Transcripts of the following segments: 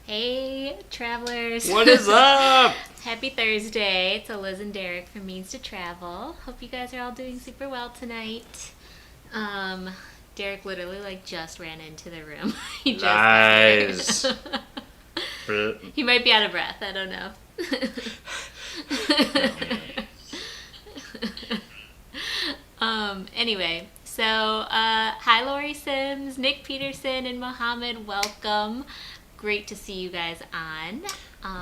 Hey, travelers. What is up? Happy Thursday. It's Eliz and Derek from Means to Travel. Hope you guys are all doing super well tonight. Derek literally just ran into the room. He just Nice. He might be out of breath. I don't know. Anyway, so hi Lori Sims, Nick Peterson, and Mohammed. Welcome. Great to see you guys on.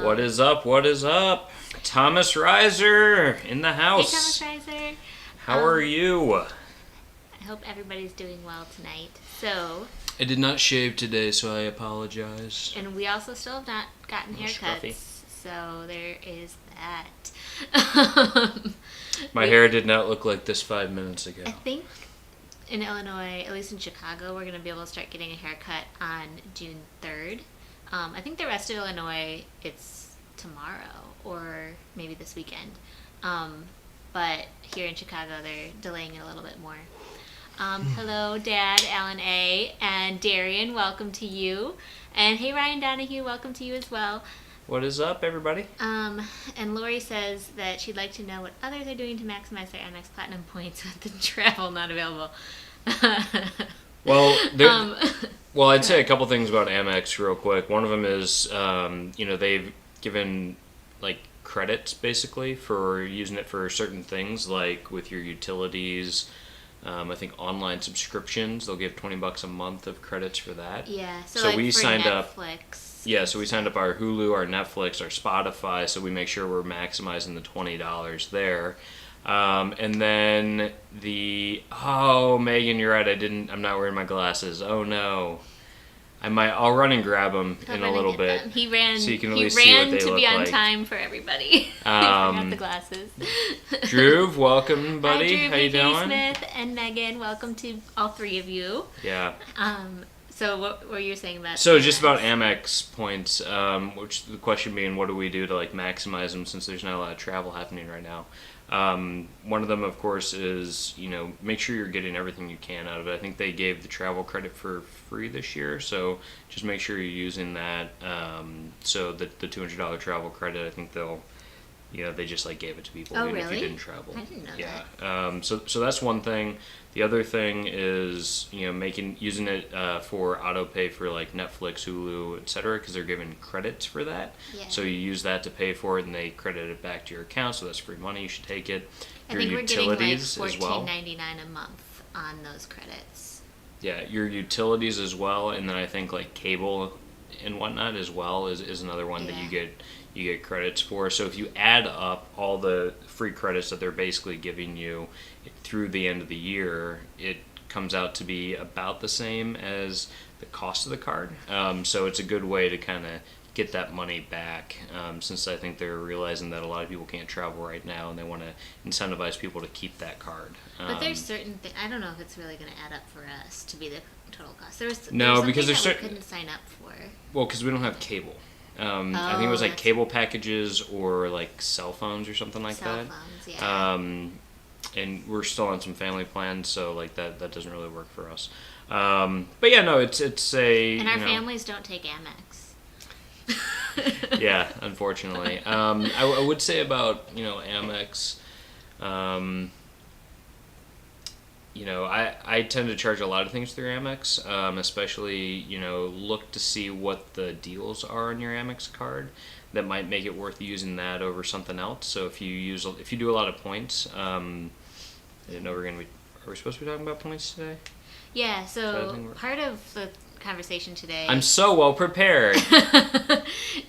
What is up? What is up? Thomas Reiser in the house. Hey, Thomas Reiser. How are you? I hope everybody's doing well tonight. So, I did not shave today, so I apologize. and we also still have not gotten Scruffy. haircuts. So there is that. My hair did not look like this 5 minutes ago. I think in Illinois, at least in Chicago, we're going to be able to start getting a haircut on June 3rd. I think the rest of Illinois, it's tomorrow or maybe this weekend. But here in Chicago, they're delaying it a little bit more. Hello, Dad, Alan A., and Darian, welcome to you. And hey, Ryan Donahue, welcome to you as well. What is up, everybody? And Lori says that she'd like to know what others are doing to maximize their Amex Platinum points with the travel not available. Well, well, I'd say a couple things about Amex real quick. One of them is, they've given like credits basically for using it for certain things, like with your utilities. I think online subscriptions, they'll give $20 a month of credits for that. Yeah, so So like we for signed Netflix. up. Yeah, so we signed up our Hulu, our Netflix, our Spotify, so we make sure we're maximizing the $20 there. And then Megan, you're right. I'm not wearing my glasses. Oh no, I'll run and grab them in a little bit. He ran. So you can at he least see what ran they to look be on like. time for everybody. He forgot the glasses. Drew, welcome, buddy. Hi, Drew, How you Vicky doing? Smith, and Megan. Welcome to all three of you. Yeah. So what were you saying about? So just about Amex points, which the question being, what do we do to like maximize them since there's not a lot of travel happening right now? One of them, of course, is make sure you're getting everything you can out of it. I think they gave the travel credit for free this year, so just make sure you're using that. So the $200 travel credit, I think they just like gave it to people Oh, even if really? you didn't travel. I didn't know that. So that's one thing. The other thing is using it for auto pay for like Netflix, Hulu, etc. because they're giving credits for that. Yeah. So you use that to pay for it, and they credit it back to your account. So that's free money. You should take it. I think we're getting like as well. $14.99 a month on those credits. Yeah, your utilities as well, and then I think like cable and whatnot as well is another one that you get credits for. So if you add up all the free credits that they're basically giving you through the end of the year, it comes out to be about the same as the cost of the card. So it's a good way to kind of get that money back, since I think they're realizing that a lot of people can't travel right now, and they want to incentivize people to keep that card. But there's certain things. I don't know if it's really going to add up for us to be the total cost. Because there's certain we couldn't sign up for. Well, because we don't have cable. I think it was like that's- cable packages or like cell phones or something like Cell that. phones, yeah. And we're still on some family plans, so like that doesn't really work for us. But yeah, no, it's a And our families don't take Amex. Yeah, unfortunately. I would say about Amex. I tend to charge a lot of things through Amex, especially, look to see what the deals are on your Amex card that might make it worth using that over something else. So if you do a lot of points, I didn't know are we supposed to be talking about points today? Yeah, so part of the conversation today I'm so well prepared.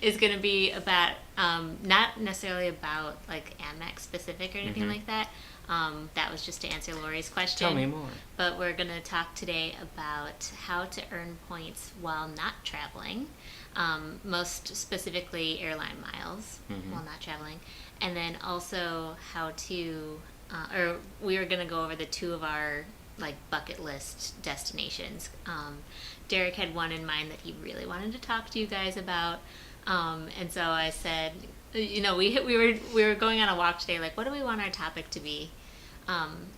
is going to be about, not necessarily about like Amex specific or anything like that. That was just to answer Lori's question. Tell me more. But we're going to talk today about how to earn points while not traveling, most specifically airline miles while not traveling, and then also how to, we were going to go over the two of our like bucket list destinations. Derek had one in mind that he really wanted to talk to you guys about, and so I said, we were going on a walk today, like, what do we want our topic to be?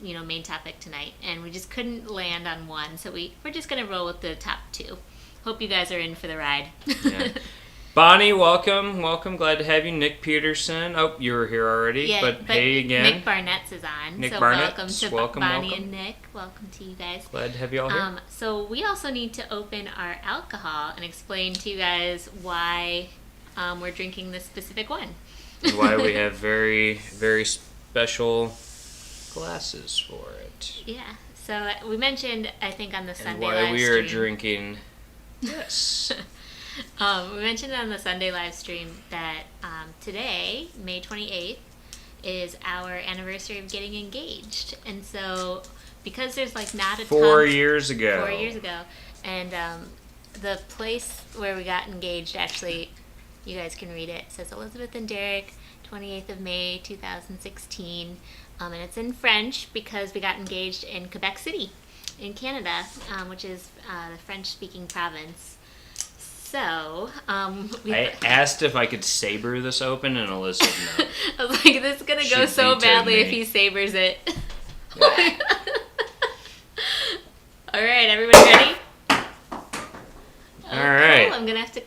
Main topic tonight, and we just couldn't land on one, so we're just gonna roll with the top two. Hope you guys are in for the ride. Yeah. Bonnie, welcome. Glad to have you. Nick Peterson. Oh, you were here already, Yeah, but hey again. Nick Barnett's is on. Nick so Barnett's, welcome to Bonnie welcome. and Nick. Welcome to you guys. Glad to have you all here. So we also need to open our alcohol and explain to you guys why we're drinking this specific one. And why we have very, very special glasses for it. Yeah. So we mentioned, I think, on the Sunday And why live we are stream. drinking this. We mentioned on the Sunday live stream that today, May 28th, is our anniversary of getting engaged. And so, because there's like not a 4 ton... years ago. 4 years ago. And the place where we got engaged, actually, you guys can read it. It says Elizabeth and Derek, 28th of May, 2016. And it's in French because we got engaged in Quebec City in Canada, which is the French-speaking province. So, I asked if I could saber this open, and Eliz said no. I was like, this is going to go She so vetoed badly me. if he sabers it. All right, everybody ready? All right. I'm going to have to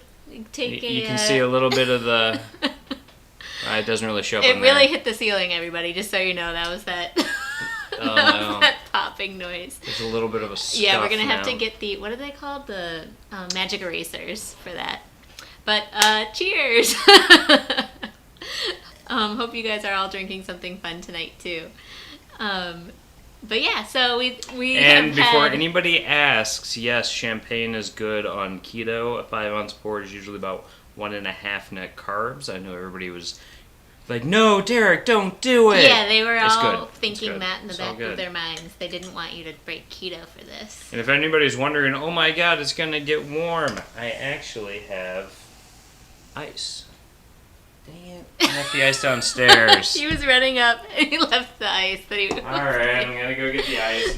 take You can see a little bit of the... it doesn't really show up It on really there. hit the ceiling, everybody, just so you know. That was that... Oh, that no. was that popping noise. There's a little bit of a scuff Yeah, we're gonna have now. to get the, what are they called? The magic erasers for that. But cheers! Hope you guys are all drinking something fun tonight too. But yeah, so we And have before had, anybody asks, yes, champagne is good on keto. A 5-ounce pour is usually about 1.5 net carbs. I know everybody was like, no, Derek, don't do it. yeah, they were It's all good. thinking It's good. that in the It's all back good. of their minds. They didn't want you to break keto for this. And if anybody's wondering, oh my god, it's going to get warm, I actually have ice. Dang it. I left the ice downstairs. He was running up and he left the ice that he was Alright, I'm going to go get the ice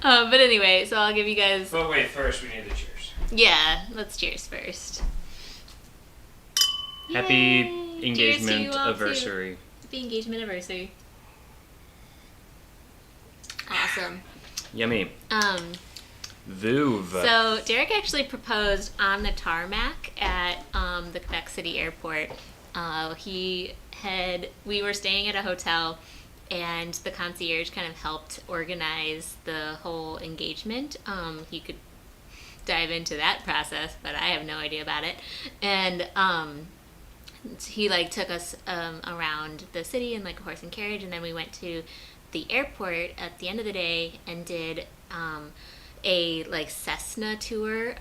now. But anyway, so I'll give you guys... But wait, first we need the cheers. Yeah, let's cheers first. Happy Yay! engagement Cheers to you all, too. anniversary. Happy engagement anniversary. Awesome. Yummy. Vuv. So Derek actually proposed on the tarmac at the Quebec City airport. We were staying at a hotel, and the concierge kind of helped organize the whole engagement. He could dive into that process, but I have no idea about it. And he took us around the city in a horse and carriage, and then we went to the airport at the end of the day and did a Cessna tour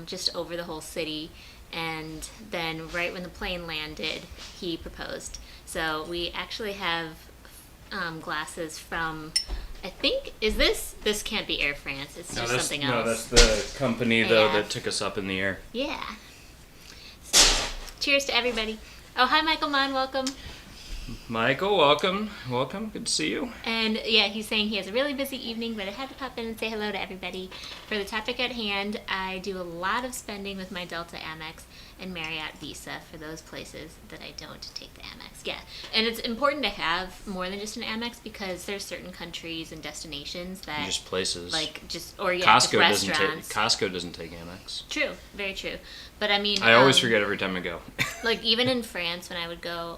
just over the whole city. And then right when the plane landed, he proposed. So we actually have glasses from, I think, this can't be Air France, it's just something else. No, that's the company, though, Yeah. that took us up in the air. Yeah. So, cheers to everybody. Oh, hi, Michael Mann, welcome. Michael, welcome. Welcome. Good to see you. And yeah, he's saying he has a really busy evening, but I had to pop in and say hello to everybody. For the topic at hand, I do a lot of spending with my Delta Amex and Marriott Visa for those places that I don't take the Amex. Yeah, and it's important to have more than just an Amex because there's certain countries and destinations that Just places. just Costco restaurants. Costco doesn't take Amex. True, very true. But I mean, I always forget every time I go. even in France when I would go,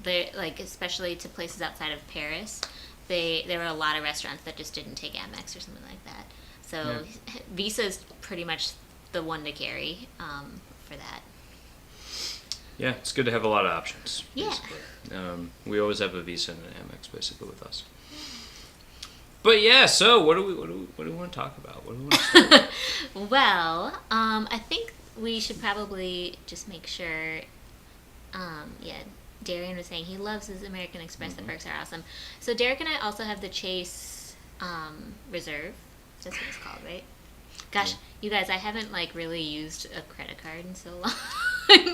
they especially to places outside of Paris, there were a lot of restaurants that just didn't take Amex or something like that. So Visa is pretty much the one to carry for that. Yeah, it's good to have a lot of options. Yeah. Basically. We always have a Visa and an Amex basically with us. But yeah, so what do we want to talk about? What do we want to start with? Well, I think we should probably just make sure. Darian was saying he loves his American Express. The perks are awesome. So Derek and I also have the Chase Reserve. That's what it's called, right? Gosh, you guys, I haven't really used a credit card in so long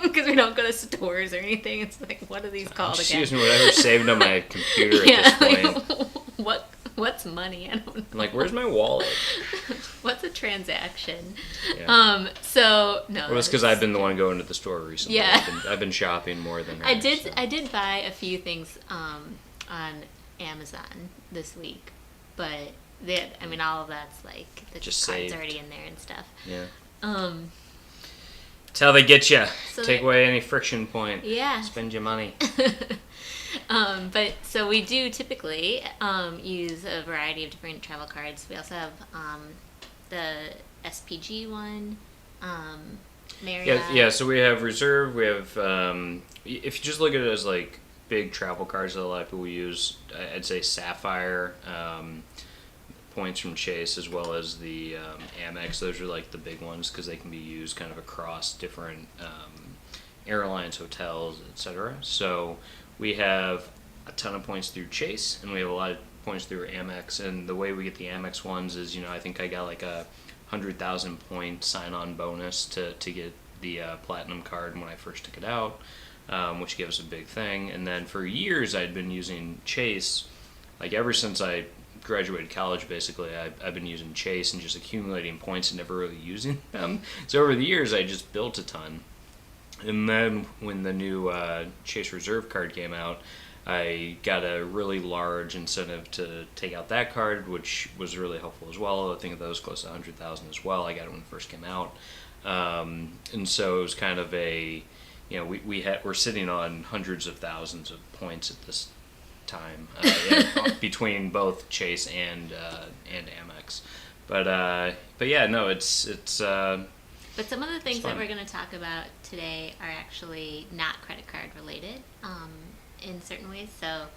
because we don't go to stores or anything. It's what are these called again? Excuse me, whatever's saved on my computer at this point. What's money? I don't know. I'm where's my wallet? What's a transaction? Yeah. So no. Well, it's because I've been the one going to the store recently. Yeah. I've been shopping more than her. I did. So. I did buy a few things on Amazon this week, but all of that's the Just card's saved. already in there and stuff. Yeah. That's how they get you. So Take away any friction point. Yeah. Spend your money. But so we do typically use a variety of different travel cards. We also have the SPG one, Marriott. Yeah. So we have Reserve. We have if you just look at it as like big travel cards that a lot of people use, I'd say Sapphire, points from Chase, as well as the Amex. Those are like the big ones because they can be used kind of across different airlines, hotels, etc. So we have a ton of points through Chase, and we have a lot of points through Amex. And the way we get the Amex ones is, I think I got like a 100,000 point sign-on bonus to get the platinum card when I first took it out, which gives a big thing. And then for years I'd been using Chase, like ever since I graduated college. Basically, I've been using Chase and just accumulating points and never really using them. So over the years I just built a ton. And then when the new Chase Reserve card came out, I got a really large incentive to take out that card, which was really helpful as well. I think that was close to 100,000 as well. I got it when it first came out. And so it was kind of a, we're sitting on hundreds of thousands of points at this time between both Chase and Amex. But yeah, no, it's But some of the things that we're going to talk about today are actually not credit card related in certain ways. So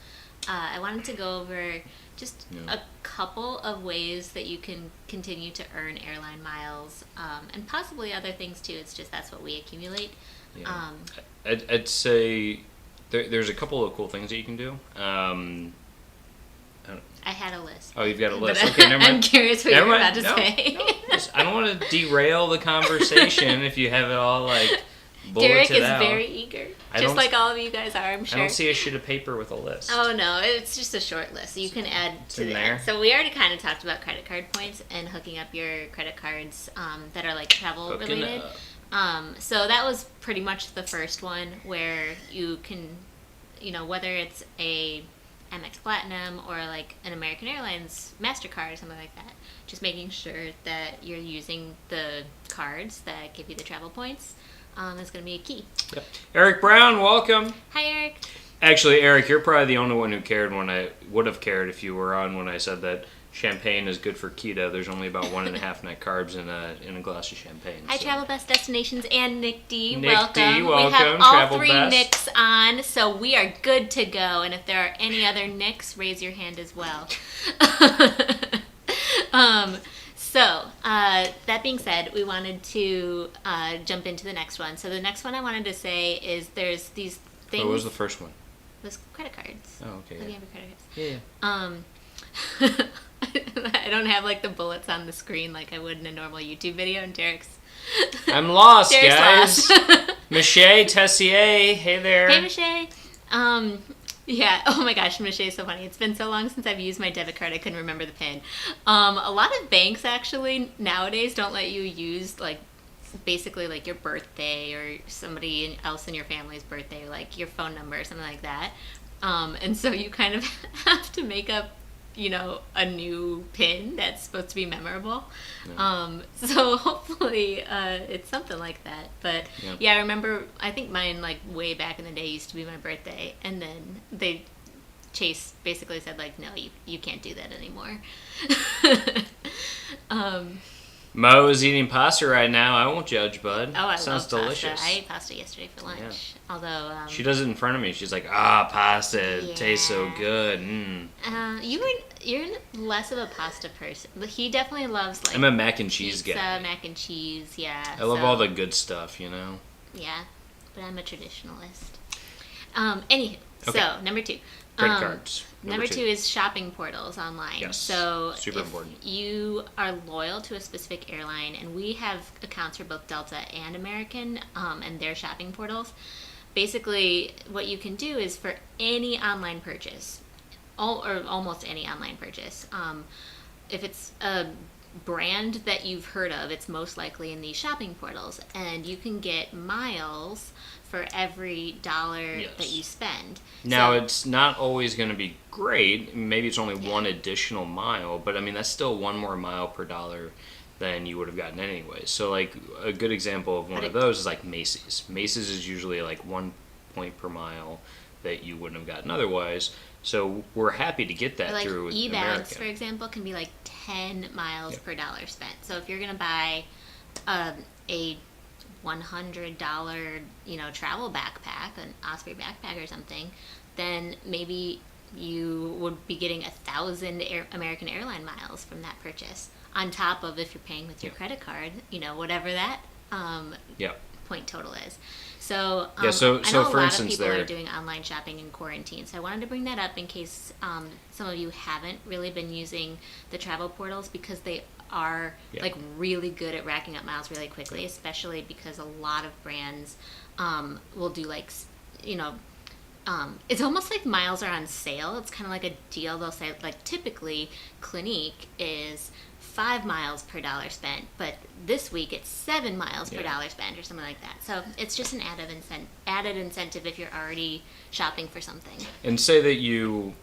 I wanted to go over just a couple of ways that you can continue to earn airline miles, and possibly other things too. It's just that's what we accumulate. Yeah. I'd say there's a couple of cool things that you can do. I had a list. Oh, you've got a list. Okay, never mind. I'm curious what you're about to say. No, I don't want to derail the conversation if you have it all like bulleted Derek is out. very eager, just like all of you guys are, I'm sure. I don't see a sheet of paper with a list. Oh no, it's just a short list. So you can add to that. So we already kind of talked about credit card points and hooking up your credit cards that are like travel related. So that was pretty much the first one where you can, whether it's a Amex Platinum or like an American Airlines MasterCard or something like that, just making sure that you're using the cards that give you the travel points is going to be a key. Yep. Eric Brown, welcome. Hi, Eric. Actually, Eric, you're probably the only one who cared when I would have cared if you were on when I said that champagne is good for keto. There's only about 1.5 net carbs in a glass of champagne. Hi, Travel Best Destinations and Nick D. Nick welcome. D, welcome. We have all Travel three Best. Nicks on, so we are good to go. And if there are any other Nicks, raise your hand as well. So that being said, we wanted to jump into the next one. So the next one I wanted to say is there's these things. What was the first one? It was credit cards. Oh, okay. Looking at your credit Yeah. cards. I don't have like the bullets on the screen like I would in a normal YouTube video, and Derek's. I'm lost, Derek's guys. lost. Michelle Tessier, hey there. Hey, Michelle. Yeah. Oh my gosh, Michelle's so funny. It's been so long since I've used my debit card. I couldn't remember the PIN. A lot of banks actually nowadays don't let you use like basically like your birthday or somebody else in your family's birthday, or like your phone number or something like that. And so you kind of have to make up, a new PIN that's supposed to be memorable. Yeah. So hopefully it's something like that. But yeah, I remember, I think mine like way back in the day used to be my birthday, and then Chase basically said like, no, you can't do that anymore. Mo is eating pasta right now. I won't judge, bud. Oh, I Sounds love delicious. pasta. I ate pasta yesterday for lunch. Yeah. Although she does it in front of me. She's like, pasta. It tastes so good. You're less of a pasta person, but he definitely loves like. I'm a mac and cheese pizza, guy. Mac and cheese, yeah. I love all the good stuff, Yeah, but I'm a traditionalist. Anywho, so number 2. Credit cards. Number two is shopping portals online. Yes, so super important. You are loyal to a specific airline, and we have accounts for both Delta and American, and their shopping portals. Basically, what you can do is for any online purchase, or almost any online purchase, if it's a brand that you've heard of, it's most likely in these shopping portals, and you can get miles for every dollar that you spend. Now, it's not always going to be great. Maybe it's only one additional mile, but I mean, that's still one more mile per dollar than you would have gotten anyway. So like a good example of one of those is like Macy's. Macy's is usually like 1 point per mile that you wouldn't have gotten otherwise. So we're happy to get that like through e-bags, American. for example, can be like 10 miles per dollar spent. So if you're going to buy a $100, travel backpack, an Osprey backpack or something, then maybe you would be getting 1,000 American Airline miles from that purchase, on top of if you're paying with your credit card, whatever that point total is. So, I know so a for lot instance, of people are doing online shopping in quarantine. So I wanted to bring that up in case some of you haven't really been using the travel portals, because they are like really good at racking up miles really quickly, especially because a lot of brands will do like, it's almost like miles are on sale. It's kind of like a deal. They'll say like typically Clinique is 5 miles per dollar spent, but this week it's 7 miles per dollar spent or something like that. So it's just an added incentive if you're already shopping for something. And say that you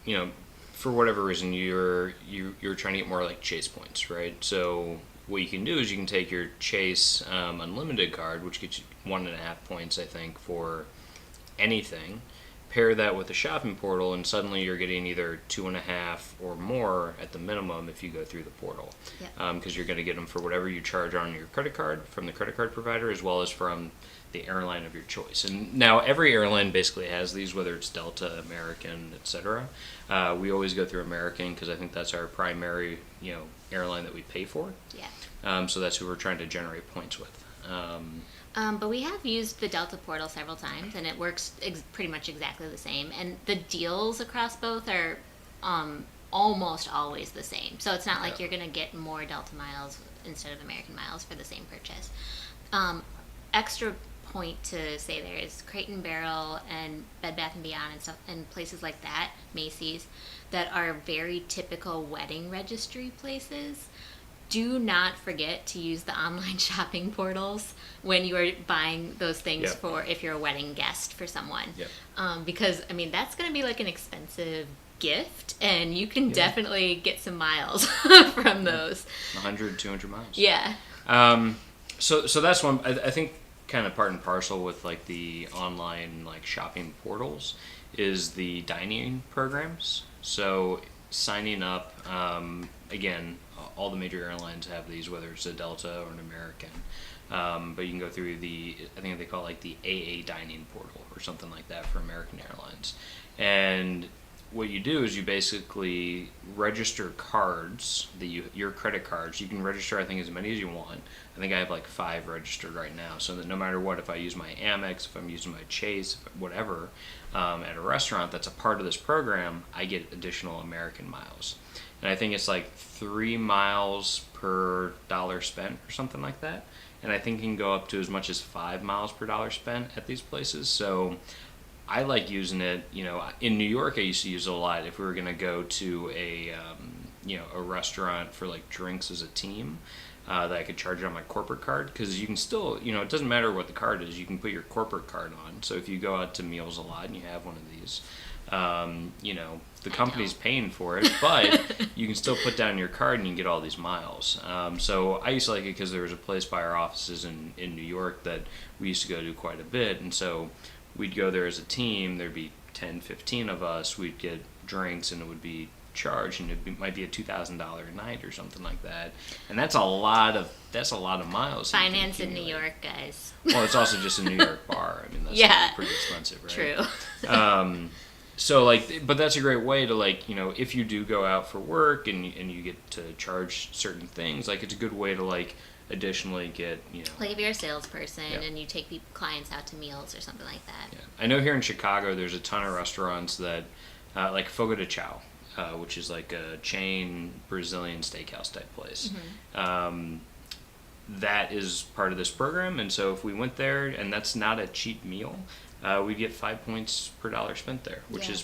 for whatever reason you're trying to get more like Chase points, right? So what you can do is you can take your Chase Unlimited card, which gets you 1.5 points, I think, for anything. Pair that with a shopping portal, and suddenly you're getting either 2.5 or more at the minimum if you go through the portal, because you're going to get them for whatever you charge on your credit card from the credit card provider, as well as from the airline of your choice. And now every airline basically has these, whether it's Delta, American, etc. We always go through American because I think that's our primary airline that we pay for. So that's who we're trying to generate points with. But we have used the Delta portal several times, and it works pretty much exactly the same. And the deals across both are almost always the same. So it's not like you're going to get more Delta miles instead of American miles for the same purchase. Extra point to say there is Crate and Barrel and Bed Bath & Beyond and stuff, and places like that, Macy's, that are very typical wedding registry places. Do not forget to use the online shopping portals when you are buying those things for if you're a wedding guest for someone. Because, that's going to be like an expensive gift, and you can definitely get some miles from those. 100, 200 miles. Yeah. So that's one, I think, kind of part and parcel with like the online like shopping portals is the dining programs. So signing up, again, all the major airlines have these, whether it's a Delta or an American. But you can go through I think they call it like the AA dining portal or something like that for American Airlines. And what you do is you basically register cards, your credit cards. You can register, I think, as many as you want. I think I have like 5 registered right now, so that no matter what, if I use my Amex, if I'm using my Chase, whatever, at a restaurant that's a part of this program, I get additional American miles. And I think it's like 3 miles per dollar spent or something like that. And I think it can go up to as much as 5 miles per dollar spent at these places. So I like using it. In New York, I used to use it a lot. If we were going to go to a restaurant for like drinks as a team, that I could charge it on my corporate card, because you can still, it doesn't matter what the card is, you can put your corporate card on. So if you go out to meals a lot and you have one of these, the company's paying for it, but you can still put down your card and you can get all these miles. So I used to like it because there was a place by our offices in New York that we used to go to quite a bit, and so we'd go there as a team. There'd be 10, 15 of us. We'd get drinks, and it would be charged, and might be a $2,000 a night or something like that. And that's a lot of miles. Finance in New York, guys. Well, it's also just a New York bar. That's pretty expensive, right? True. So but that's a great way to if you do go out for work and you get to charge certain things, it's a good way to additionally get like if you're a salesperson and you take clients out to meals or something like that. I know here in Chicago there's a ton of restaurants that like Fogo de Chao, which is like a chain Brazilian steakhouse type place. That is part of this program, and so if we went there and that's not a cheap meal, we get 5 points per dollar spent there, which is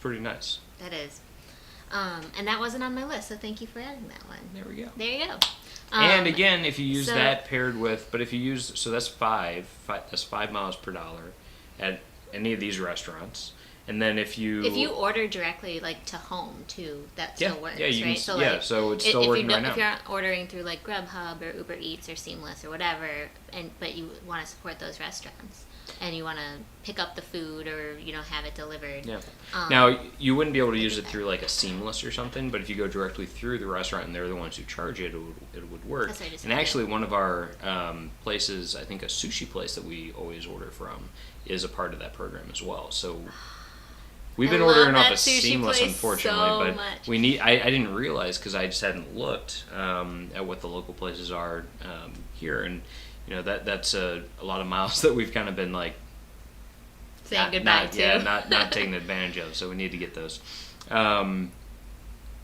pretty nice. That is. And that wasn't on my list, so thank you for adding that one. There we go. There you go. And again, if you use that paired with, but if you use, so that's 5 miles per dollar at any of these restaurants. And then if you order directly like to home too, that still works, you right? can, so it's still working right now. If you're ordering through like Grubhub or Uber Eats or Seamless or whatever, but you want to support those restaurants and you want to pick up the food or have it delivered. Yeah. Now you wouldn't be able to use it through like a Seamless or something, but if you go directly through the restaurant and they're the ones who charge it, it would work. That's what I just and said. Actually, one of our places, I think a sushi place that we always order from, is a part of that program as well. So. We've been ordering off a Seamless, unfortunately, but much. we need. I didn't realize because I just hadn't looked at what the local places are here, and that's a lot of miles that we've kind of been like saying goodbye to. Yeah, not taking advantage of. So we need to get those. But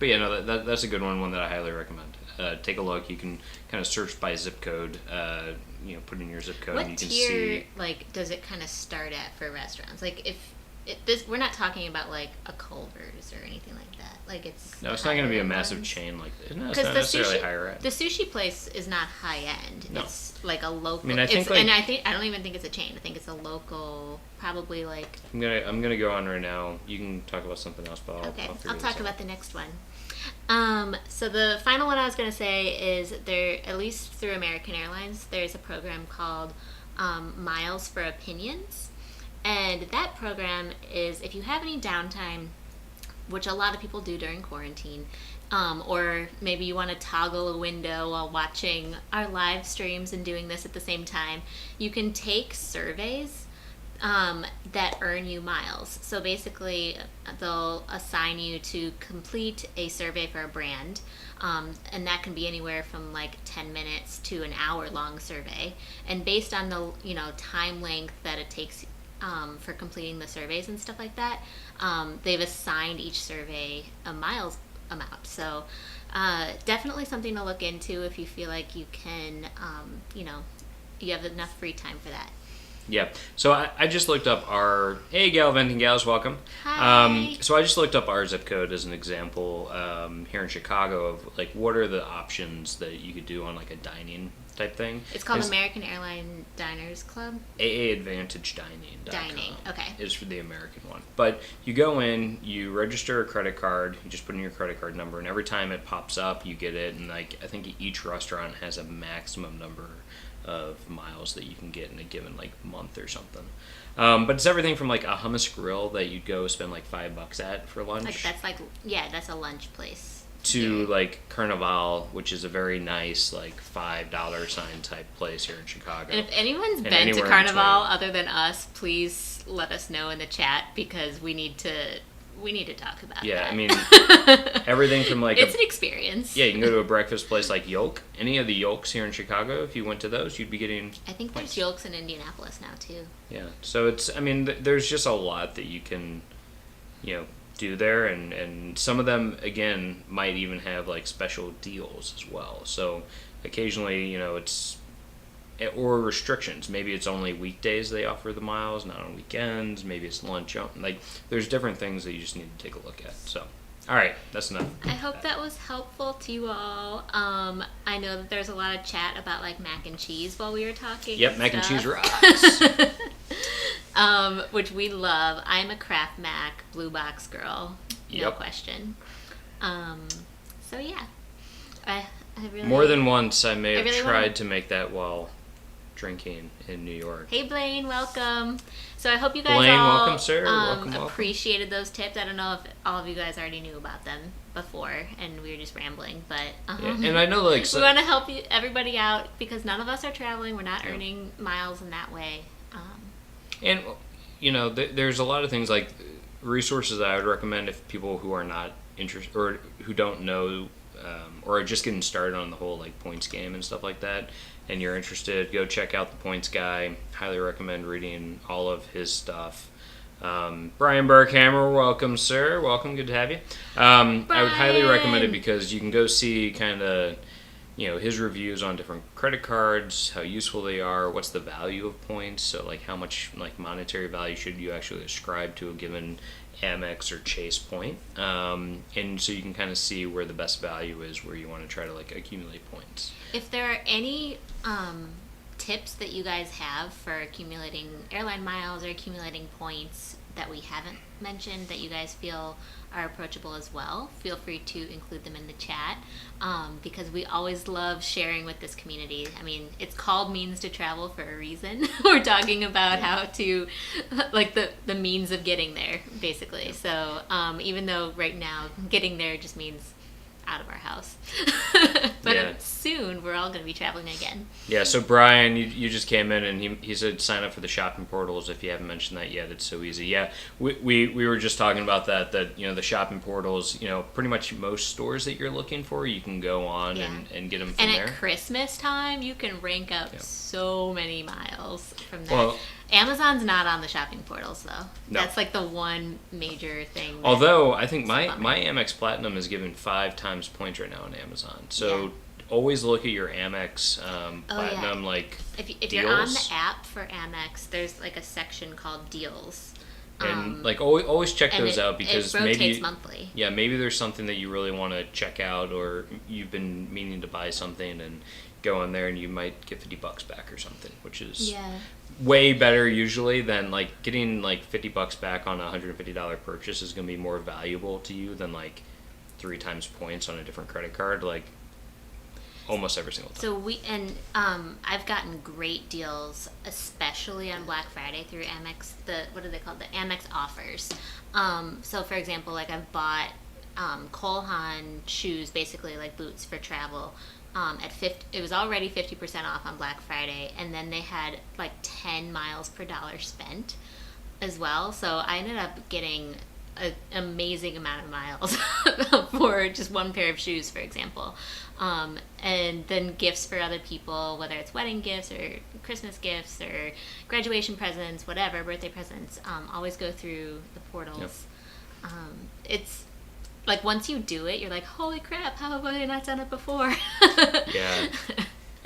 yeah, no, that's a good one that I highly recommend. Take a look. You can kind of search by zip code. Put in your zip code, and you can see. Like, does it kind of start at for restaurants? Like, we're not talking about like a Culver's or anything like that. Like it's not going to be a massive chain like this. No, it's not necessarily higher end. The sushi place is not high end. No. It's like a local. I think I don't even think it's a chain. I think it's a local, probably like. I'm gonna go on right now. You can talk about something else, but I'll talk about the next one. So the final one I was gonna say is there, at least through American Airlines, there's a program called Miles for Opinions. And that program is if you have any downtime, which a lot of people do during quarantine, or maybe you want to toggle a window while watching our live streams and doing this at the same time, you can take surveys that earn you miles. So basically, they'll assign you to complete a survey for a brand, and that can be anywhere from like 10 minutes to an hour-long survey. And based on the time length that it takes for completing the surveys and stuff like that, they've assigned each survey a miles amount. So definitely something to look into if you feel like you can, you have enough free time for that. Yeah. So I just looked up hey Gallivanting Gals, welcome. Hi. So I just looked up our zip code as an example here in Chicago of like what are the options that you could do on like a dining type thing. It's called American Airline Diners Club. AAAdvantageDining.com okay. is for the American one. But you go in, you register a credit card, you just put in your credit card number, and every time it pops up, you get it. And like I think each restaurant has a maximum number of miles that you can get in a given like month or something. But it's everything from like a hummus grill that you'd go spend like $5 at for lunch. That's a lunch place. To like Carnival, which is a very nice like $5 sign type place here in Chicago. And if anyone's been to Carnival other than us, please let us know in the chat because we need to talk about that. Yeah, I mean everything from like it's an experience. Yeah, you can go to a breakfast place like Yolk. Any of the Yolks here in Chicago, if you went to those, you'd be getting I think there's Yolks in Indianapolis now too. Yeah. So there's just a lot that you can do there, and some of them again might even have like special deals as well. So occasionally, or restrictions. Maybe it's only weekdays they offer the miles, not on weekends. Maybe it's lunch. Like there's different things that you just need to take a look at. So, all right, that's enough. I hope that was helpful to you all. I know that there's a lot of chat about like mac and cheese while we were talking. Yep, mac and cheese rocks. Which we love. I'm a Kraft Mac Blue Box girl, no question. So yeah, I really more than once I may have tried to make that while drinking in New York. Hey Blaine, welcome. So I hope you guys Blaine, all welcome, sir. Welcome. Appreciated those tips. I don't know if all of you guys already knew about them before, and we were just rambling, but yeah, and I know like we want to help everybody out because none of us are traveling. We're not earning miles in that way. And there's a lot of things like resources that I would recommend if people who are not interested or who don't know or are just getting started on the whole like points game and stuff like that, and you're interested, go check out the Points Guy. Highly recommend reading all of his stuff. Brian Burkhammer, welcome, sir. Welcome, good to have you. I would highly recommend it because you can go see kind of his reviews on different credit cards, how useful they are, what's the value of points, so like how much like monetary value should you actually ascribe to a given Amex or Chase point, and so you can kind of see where the best value is, where you want to try to like accumulate points. If there are any tips that you guys have for accumulating airline miles or accumulating points that we haven't mentioned that you guys feel are approachable as well, feel free to include them in the chat, because we always love sharing with this community. I mean, it's called Means to Travel for a reason. We're talking about how to, like, the means of getting there, basically. So even though right now getting there just means out of our house. But soon we're all going to be traveling again. Yeah, so Brian, you just came in and he said sign up for the shopping portals if you haven't mentioned that yet. It's so easy. Yeah, we were just talking about that the shopping portals, pretty much most stores that you're looking for, you can go on and get them from there. And at Christmas time, you can rank up so many miles from that. Well, Amazon's not on the shopping portals, though. No. That's like the one major thing. Although, I think my Amex Platinum is given 5 times points right now on Amazon. So always look at your Amex Platinum, if you're on the app for Amex, there's like a section called Deals. And always check those out, because it rotates maybe monthly. Yeah, maybe there's something that you really want to check out, or you've been meaning to buy something and go in there and you might get $50 back or something, which is way better usually than like getting like $50 back on a $150 purchase is going to be more valuable to you than like 3 times points on a different credit card, like almost every single time. So I've gotten great deals, especially on Black Friday through Amex. What are they called? The Amex Offers. So for example, like I've bought Haan shoes, basically like boots for travel. It was already 50% off on Black Friday, and then they had like 10 miles per dollar spent as well. So I ended up getting an amazing amount of miles for just one pair of shoes, for example. And then gifts for other people, whether it's wedding gifts or Christmas gifts or graduation presents, whatever, birthday presents, always go through the portals. Yep. It's like once you do it, you're like, holy crap, how have I not done it before? Yeah.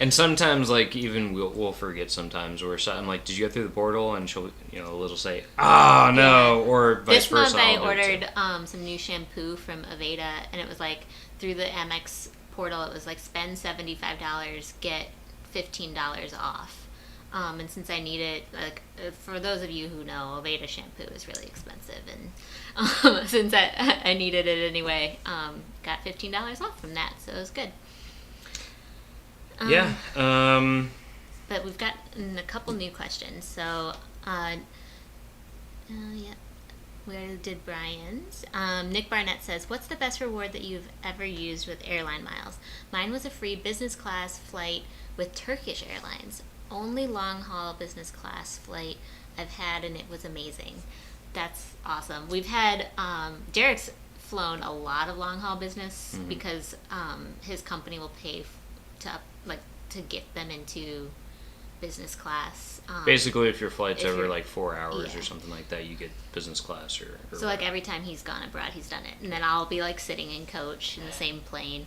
And sometimes, like, even we'll forget sometimes, or I'm like, did you get through the portal? And she'll, Liz will say, oh, no, or vice versa. This month I ordered some new shampoo from Aveda, and it was like, through the Amex portal, it was like, spend $75, get $15 off. And since I need it, like, for those of you who know, Aveda shampoo is really expensive, and since I needed it anyway, got $15 off from that, so it was good. But we've got a couple new questions. So, we already did Brian's. Nick Barnett says, what's the best reward that you've ever used with airline miles? Mine was a free business class flight with Turkish Airlines. Only long-haul business class flight I've had, and it was amazing. That's awesome. We've had, Derek's flown a lot of long-haul business because his company will pay to get them into business class. Basically, if your flight's over like 4 hours or something like that, you get business class or so like every time he's gone abroad, he's done it, and then I'll be like sitting in coach in the same plane.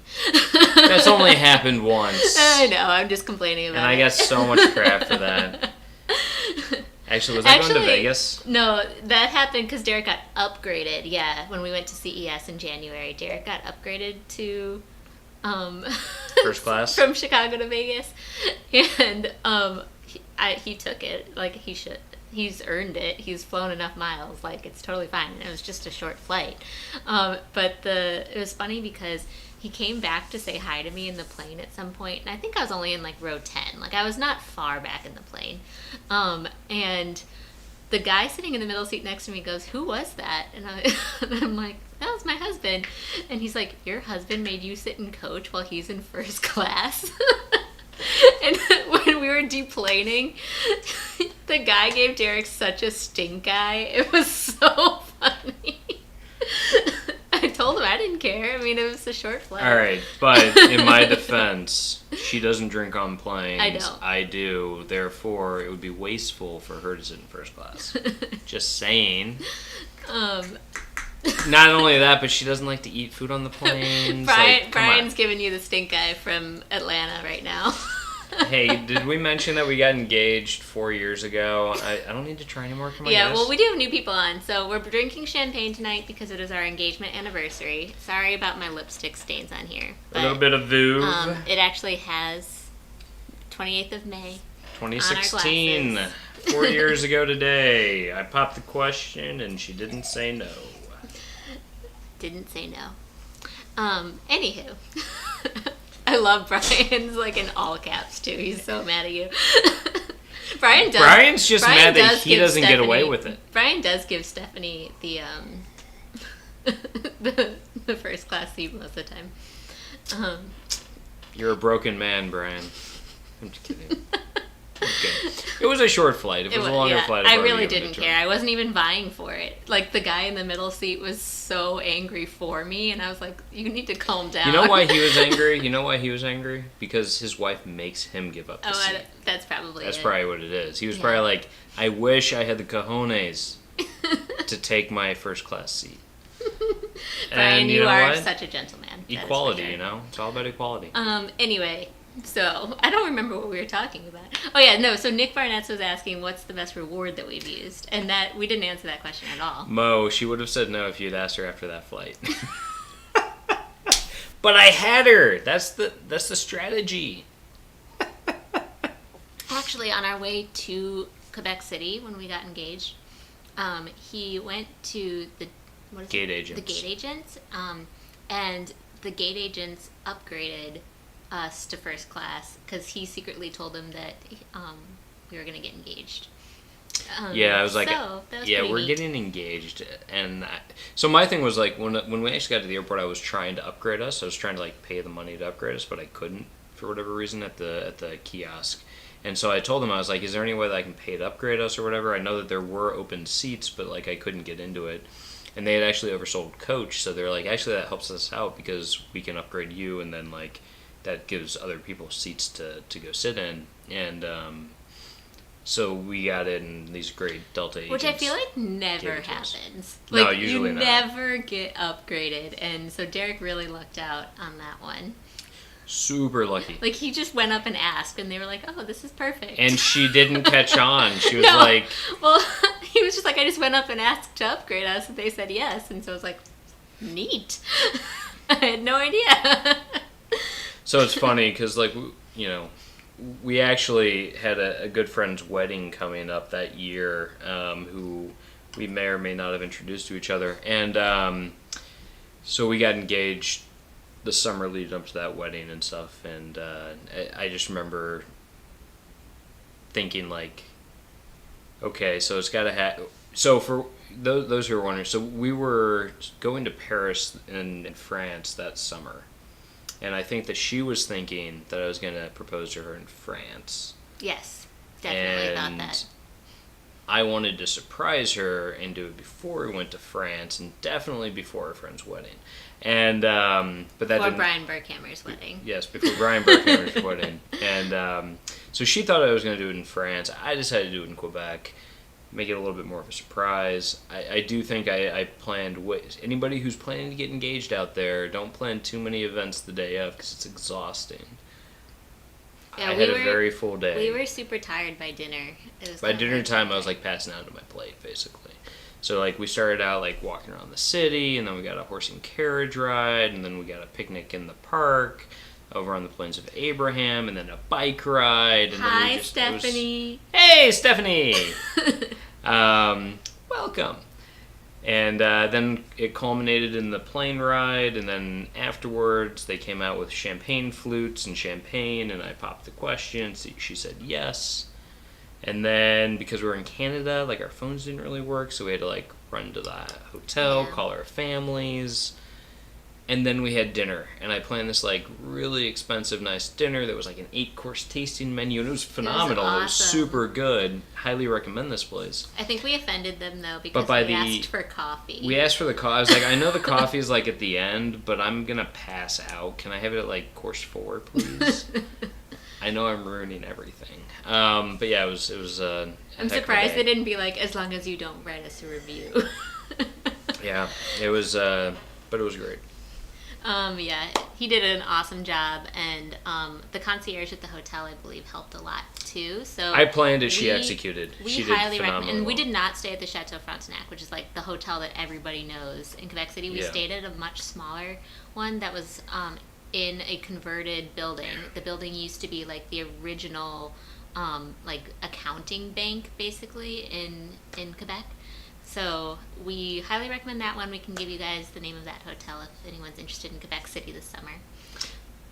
That's only happened once. I know. I'm just complaining about it. And I got so much crap for that. Actually, was I going to Vegas? No, that happened because Derek got upgraded. Yeah, when we went to CES in January, Derek got upgraded to first class from Chicago to Vegas, and he took it like he should. He's earned it. He's flown enough miles. Like, it's totally fine. And it was just a short flight, but it was funny because he came back to say hi to me in the plane at some point, and I think I was only in like row 10. Like, I was not far back in the plane, and the guy sitting in the middle seat next to me goes, "Who was that?" And I'm like, "That was my husband." And he's like, "Your husband made you sit in coach while he's in first class?" And when we were deplaning, the guy gave Derek such a stink eye. It was so funny. I told him I didn't care. I mean, it was a short flight. All right, but in my defense, she doesn't drink on planes. I don't. I do. Therefore, it would be wasteful for her to sit in first class. Just saying. Not only that, but she doesn't like to eat food on the planes. Brian's giving you the stink eye from Atlanta right now. Hey, did we mention that we got engaged 4 years ago? I don't need to try anymore. Come on, yeah, guys. Well, we do have new people on. So we're drinking champagne tonight because it is our engagement anniversary. Sorry about my lipstick stains on here. But, a little bit of Vouv. It actually has 28th of May 2016. 4 years ago today. I popped the question and she didn't say no. Didn't say no. Anywho. I love Brian's like in all caps too. He's so mad at you. Brian's just mad that he doesn't get away with it. Brian does give Stephanie the the first class seat most of the time. You're a broken man, Brian. I'm just kidding. Okay. It was a short flight. It was a longer flight. I really didn't care. I wasn't even vying for it. Like, the guy in the middle seat was so angry for me, and I was like, you need to calm down. You know why he was angry? Because his wife makes him give up the seat. That's probably what it is. He was probably like, I wish I had the cojones to take my first class seat. Brian, you are such a gentleman. Equality, you know? It's all about equality. Anyway, so I don't remember what we were talking about. Oh yeah, no. So Nick Barnett's was asking what's the best reward that we've used, and that we didn't answer that question at all. Mo, she would have said no if you'd asked her after that flight. But I had her. That's the strategy. Actually, on our way to Quebec City when we got engaged, he went to the gate agents. The gate agents, and the gate agents upgraded us to first class because he secretly told them that we were going to get engaged. I was like, we're neat. getting engaged, and so my thing was like when we actually got to the airport, I was trying to upgrade us. I was trying to like pay the money to upgrade us, but I couldn't for whatever reason at the kiosk. And so I told them, I was like, is there any way that I can pay to upgrade us or whatever? I know that there were open seats, but like I couldn't get into it. And they had actually oversold Coach, so they're like, actually that helps us out because we can upgrade you, and then like that gives other people seats to go sit in. And so we got in these great Delta agents. Which I feel like never happens. No, like, usually not. You never get upgraded, and so Derek really lucked out on that one. Super lucky. Like, he just went up and asked, and they were like, oh, this is perfect. And she didn't catch on. She was like... Well, he was just like, I just went up and asked to upgrade us, and they said yes. And so I was like, neat. I had no idea. So it's funny, because, like, you know, we actually had a good friend's wedding coming up that year, who we may or may not have introduced to each other. And so we got engaged the summer leading up to that wedding and stuff, and I just remember thinking like, okay, so it's got to have. So for those who are wondering, so we were going to Paris in France that summer, and I think that she was thinking that I was going to propose to her in France. Yes, definitely thought that. I wanted to surprise her and do it before we went to France, and definitely before our friend's wedding. And but that before didn't, Brian Burkhammer's wedding. Yes, before Brian Burkhammer's wedding. And so she thought I was going to do it in France. I decided to do it in Quebec, make it a little bit more of a surprise. I do think I planned. Anybody who's planning to get engaged out there, don't plan too many events the day of because it's exhausting. Yeah, I had a very full day. We were super tired by dinner. By dinner time, I was like passing out of my plate, basically. So like we started out like walking around the city, and then we got a horse and carriage ride, and then we got a picnic in the park over on the Plains of Abraham, and then a bike ride. And Hi, then Stephanie. Hey, Stephanie. Welcome. And then it culminated in the plane ride, and then afterwards they came out with champagne flutes and champagne, and I popped the question. So she said yes. And then because we were in Canada, like our phones didn't really work, so we had to like run to the hotel, call our families. And then we had dinner, and I planned this like really expensive, nice dinner that was like an 8-course tasting menu, and it was phenomenal. It was super good. Highly recommend this place. I think we offended them though because we asked for coffee. We asked for the coffee. I was like, I know the coffee is like at the end, but I'm gonna pass out. Can I have it at like course 4, please? I know I'm ruining everything. But yeah, it was. I'm surprised they didn't be like, as long as you don't write us a review. Yeah, it was. But it was great. Yeah, he did an awesome job, and the concierge at the hotel, I believe, helped a lot too. So I planned it. She executed. We highly recommend. And we did not stay at the Chateau Frontenac, which is like the hotel that everybody knows in Quebec City. We stayed at a much smaller one that was in a converted building. The building used to be like the original like accounting bank basically in Quebec. So we highly recommend that one. We can give you guys the name of that hotel if anyone's interested in Quebec City this summer.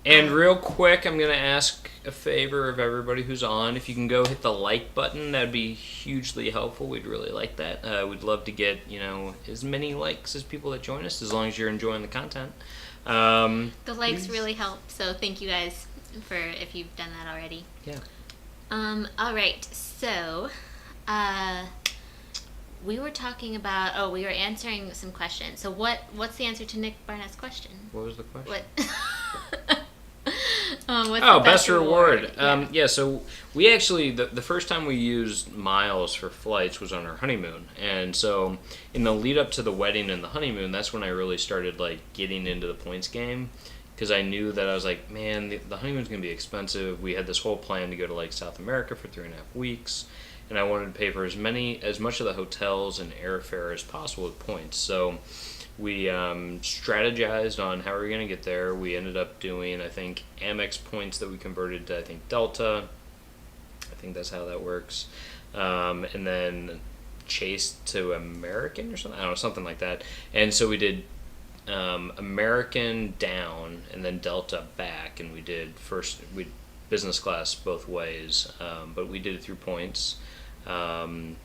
And real quick, I'm going to ask a favor of everybody who's on. If you can go hit the like button, that'd be hugely helpful. We'd really like that. We'd love to get, as many likes as people that join us, as long as you're enjoying the content. The likes really help, so thank you guys for if you've done that already. Yeah. All right, so we were talking about, we were answering some questions. So what's the answer to Nick Barnett's question? What was the question? What? What's the best reward. Yeah. So we actually, the first time we used miles for flights was on our honeymoon. And so in the lead up to the wedding and the honeymoon, that's when I really started getting into the points game. Because I knew that I was like, man, the honeymoon's going to be expensive. We had this whole plan to go to South America for 3.5 weeks. And I wanted to pay for as much of the hotels and airfare as possible with points. So we strategized on how we were going to get there. We ended up doing, I think, Amex points that we converted to, I think, Delta. I think that's how that works. And then Chase to American or something. I don't know, something like that. And so we did American down and then Delta back. And we did business class both ways. But we did it through points. And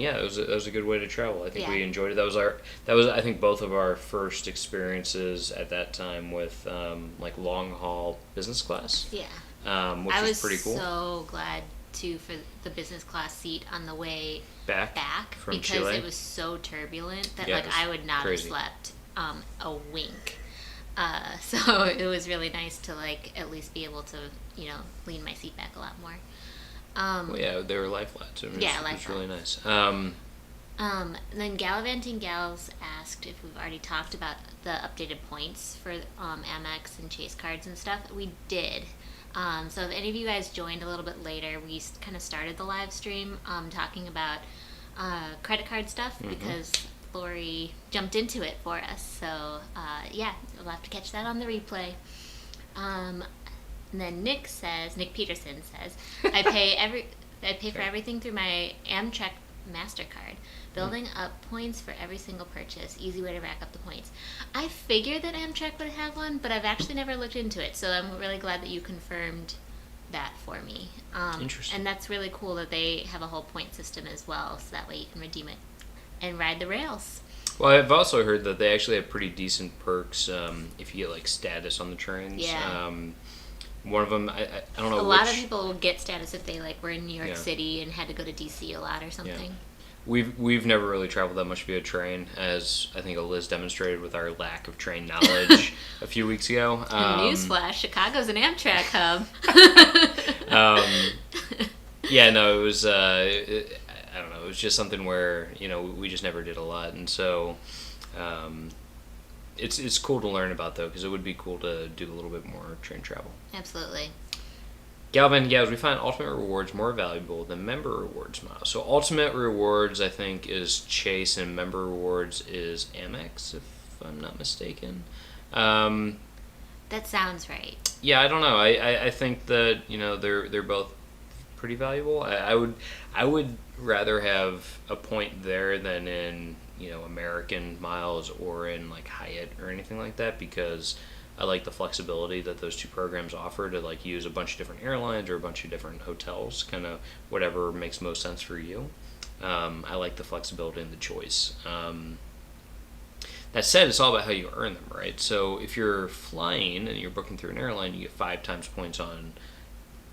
yeah, it was a good way to travel. I think we enjoyed it. That was I think both of our first experiences at that time with long haul business class. Yeah. Which was pretty cool. I was so glad too for the business class seat on the way back from because Chile. It was so turbulent that I would not have slept a wink. So it was really nice to at least be able to lean my seat back a lot more. They were lie flats. It was really nice. Then Gallivanting Gals asked if we've already talked about the updated points for Amex and Chase cards and stuff. We did. So if any of you guys joined a little bit later, we kind of started the live stream talking about credit card stuff because Lori jumped into it for us. So we'll have to catch that on the replay. And then Nick Peterson says, I pay for everything through my Amtrak MasterCard, building up points for every single purchase. Easy way to rack up the points. I figured that Amtrak would have one, but I've actually never looked into it, so I'm really glad that you confirmed that for me. Interesting. And that's really cool that they have a whole point system as well, so that way you can redeem it and ride the rails. Well, I've also heard that they actually have pretty decent perks if you get status on the trains. Yeah. One of them, I don't know. A lot of people get status if they were in New York City and had to go to DC a lot or something. Yeah. We've never really traveled that much via train, as I think Eliz demonstrated with our lack of train knowledge a few weeks ago. Newsflash: Chicago's an Amtrak hub. It was. I don't know. It was just something where we just never did a lot, and so. It's cool to learn about, though, because it would be cool to do a little bit more train travel. Absolutely. Galvin, we find Ultimate Rewards more valuable than Member Rewards miles. So Ultimate Rewards, I think, is Chase, and Member Rewards is Amex, if I'm not mistaken. That sounds right. Yeah, I don't know. I think that they're both pretty valuable. I would rather have a point there than in American miles or in Hyatt or anything like that, because I like the flexibility that those two programs offer to use a bunch of different airlines or a bunch of different hotels, kind of whatever makes most sense for you. I like the flexibility and the choice. That said, it's all about how you earn them, right? So if you're flying and you're booking through an airline, you get 5 times points on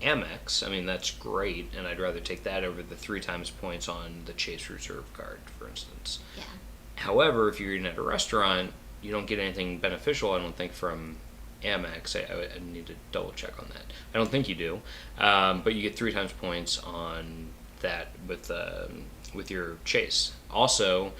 Amex. I mean, that's great, and I'd rather take that over the 3 times points on the Chase Reserve card, for instance. Yeah. However, if you're eating at a restaurant, you don't get anything beneficial, I don't think, from Amex. I need to double check on that. I don't think you do, but you get 3 times points on that with your Chase. Also,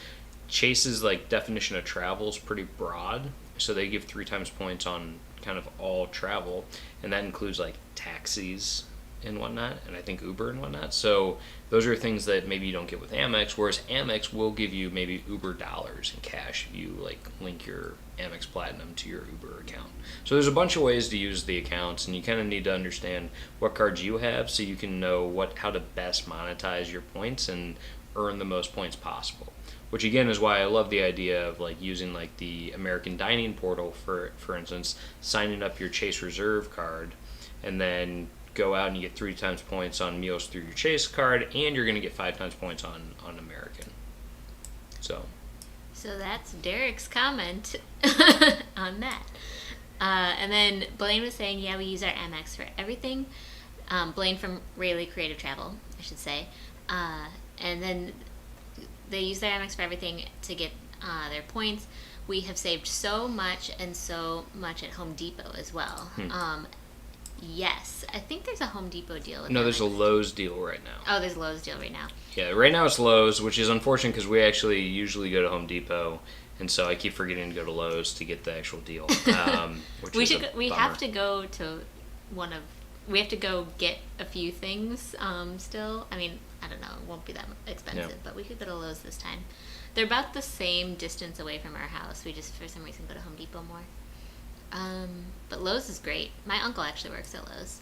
Chase's definition of travel is pretty broad, so they give 3 times points on kind of all travel, and that includes taxis, and whatnot, and I think Uber and whatnot. So those are things that maybe you don't get with Amex, whereas Amex will give you maybe Uber dollars in cash if you like link your Amex Platinum to your Uber account. So there's a bunch of ways to use the accounts, and you kind of need to understand what cards you have so you can know how to best monetize your points and earn the most points possible. Which again is why I love the idea of like using like the American Dining portal for instance, signing up your Chase Reserve card, and then go out and you get 3 times points on meals through your Chase card, and you're going to get 5 times points on American. So that's Derek's comment on that. And then Blaine was saying, yeah, we use our Amex for everything. Blaine from Rayleigh Creative Travel, I should say. And then they use their Amex for everything to get their points. We have saved so much at Home Depot as well. Yes, I think there's a Home Depot deal. No, there's a Lowe's deal right now. Oh, there's a Lowe's deal right now. Yeah, right now it's Lowe's, which is unfortunate because we actually usually go to Home Depot, and so I keep forgetting to go to Lowe's to get the actual deal. We have to go get a few things still. I mean, I don't know, it won't be that expensive, but we could go to Lowe's this time. They're about the same distance away from our house. We just, for some reason, go to Home Depot more. But Lowe's is great. My uncle actually works at Lowe's.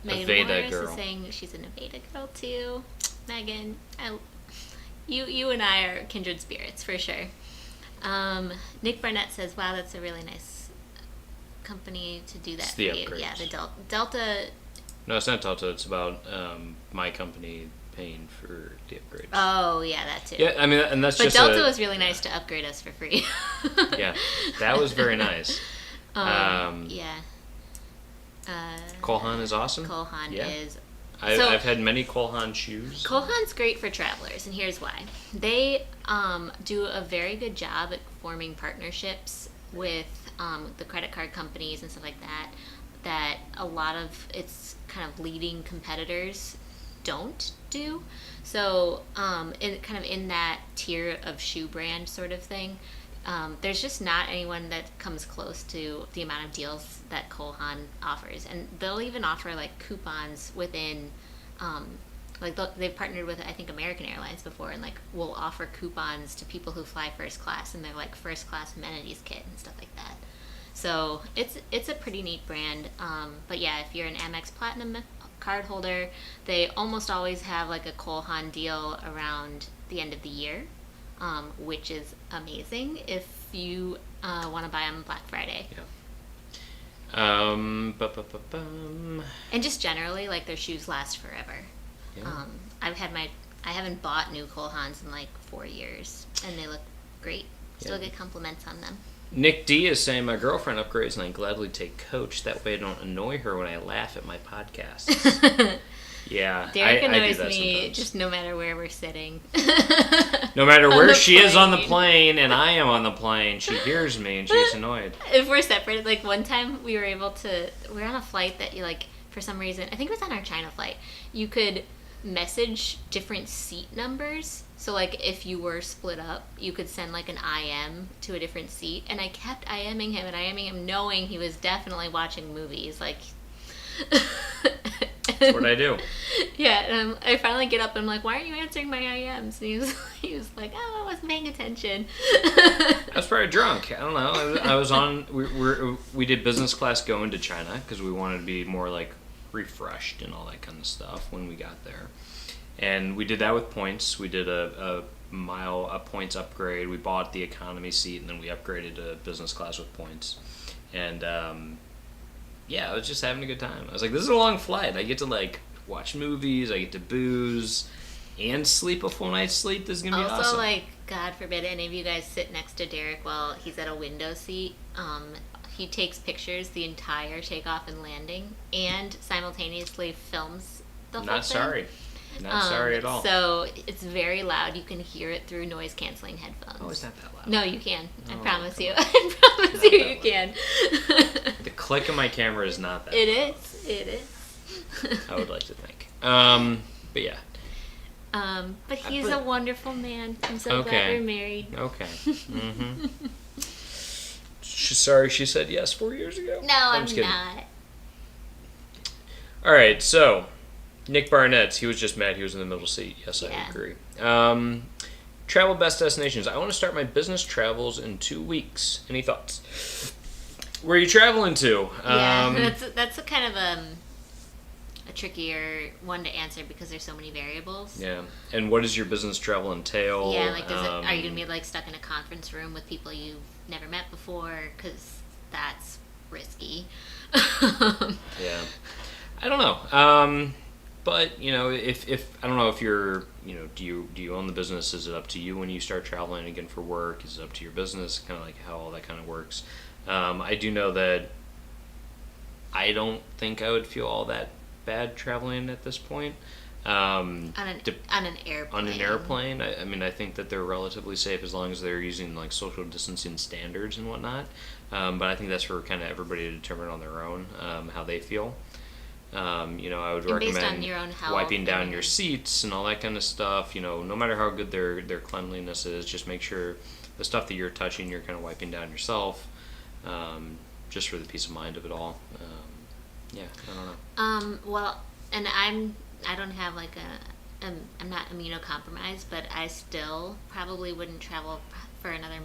Megan Morris is saying she's a Nevada girl too. Megan, you and I are kindred spirits for sure. Nick Barnett says, "Wow, that's a really nice company to do that." It's the upgrades. Yeah, the Delta. No, it's not Delta. It's about my company paying for the upgrades. Oh, yeah, that too. Yeah, I mean, and that's just. But Delta was really nice to upgrade us for free. Yeah, that was very nice. Yeah. Cole Haan is awesome. Cole Haan is. I've had many Cole Haan shoes. Cole Haan's great for travelers, and here's why. They do a very good job at forming partnerships with the credit card companies and stuff like that a lot of its kind of leading competitors don't do. So in that tier of shoe brand sort of thing, there's just not anyone that comes close to the amount of deals that Cole Haan offers. And they'll even offer like coupons within, they've partnered with, I think, American Airlines before, and like will offer coupons to people who fly first class, and they're like first class amenities kit and stuff like that. So it's a pretty neat brand. But yeah, if you're an Amex Platinum card holder, they almost always have like a Cole Haan deal around the end of the year, which is amazing if you want to buy them Black Friday. Yeah. And just generally, like, their shoes last forever. Yeah. I haven't bought new Cole Haans in like 4 years, and they look great. Still get compliments on them. Nick D is saying, my girlfriend upgrades and I gladly take Coach. That way I don't annoy her when I laugh at my podcasts. Yeah, Derek I annoys do that me sometimes. just no matter where we're sitting. No matter where she is on the plane and I am on the plane, she hears me and she's annoyed. If we're separated, like one time we were on a flight that you like, for some reason, I think it was on our China flight, you could message different seat numbers. So like if you were split up, you could send like an IM to a different seat, and I kept IMing him knowing he was definitely watching movies. Like that's what I do. Yeah, and I finally get up and I'm like, why aren't you answering my IMs? And he was like, oh, I wasn't paying attention. I was probably drunk. I don't know. I was on. We did business class going to China because we wanted to be more like refreshed and all that kind of stuff when we got there. And we did that with points. We did a points upgrade. We bought the economy seat and then we upgraded to business class with points. And yeah, I was just having a good time. I was like, this is a long flight. I get to like watch movies. I get to booze and sleep a full night's sleep. This is gonna be awesome. Also, like, God forbid any of you guys sit next to Derek while he's at a window seat. He takes pictures the entire takeoff and landing, and simultaneously films the whole thing. Not sorry at all. So it's very loud. You can hear it through noise canceling headphones. Oh, it's not that loud. No, you can. I promise you. Come on. I promise you can. The click of my camera is not that loud. It is. I would like to think. But yeah. But he's a wonderful man. I'm so glad we're married. Okay. Mm-hmm. She's sorry she said yes 4 years ago. No, I'm not. All right, so Nick Barnett, he was just mad he was in the middle seat. Yes, Yeah. I agree. Travel best destinations. I want to start my business travels in 2 weeks. Any thoughts? Where are you traveling to? Yeah, that's a kind of a trickier one to answer because there's so many variables. Yeah, and what does your business travel entail? Yeah, like are you gonna be like stuck in a conference room with people you've never met before? Because that's risky. Yeah, I don't know. But if I don't know if you're, do you own the business? Is it up to you when you start traveling again for work? Is it up to your business? Kind of like how all that kind of works. I do know that I don't think I would feel all that bad traveling at this point. On an airplane. On an airplane, I mean, I think that they're relatively safe as long as they're using like social distancing standards and whatnot. But I think that's for kind of everybody to determine on their own how they feel. I would recommend based on your own health wiping down your seats and all that kind of stuff. No matter how good their cleanliness is, just make sure the stuff that you're touching, you're kind of wiping down yourself, just for the peace of mind of it all. Yeah, I don't know. Well, and I don't have like I'm not immunocompromised, but I still probably wouldn't travel for another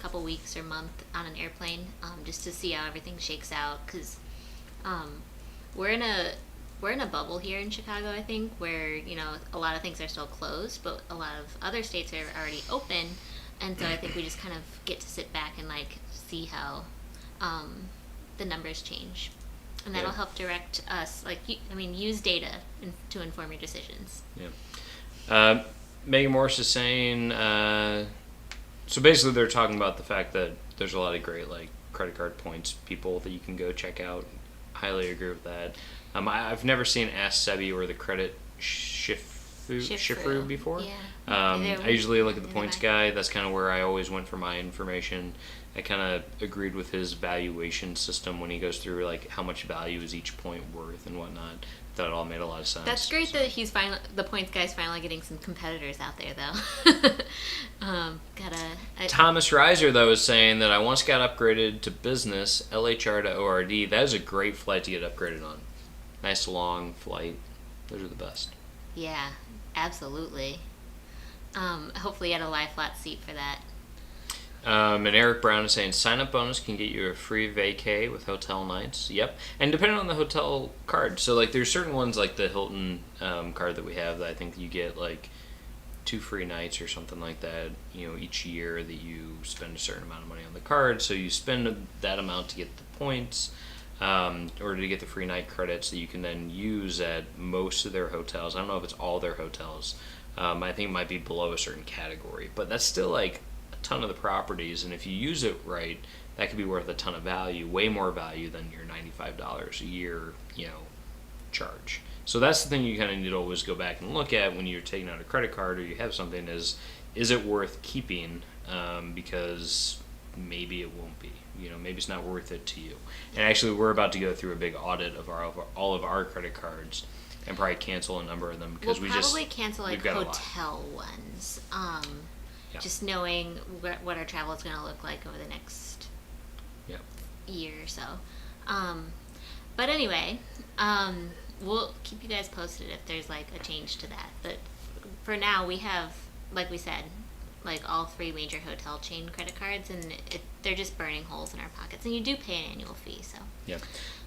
couple weeks or month on an airplane, just to see how everything shakes out. Because we're in a bubble here in Chicago, I think, where a lot of things are still closed, but a lot of other states are already open, and so I think we just kind of get to sit back and like see how the numbers change. And that'll help direct us, use data to inform your decisions. Yeah. Megan Morris is saying, so basically they're talking about the fact that there's a lot of great, like, credit card points people that you can go check out. Highly agree with that. I've never seen Ask Sebi or the Credit Shifru before. Yeah. I usually look at the points guy. That's kind of where I always went for my information. I kind of agreed with his valuation system when he goes through like how much value is each point worth and whatnot. Thought it all made a lot of sense. That's great that the points guy's finally getting some competitors out there, though. Thomas Reiser though is saying that I once got upgraded to business LHR to ORD. That is a great flight to get upgraded on. Nice long flight. Those are the best. Yeah, absolutely. Hopefully you had a lie flat seat for that. And Eric Brown is saying sign-up bonus can get you a free vacay with hotel nights. Yep. And depending on the hotel card. So, like, there's certain ones, like the Hilton card that we have, that I think you get, like, 2 free nights or something like that, each year that you spend a certain amount of money on the card. So you spend that amount to get the points or to get the free night credits that you can then use at most of their hotels. I don't know if it's all their hotels. I think it might be below a certain category. But that's still, like, ton of the properties, and if you use it right, that could be worth a ton of value, way more value than your $95 a year, charge. So that's the thing you kind of need to always go back and look at when you're taking out a credit card or you have something is it worth keeping? Because maybe it won't be. Maybe it's not worth it to you. And actually, we're about to go through a big audit of all of our credit cards and probably cancel a number of them because we'll probably cancel like hotel ones. Yeah. Just knowing what our travel is going to look like over the next year or so. But anyway, we'll keep you guys posted if there's like a change to that. But for now, we have, like we said, like all 3 major hotel chain credit cards, and they're just burning holes in our pockets. And you do pay an annual fee, so. Yeah.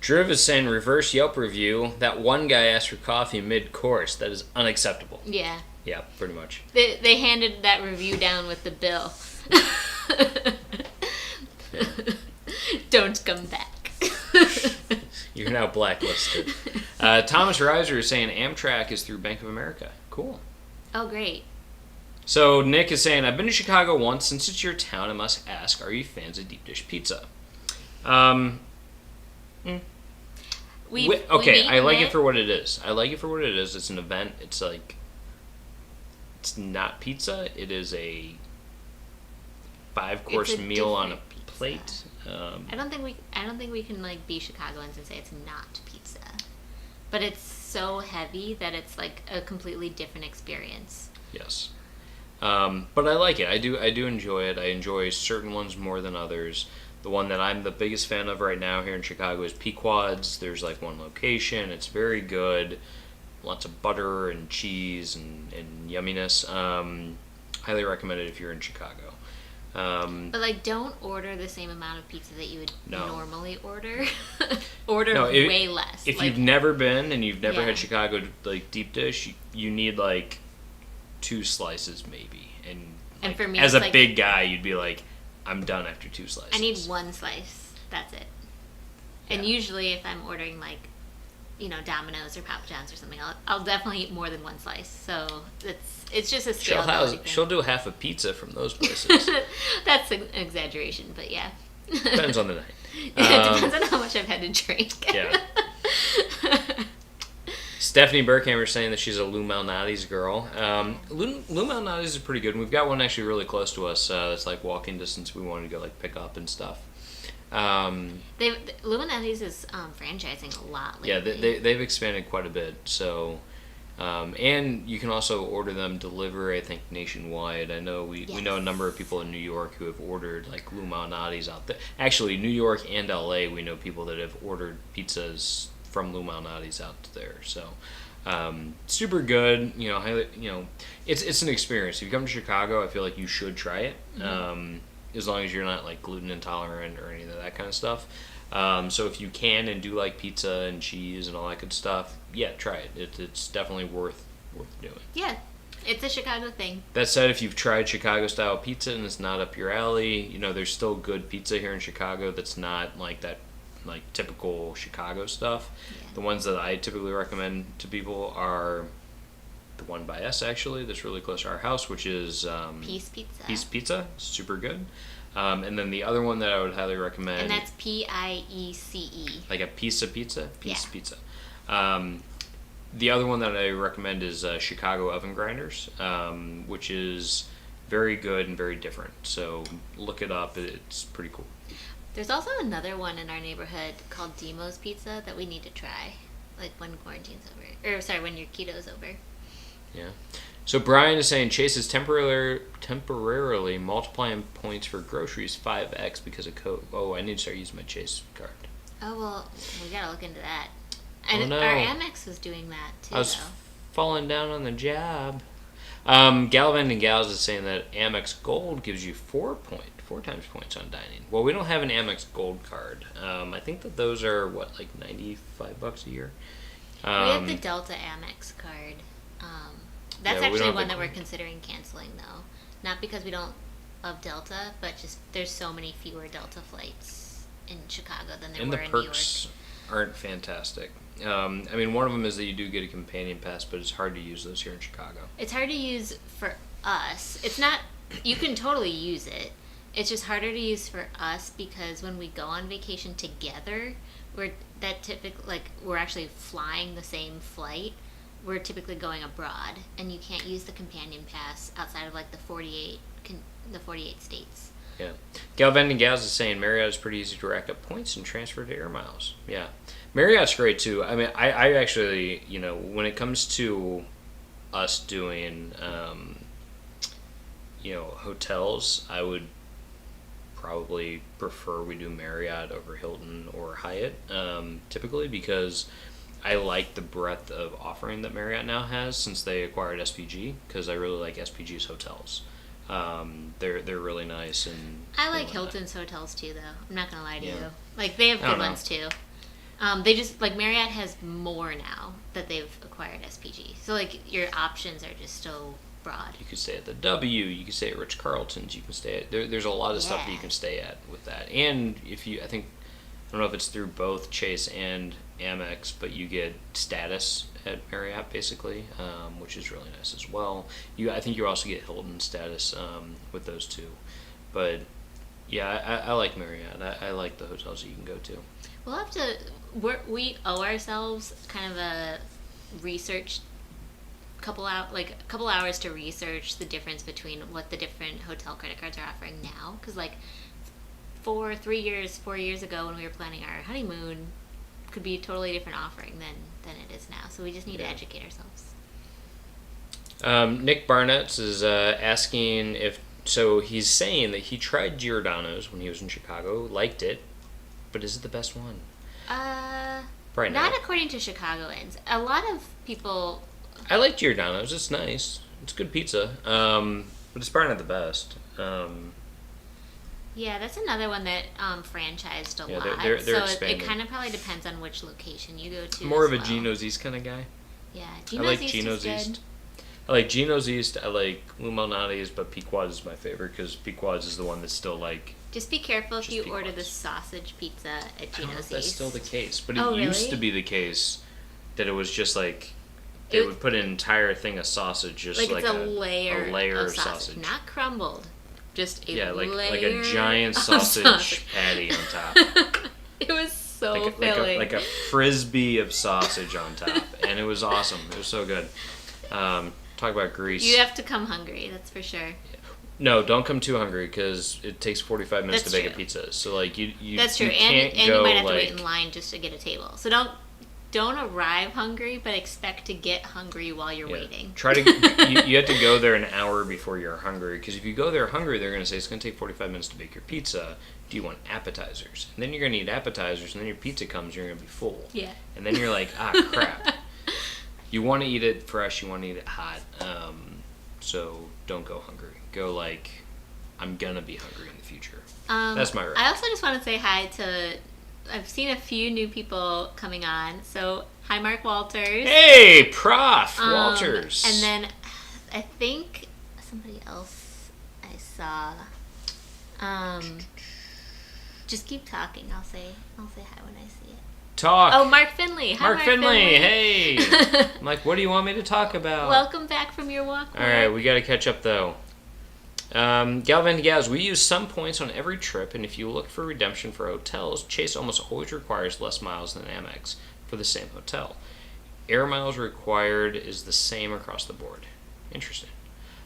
Driv is saying reverse Yelp review. That one guy asked for coffee mid-course. That is unacceptable. Yeah. Yeah, pretty much. They handed that review down with the bill. Don't come back. You're now blacklisted. Thomas Reiser is saying Amtrak is through Bank of America. Cool. Oh, great. So Nick is saying, I've been to Chicago once. Since it's your town, I must ask, are you fans of deep dish pizza? I like it for what it is. It's an event. It's like, it's not pizza. It is a 5-course meal on a plate. I don't think we can like be Chicagoans and say it's not pizza, but it's so heavy that it's like a completely different experience. Yes, but I like it. I do enjoy it. I enjoy certain ones more than others. The one that I'm the biggest fan of right now here in Chicago is Pequod's. There's like one location. It's very good. Lots of butter and cheese and yumminess. Highly recommend it if you're in Chicago. But like, don't order the same amount of pizza that you would No. normally order. No, way less. If like, you've never been and you've never Yeah. had Chicago like deep dish, you need like 2 slices maybe. And like, for me, as it's a like- big guy, you'd be like, I'm done after 2 slices. I need 1 slice. That's it. And Yeah. usually, if I'm ordering like, Domino's or Papa John's or something, I'll definitely eat more than 1 slice. So it's just a scale. She'll do half a pizza from those places. That's an exaggeration, but yeah. Depends on the night. It depends on how much I've had to drink. Yeah. Stephanie Burkhammer saying that she's a Lou Malnatis girl. Lou Malnatis is pretty good. We've got one actually really close to us. That's like walking distance. We wanted to go like pick up and stuff. Malnatis is franchising a lot lately. Yeah, they've expanded quite a bit. So, and you can also order them delivery, I think, nationwide. I know we know a number of people in New York who have ordered like Lou Malnati's out there. Actually, New York and LA, we know people that have ordered pizzas from Lou Malnati's out there. So, super good. Highly. It's an experience. If you come to Chicago, I feel like you should try it. Mm-hmm. As long as you're not like gluten intolerant or any of that kind of stuff. So if you can and do like pizza and cheese and all that good stuff, yeah, try it. It's definitely worth doing. Yeah, it's a Chicago thing. That said, if you've tried Chicago style pizza and it's not up your alley, there's still good pizza here in Chicago that's not like that, like typical Chicago stuff. Yeah. The ones that I typically recommend to people are the one by us actually that's really close to our house, which is Peace Pizza. Peace Pizza, super good. And then the other one that I would highly recommend, and that's Piece, like a piece of pizza, Peace Yeah. Pizza. The other one that I recommend is Chicago Oven Grinders, which is very good and very different. So look it up; it's pretty cool. There's also another one in our neighborhood called Demo's Pizza that we need to try, like when quarantine's over, when your keto's over. Yeah. So Brian is saying Chase is temporarily multiplying points for groceries 5x because of code. Oh, I need to start using my Chase card. Oh, well, we gotta look into that. Oh, And no. our Amex was doing that too, I was though. falling down on the job. Galvan and Gals is saying that Amex Gold gives you 4 times points on dining. Well, we don't have an Amex Gold card. I think that those are like $95 a year. We have the Delta Amex card. That's Yeah, we don't actually have one the- that we're considering canceling, though. Not because we don't love Delta, but just there's so many fewer Delta flights in Chicago than there And were the in New York. perks aren't fantastic. One of them is that you do get a companion pass, but it's hard to use those here in Chicago. It's hard to use for us. It's not. You can totally use it. It's just harder to use for us because when we go on vacation together, we're actually flying the same flight. We're typically going abroad, and you can't use the companion pass outside of like the 48 states. Yeah. Galvan and Gals is saying Marriott is pretty easy to rack up points and transfer to air miles. Yeah. Marriott's great too. I mean, I actually, when it comes to us doing, hotels, I would probably prefer we do Marriott over Hilton or Hyatt, typically because I like the breadth of offering that Marriott now has since they acquired SPG, because I really like SPG's hotels. They're really nice and I like whatnot. Hilton's hotels too, though. I'm not gonna lie to Yeah. you. Like they have I don't good know. ones too. They just like Marriott has more now that they've acquired SPG. So like your options are just so broad. You could stay at the W. You could stay at Ritz Carlton's. You can stay at there's a lot of stuff that you Yeah. can stay at with that. And I don't know if it's through both Chase and Amex, but you get status at Marriott basically, which is really nice as well. I think you also get Hilton status with those two. But yeah, I like Marriott. I like the hotels that you can go to. We'll have to. We owe ourselves kind of a research couple hours to research the difference between what the different hotel credit cards are offering now. Because like 4 years ago when we were planning our honeymoon, could be a totally different offering than it is now. So we just need to educate ourselves. Nick Barnett is asking if So he's saying that he tried Giordano's when he was in Chicago, liked it, but is it the best one? Right now. Not according to Chicagoans. A lot of people... I like Giordano's. It's nice. It's good pizza. But it's probably not the best. Yeah, that's another one that franchised a lot. They're so expanding. it kind of probably depends on which location you go to. More of a Gino's East kind of guy. Yeah, I like Gino's East. I like Gino's East. I like Malnatis, but Pequod's is my favorite because Pequod's is the one that's still like... Just be careful if you order the Pequod's. sausage pizza at I don't know Gino's if that's East. still the case, but Oh, it used really? to be the case that it was just like... They would put an entire thing of sausage, just like it's a layer of sausage. Not crumbled. Just a like layer a giant of sausage patty on top. It was so like filling. a frisbee of sausage on top, and it was awesome. It was so good. Talk about grease. You have to come hungry, that's for sure. No, don't come too hungry because it takes 45 minutes That's to bake true. a pizza. So like you That's true, you can't and go, you might have to like, wait in line just to get a table. So don't arrive hungry, but expect to get hungry while you're waiting. Try to you have to go there an hour before you're hungry because if you go there hungry, they're going to say it's going to take 45 minutes to bake your pizza. Do you want appetizers? And then you're going to eat appetizers, and then your pizza comes, you're going to be full. Yeah. And then you're like, crap. You want to eat it fresh, you want to eat it hot. So don't go hungry. Go like, I'm going to be hungry in the future. That's my I also just want to say hi to... I've seen a few new people coming on. So, hi, Mark Walters. Hey, Prof. Walters. And then I think somebody else I saw. Just keep talking. I'll say hi when I see it. Talk. Oh, Mark Finley. Hi, Mark Finley. Hey. I'm like, what do you want me to talk about? Welcome back from your walk. All right, we got to catch up though. Galvan Gals, we use some points on every trip, and if you look for redemption for hotels, Chase almost always requires less miles than Amex for the same hotel. Air miles required is the same across the board. Interesting.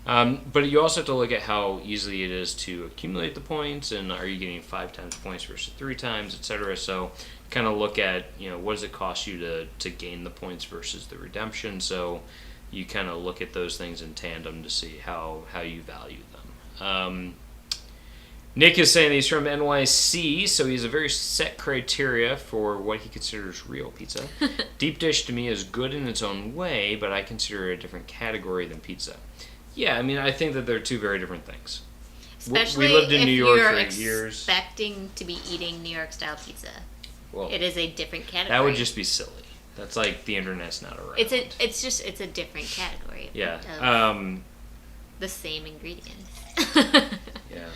But you also have to look at how easy it is to accumulate the points, and are you getting 5 times points versus 3 times, etc. So kind of look at, what does it cost you to gain the points versus the redemption. So you kind of look at those things in tandem to see how you value them. Nick is saying he's from NYC, so he has a very set criteria for what he considers real pizza. Deep dish to me is good in its own way, but I consider it a different category than pizza. Yeah, I mean, I think that they're two very different things. Especially we lived in if New York you're for years. expecting to be eating New York style pizza. Well, it is a different category. that would just be silly. That's like the internet's not around. It's a different category. Yeah. Of the same ingredients. Yeah.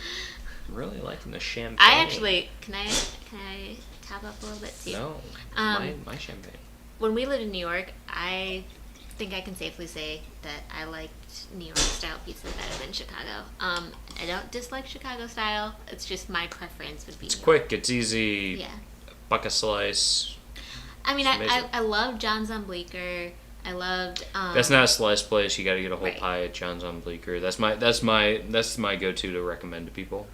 I'm really liking the champagne. I actually can I top up a little bit too? No. My champagne. When we lived in New York, I think I can safely say that I liked New York style pizza better than Chicago. I don't dislike Chicago style. It's just my preference would be. It's New quick. York. It's easy. Yeah. Buck a slice. I mean, It's I love John's on Bleecker. I loved. That's not a slice place. You got to get a whole Right. pie at John's on Bleecker. That's my go-to to recommend to people.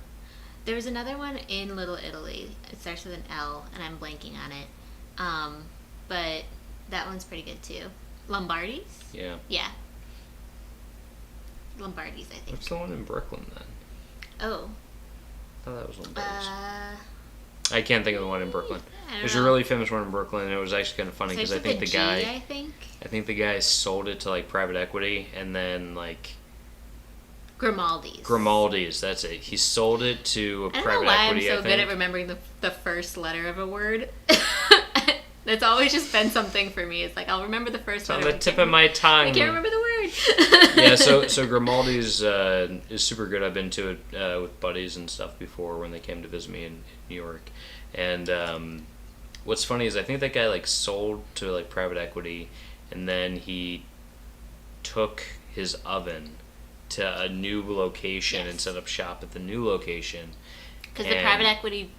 There was another one in Little Italy. It starts with an L, and I'm blanking on it. But that one's pretty good too. Lombardi's? Yeah. Yeah. Lombardi's, I think. What's the one in Brooklyn then? Oh. I thought that was Lombardi's. I I can't think of the one in Brooklyn. don't There's know. a really famous one in Brooklyn, and it was actually kind of funny because I think the guy, I think. I think the guy sold it to like private equity, and then like Grimaldis. That's it. He sold it to a I don't know private why I'm equity. so I good think. at remembering the first letter of a word. That's always just been something for me. It's like I'll remember the first It's on letter. the tip of my tongue. I can't remember the word. Yeah, so Grimaldis is super good. I've been to it with buddies and stuff before when they came to visit me in New York. And what's funny is I think that guy like sold to like private equity, and then he took his oven to a new location and set up shop at the new location. Because the private equity.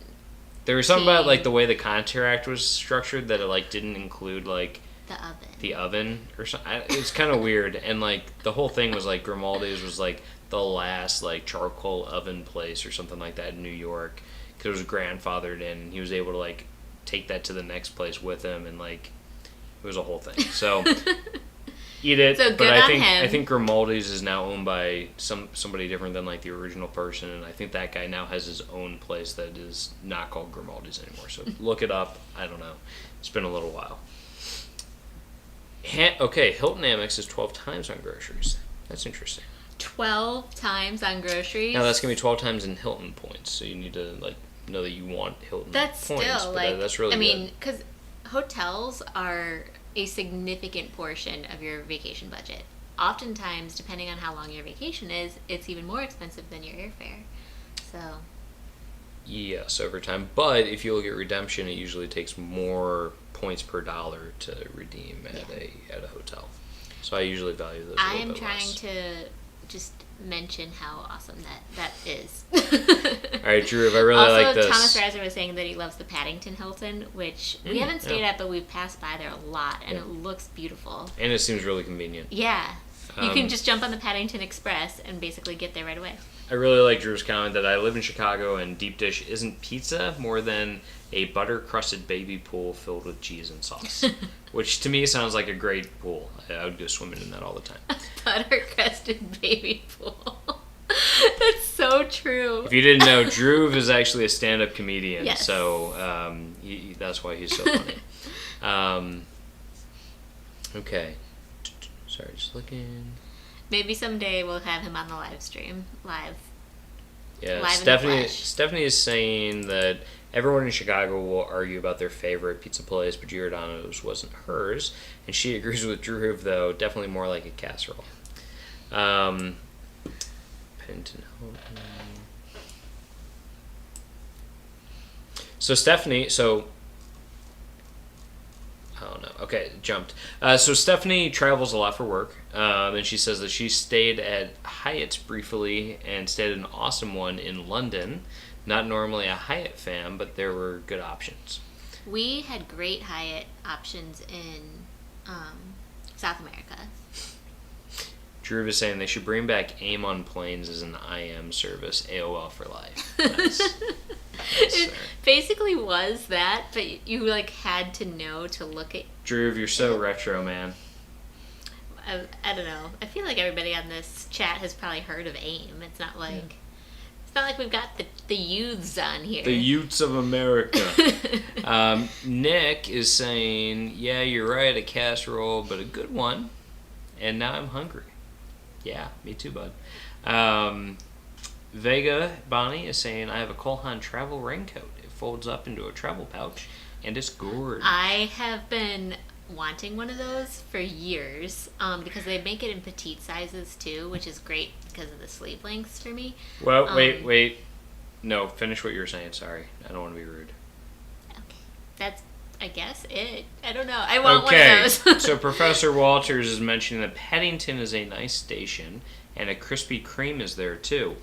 There was something about like the way the contract was structured that it like didn't include like The oven. or something. It's kind of weird, and like the whole thing was like Grimaldis was like the last like charcoal oven place or something like that in New York because it was grandfathered in. And he was able to like take that to the next place with him, and like it was a whole thing. So eat it. So good but on him. I think Grimaldis is now owned by somebody different than like the original person, and I think that guy now has his own place that is not called Grimaldis anymore. So look it up. I don't know. It's been a little while. Okay, Hilton Amex is 12 times on groceries. That's interesting. 12 times on groceries. Now that's gonna be 12 times in Hilton points. So you need to like know that you want Hilton that's points. Still like that's really. I mean, because hotels are a significant portion of your vacation budget. Oftentimes, depending on how long your vacation is, it's even more expensive than your airfare. So. Yes, over time. But if you look at redemption, it usually takes more points per dollar to redeem at a hotel. So I usually value those. I am trying to just mention how awesome that is. All right, Drew, if I really also, like this. Thomas Reiser was saying that he loves the Paddington Hilton, which we haven't stayed at, but we've passed by there a lot, and it looks beautiful. And it seems really convenient. Yeah. You can just jump on the Paddington Express and basically get there right away. I really like Drew's comment that I live in Chicago and deep dish isn't pizza more than a butter-crusted baby pool filled with cheese and sauce. Which to me sounds like a great pool. I would go swimming in that all the time. Butter-crusted baby pool. That's so true. If you didn't know, Drew is actually a stand-up comedian. Yes. So that's why he's so funny. Okay. Sorry, just looking. Maybe someday we'll have him on the live stream. Yeah, Live in the flesh. Stephanie is saying that everyone in Chicago will argue about their favorite pizza place, but Giordano's wasn't hers. And she agrees with Drew, though, definitely more like a casserole. Pennington Hilton. So Stephanie, I don't know. Okay, jumped. So Stephanie travels a lot for work, and she says that she stayed at Hyatt's briefly and stayed at an awesome one in London. Not normally a Hyatt fan, but there were good options. We had great Hyatt options in South America. Drew is saying they should bring back AIM on planes as an IM service. AOL for life. Nice. It basically was that, but you like had to know to look at. Drew, you're so retro, man. I don't know. I feel like everybody on this chat has probably heard of AIM. It's not like we've got the youths on here. The youths of America. Nick is saying, yeah, you're right, a casserole, but a good one. And now I'm hungry. Yeah, me too, bud. Vega Bonnie is saying, I have a Haan travel raincoat. It folds up into a travel pouch, and it's gorgeous. I have been wanting one of those for years because they make it in petite sizes too, which is great because of the sleeve lengths for me. Well, wait. No, finish what you were saying. Sorry. I don't want to be rude. Okay. That's, I guess, it. I don't know. I want one of those. So Professor Walters is mentioning that Paddington is a nice station, and a Krispy Kreme is there too.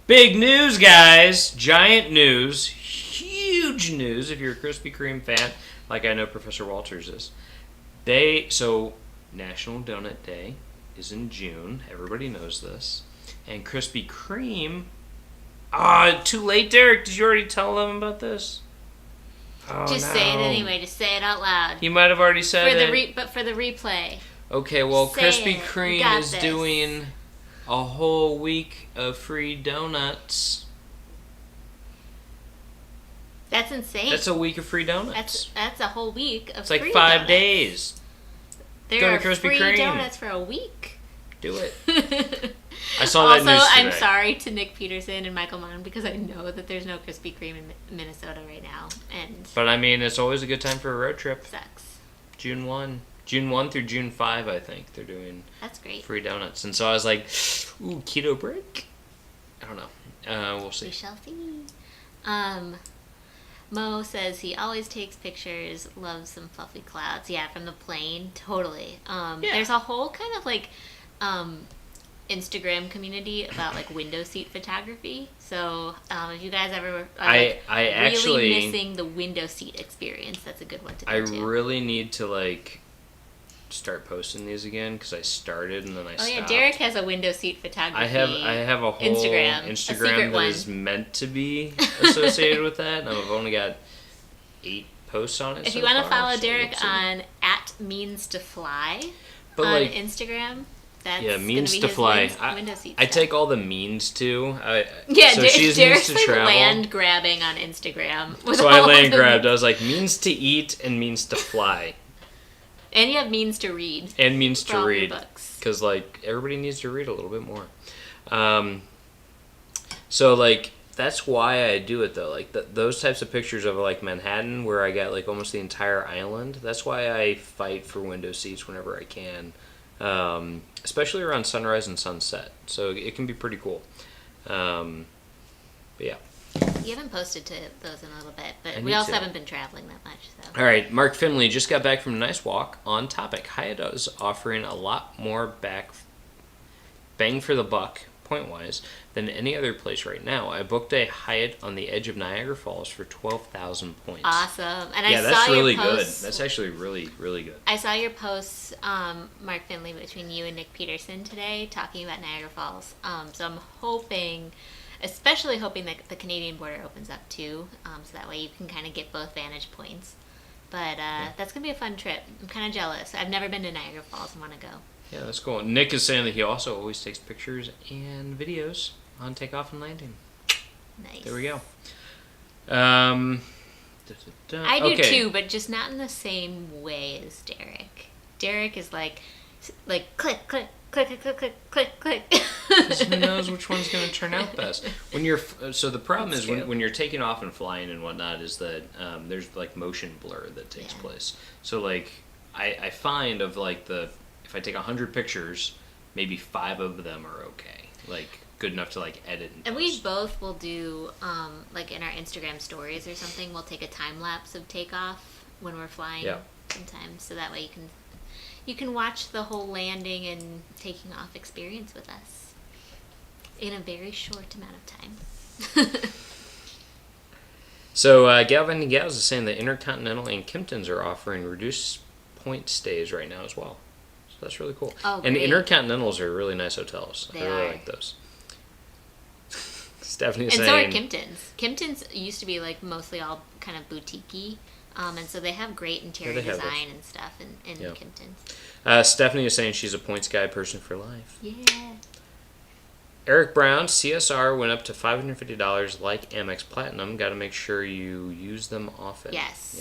Big news, guys! Giant news. Huge news if you're a Krispy Kreme fan, like I know Professor Walters is. So National Donut Day is in June. Everybody knows this. And Krispy Kreme... too late, Derek. Did you already tell them about this? Oh, Just say it anyway. Just say it out loud. You might have already said it. But for the replay. Okay, well, Say Krispy it. Kreme is doing a whole week of free donuts. That's insane. That's a week of free donuts. That's a whole week of free donuts. It's like 5 days. There Go are to Krispy free Kreme. donuts for a week. Do it. I saw that news today. Also, I'm sorry to Nick Peterson and Michael Mon because I know that there's no Krispy Kreme in Minnesota right now, and But I mean, it's always a good time for a road trip. sucks. June 1 through June 5, I think they're doing That's great. free donuts, and so I was like, "Ooh, keto break." I don't know. We'll see. We shall see. Mo says he always takes pictures, loves some fluffy clouds. Yeah, from the plane, totally. There's a whole kind of like Instagram community about like window seat photography. So if you guys ever are really missing the window seat experience, that's a good one to go to. I really need to like start posting these again because I started and then I stopped. Oh yeah, Derek has a window seat photography. I have a whole Instagram that is meant to be associated with that, and I've only got 8 posts on it. If you want to follow Derek on @means to fly. But on like Instagram. That's yeah, gonna means be to his fly. window seat I stuff. take all the means to. Yeah, so she's Derek's means to travel. land grabbing on Instagram. With So I all land the grabbed. I means. was like means to eat and means to fly And you have means to read. and means for to all your read books. because like everybody needs to read a little bit more. So like that's why I do it though. Like those types of pictures of like Manhattan where I got like almost the entire island. That's why I fight for window seats whenever I can. Especially around sunrise and sunset. So it can be pretty cool. But yeah. You haven't posted to those in a little bit, but I we need also to. haven't been traveling that much. So. All right, Mark Finley just got back from a nice walk. On topic, Hyatt is offering a lot more bang for the buck, point-wise, than any other place right now. I booked a Hyatt on the edge of Niagara Falls for 12,000 points. Awesome. And Yeah, I that's saw really your good. posts. That's actually really, really good. I saw your posts, Mark Finley, between you and Nick Peterson today, talking about Niagara Falls. So I'm especially hoping that the Canadian border opens up too, so that way you can kind of get both vantage points. But that's going to be a fun trip. I'm kind of jealous. I've never been to Niagara Falls and want to go. Yeah, that's cool. Nick is saying that he also always takes pictures and videos on takeoff and landing. Nice. There we go. I do okay. too, but just not in the same way as Derek. Derek is like click, click, click, click, click, click, click, click. Because who knows which one's going to turn out best? So the problem That's is true. when you're taking off and flying and whatnot is that there's like motion blur that takes place. So like I find of like if I take 100 pictures, maybe 5 of them are okay, like good enough to like edit. And we both will do like in our Instagram stories or something. We'll take a time lapse of takeoff when we're flying. Yeah. Sometimes, so that way you can watch the whole landing and taking off experience with us in a very short amount of time. So Galvin Gals is saying that Intercontinental and Kimptons are offering reduced point stays right now as well. So that's really cool. Oh, and great. Intercontinentals are really nice hotels. They I really are. like those. Stephanie And saying, so are Kimptons. Kimptons used to be like mostly all kind of boutique-y. And so they have great interior they have design and stuff in Yeah. Kimptons. Stephanie is saying she's a points guy person for life. Yeah. Eric Brown, CSR went up to $550 like Amex Platinum. Got to make sure you use them often. Yes.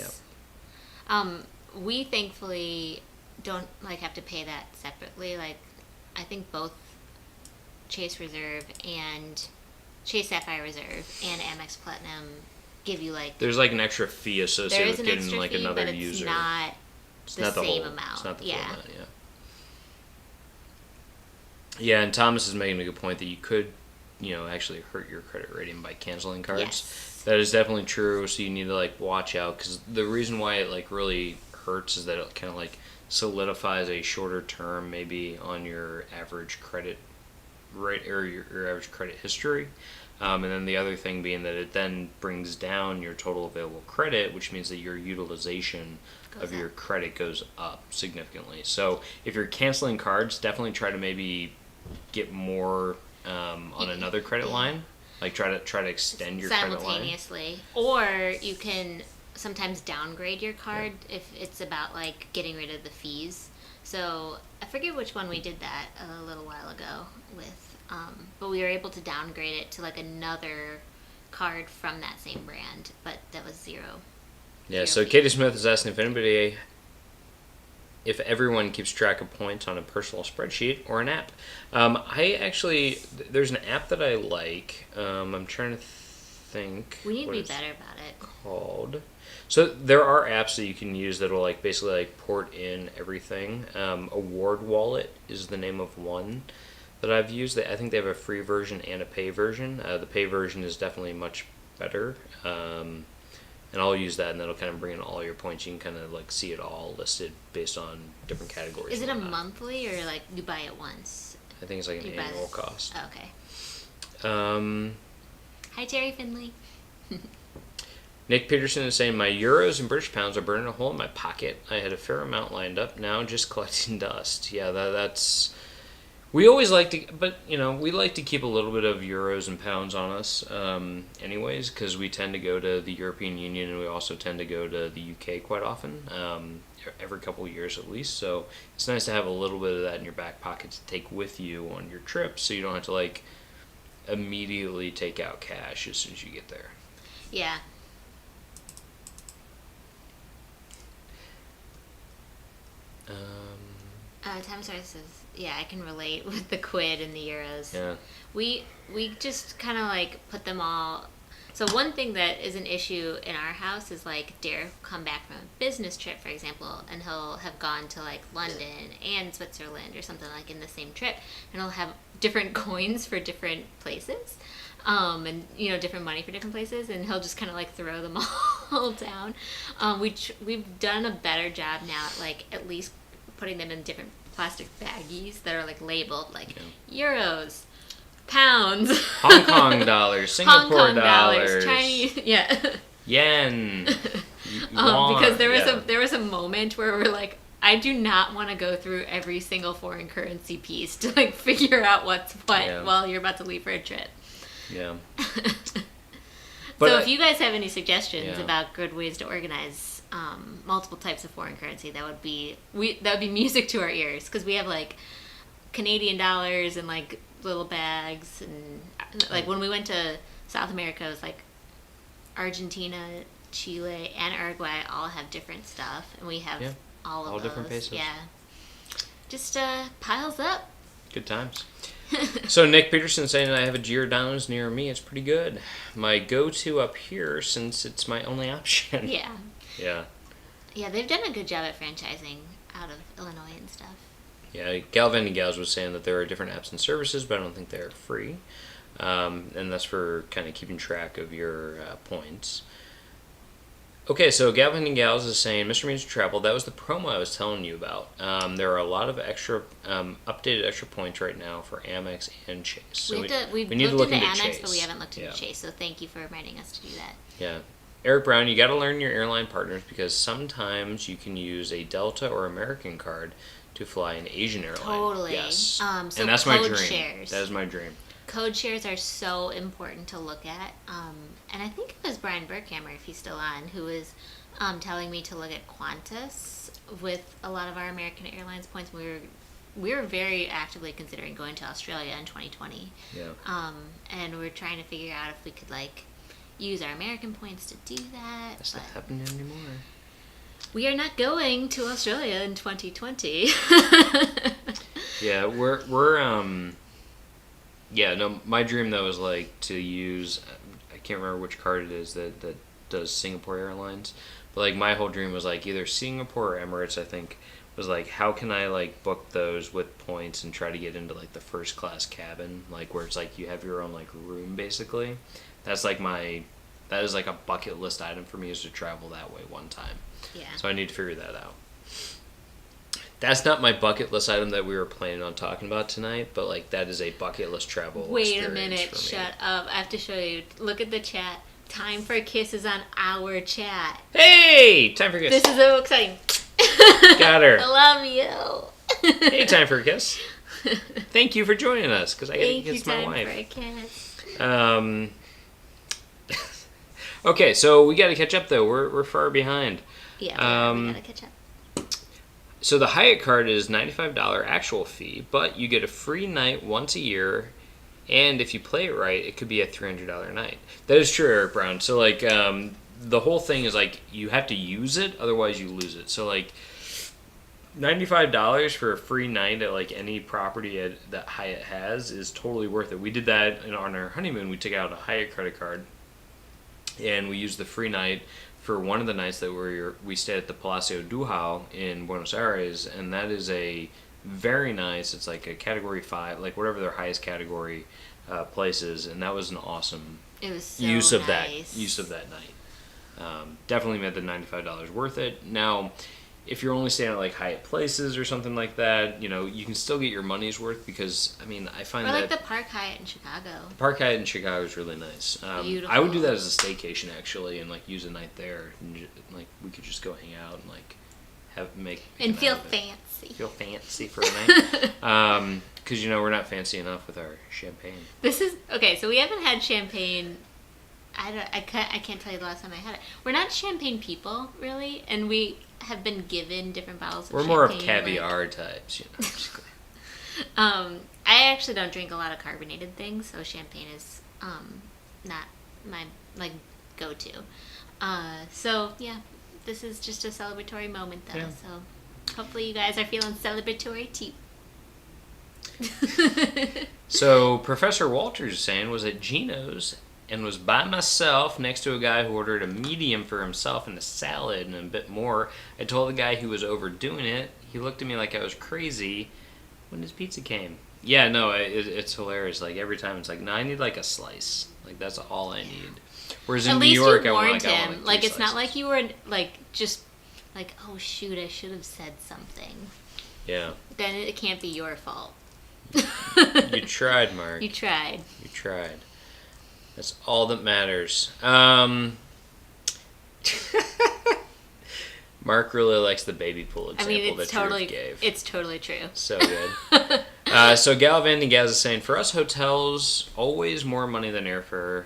Yep. We thankfully don't like have to pay that separately. Like, I think both Chase Reserve and Chase Sapphire Reserve and Amex Platinum give you like There's like an extra fee there associated is with an getting extra like fee, another but it's user. not It's the not the same whole, amount. It's not the full Yeah. amount, yeah. Yeah, and Thomas is making a good point that you could, actually hurt your credit rating by canceling cards. Yes. That is definitely true. So you need to like watch out because the reason why it like really hurts is that it kind of like solidifies a shorter term maybe on your average credit rate or your average credit history. And then the other thing being that it then brings down your total available credit, which means that your utilization of your credit goes up significantly. So if you're canceling cards, definitely try to maybe get more on another credit line. Like try to extend your credit line. Simultaneously. Or you can sometimes downgrade your card if it's about like getting rid of the fees. So I forget which one we did that a little while ago with. But we were able to downgrade it to like another card from that same brand, but that was zero. Yeah, zero so fee. Katie Smith is asking if everyone keeps track of points on a personal spreadsheet or an app. There's an app that I like. I'm trying to think. We need to what be it's better about it. called. So there are apps that you can use that will like basically like port in everything. Award Wallet is the name of one that I've used. I think they have a free version and a pay version. The pay version is definitely much better. And I'll use that, and that'll kind of bring in all your points. You can kind of like see it all listed based on different categories. Is it a and whatnot. monthly or like you buy it once? I think it's like an You buy annual this- cost. Oh, okay. Hi, Terry Finley. Nick Peterson is saying, my euros and British pounds are burning a hole in my pocket. I had a fair amount lined up, now just collecting dust. Yeah, that's... We always like to, but we like to keep a little bit of euros and pounds on us, anyways, because we tend to go to the European Union and we also tend to go to the UK quite often, every couple of years at least. So it's nice to have a little bit of that in your back pocket to take with you on your trip, so you don't have to like immediately take out cash as soon as you get there. Yeah. Time Source says, yeah, I can relate with the quid and the euros. Yeah. We just kind of like put them all. So one thing that is an issue in our house is like Derek will come back from a business trip, for example, and he'll have gone to like London and Switzerland or something like in the same trip, and he'll have different coins for different places. And different money for different places, and he'll just kind of like throw them all down. We've done a better job now at like at least putting them in different plastic baggies that are like labeled like euros, pounds, Hong Kong dollars, Singapore dollars, Chinese, yen. Because there was a moment where we're like, I do not want to go through every single foreign currency piece to like figure out what's what while you're about to leave for a trip. Yeah. So if you guys have any suggestions about good ways to organize multiple types of foreign currency, that would be music to our ears, because we have like Canadian dollars and like little bags, and like when we went to South America, it was like Argentina, Chile, and Uruguay all have different stuff, and we have all of those. Different pesos. Yeah. Just piles up. Good times. So Nick Peterson saying that I have a Giordano's near me. It's pretty good. My go-to up here, since it's my only option. Yeah. Yeah. Yeah, they've done a good job at franchising out of Illinois and stuff. Yeah, Galvan Gals was saying that there are different apps and services, but I don't think they're free. And that's for kind of keeping track of your points. Okay, so Galvin and Gals is saying, Mr. Means Travel, that was the promo I was telling you about. There are a lot of extra, updated extra points right now for Amex and Chase. So we need to look into Amex, Chase. But we haven't looked into Chase, so thank you for reminding us to do that. Yeah. Eric Brown, you got to learn your airline partners, because sometimes you can use a Delta or American card to fly an Asian airline. Totally. Yes. So and that's my dream. Shares. That is my dream. Code shares are so important to look at. And I think it was Brian Burkhammer, if he's still on, who was telling me to look at Qantas with a lot of our American Airlines points. We were very actively considering going to Australia in 2020. Yeah. And we're trying to figure out if we could like use our American points to do that. That's not happening anymore. We are not going to Australia in 2020. Yeah, my dream though is like to use, I can't remember which card it is that does Singapore Airlines, but like my whole dream was like either Singapore or Emirates, I think, was like how can I like book those with points and try to get into like the first class cabin, like where it's like you have your own like room basically. That is like a bucket list item for me, is to travel that way one time. Yeah. So I need to figure that out. That's not my bucket list item that we were planning on talking about tonight, but like that is a bucket list travel experience. Wait a minute, shut up. I have to show you. Look at the chat. Time for a Kiss is on our chat. Hey! Time for a Kiss. This is so exciting. Got her. I love you. Hey, Time for a Kiss. Thank you for joining us, because I got to kiss my wife. Thank you, Time for a Kiss. Okay, so we got to catch up though. We're far behind. Yeah, we got to catch up. So the Hyatt card is $95 actual fee, but you get a free night once a year, and if you play it right, it could be a $300 night. That is true, Eric Brown. So like the whole thing is like you have to use it, otherwise you lose it. So like $95 for a free night at like any property that Hyatt has is totally worth it. We did that on our honeymoon. We took out a Hyatt credit card, and we used the free night for one of the nights that we stayed at the Palacio Duhal in Buenos Aires, and that is a very nice, it's like a category 5, like whatever their highest category place is, and that was an awesome use of that night. Definitely made the $95 worth it. Now, if you're only staying at like Hyatt Places or something like that, you can still get your money's worth, because I mean I find or like that the Park Hyatt in Chicago. The Park Hyatt in Chicago is really nice. Beautiful. I would do that as a staycation actually, and like use a night there, and like we could just go hang out and like feel fancy. Feel fancy for a night. because we're not fancy enough with our champagne. This is okay. So we haven't had champagne. I can't tell you the last time I had it. We're not champagne people, really, and we have been given different bottles of We're champagne. more of caviar types, basically. I actually don't drink a lot of carbonated things, so champagne is not my go-to. So yeah, this is just a celebratory moment though. Yeah. So hopefully you guys are feeling celebratory too. So Professor Walters is saying was at Gino's and was by myself next to a guy who ordered a medium for himself and a salad and a bit more. I told the guy who was overdoing it. He looked at me like I was crazy when his pizza came. Yeah, no, it's hilarious. Like every time it's like, no, I need like a slice. Like that's all I need. Whereas in At New least York, you I want warned like, him. Like it's not slices. like you were like just like, oh shoot, I should have said something. Yeah. Then it can't be your fault. You tried, Mark. You tried. You tried. That's all that matters. Mark really likes the baby pool example that Drew gave. It's totally true. So good. So Galvan and Gaz is saying, for us, hotels, always more money than airfare.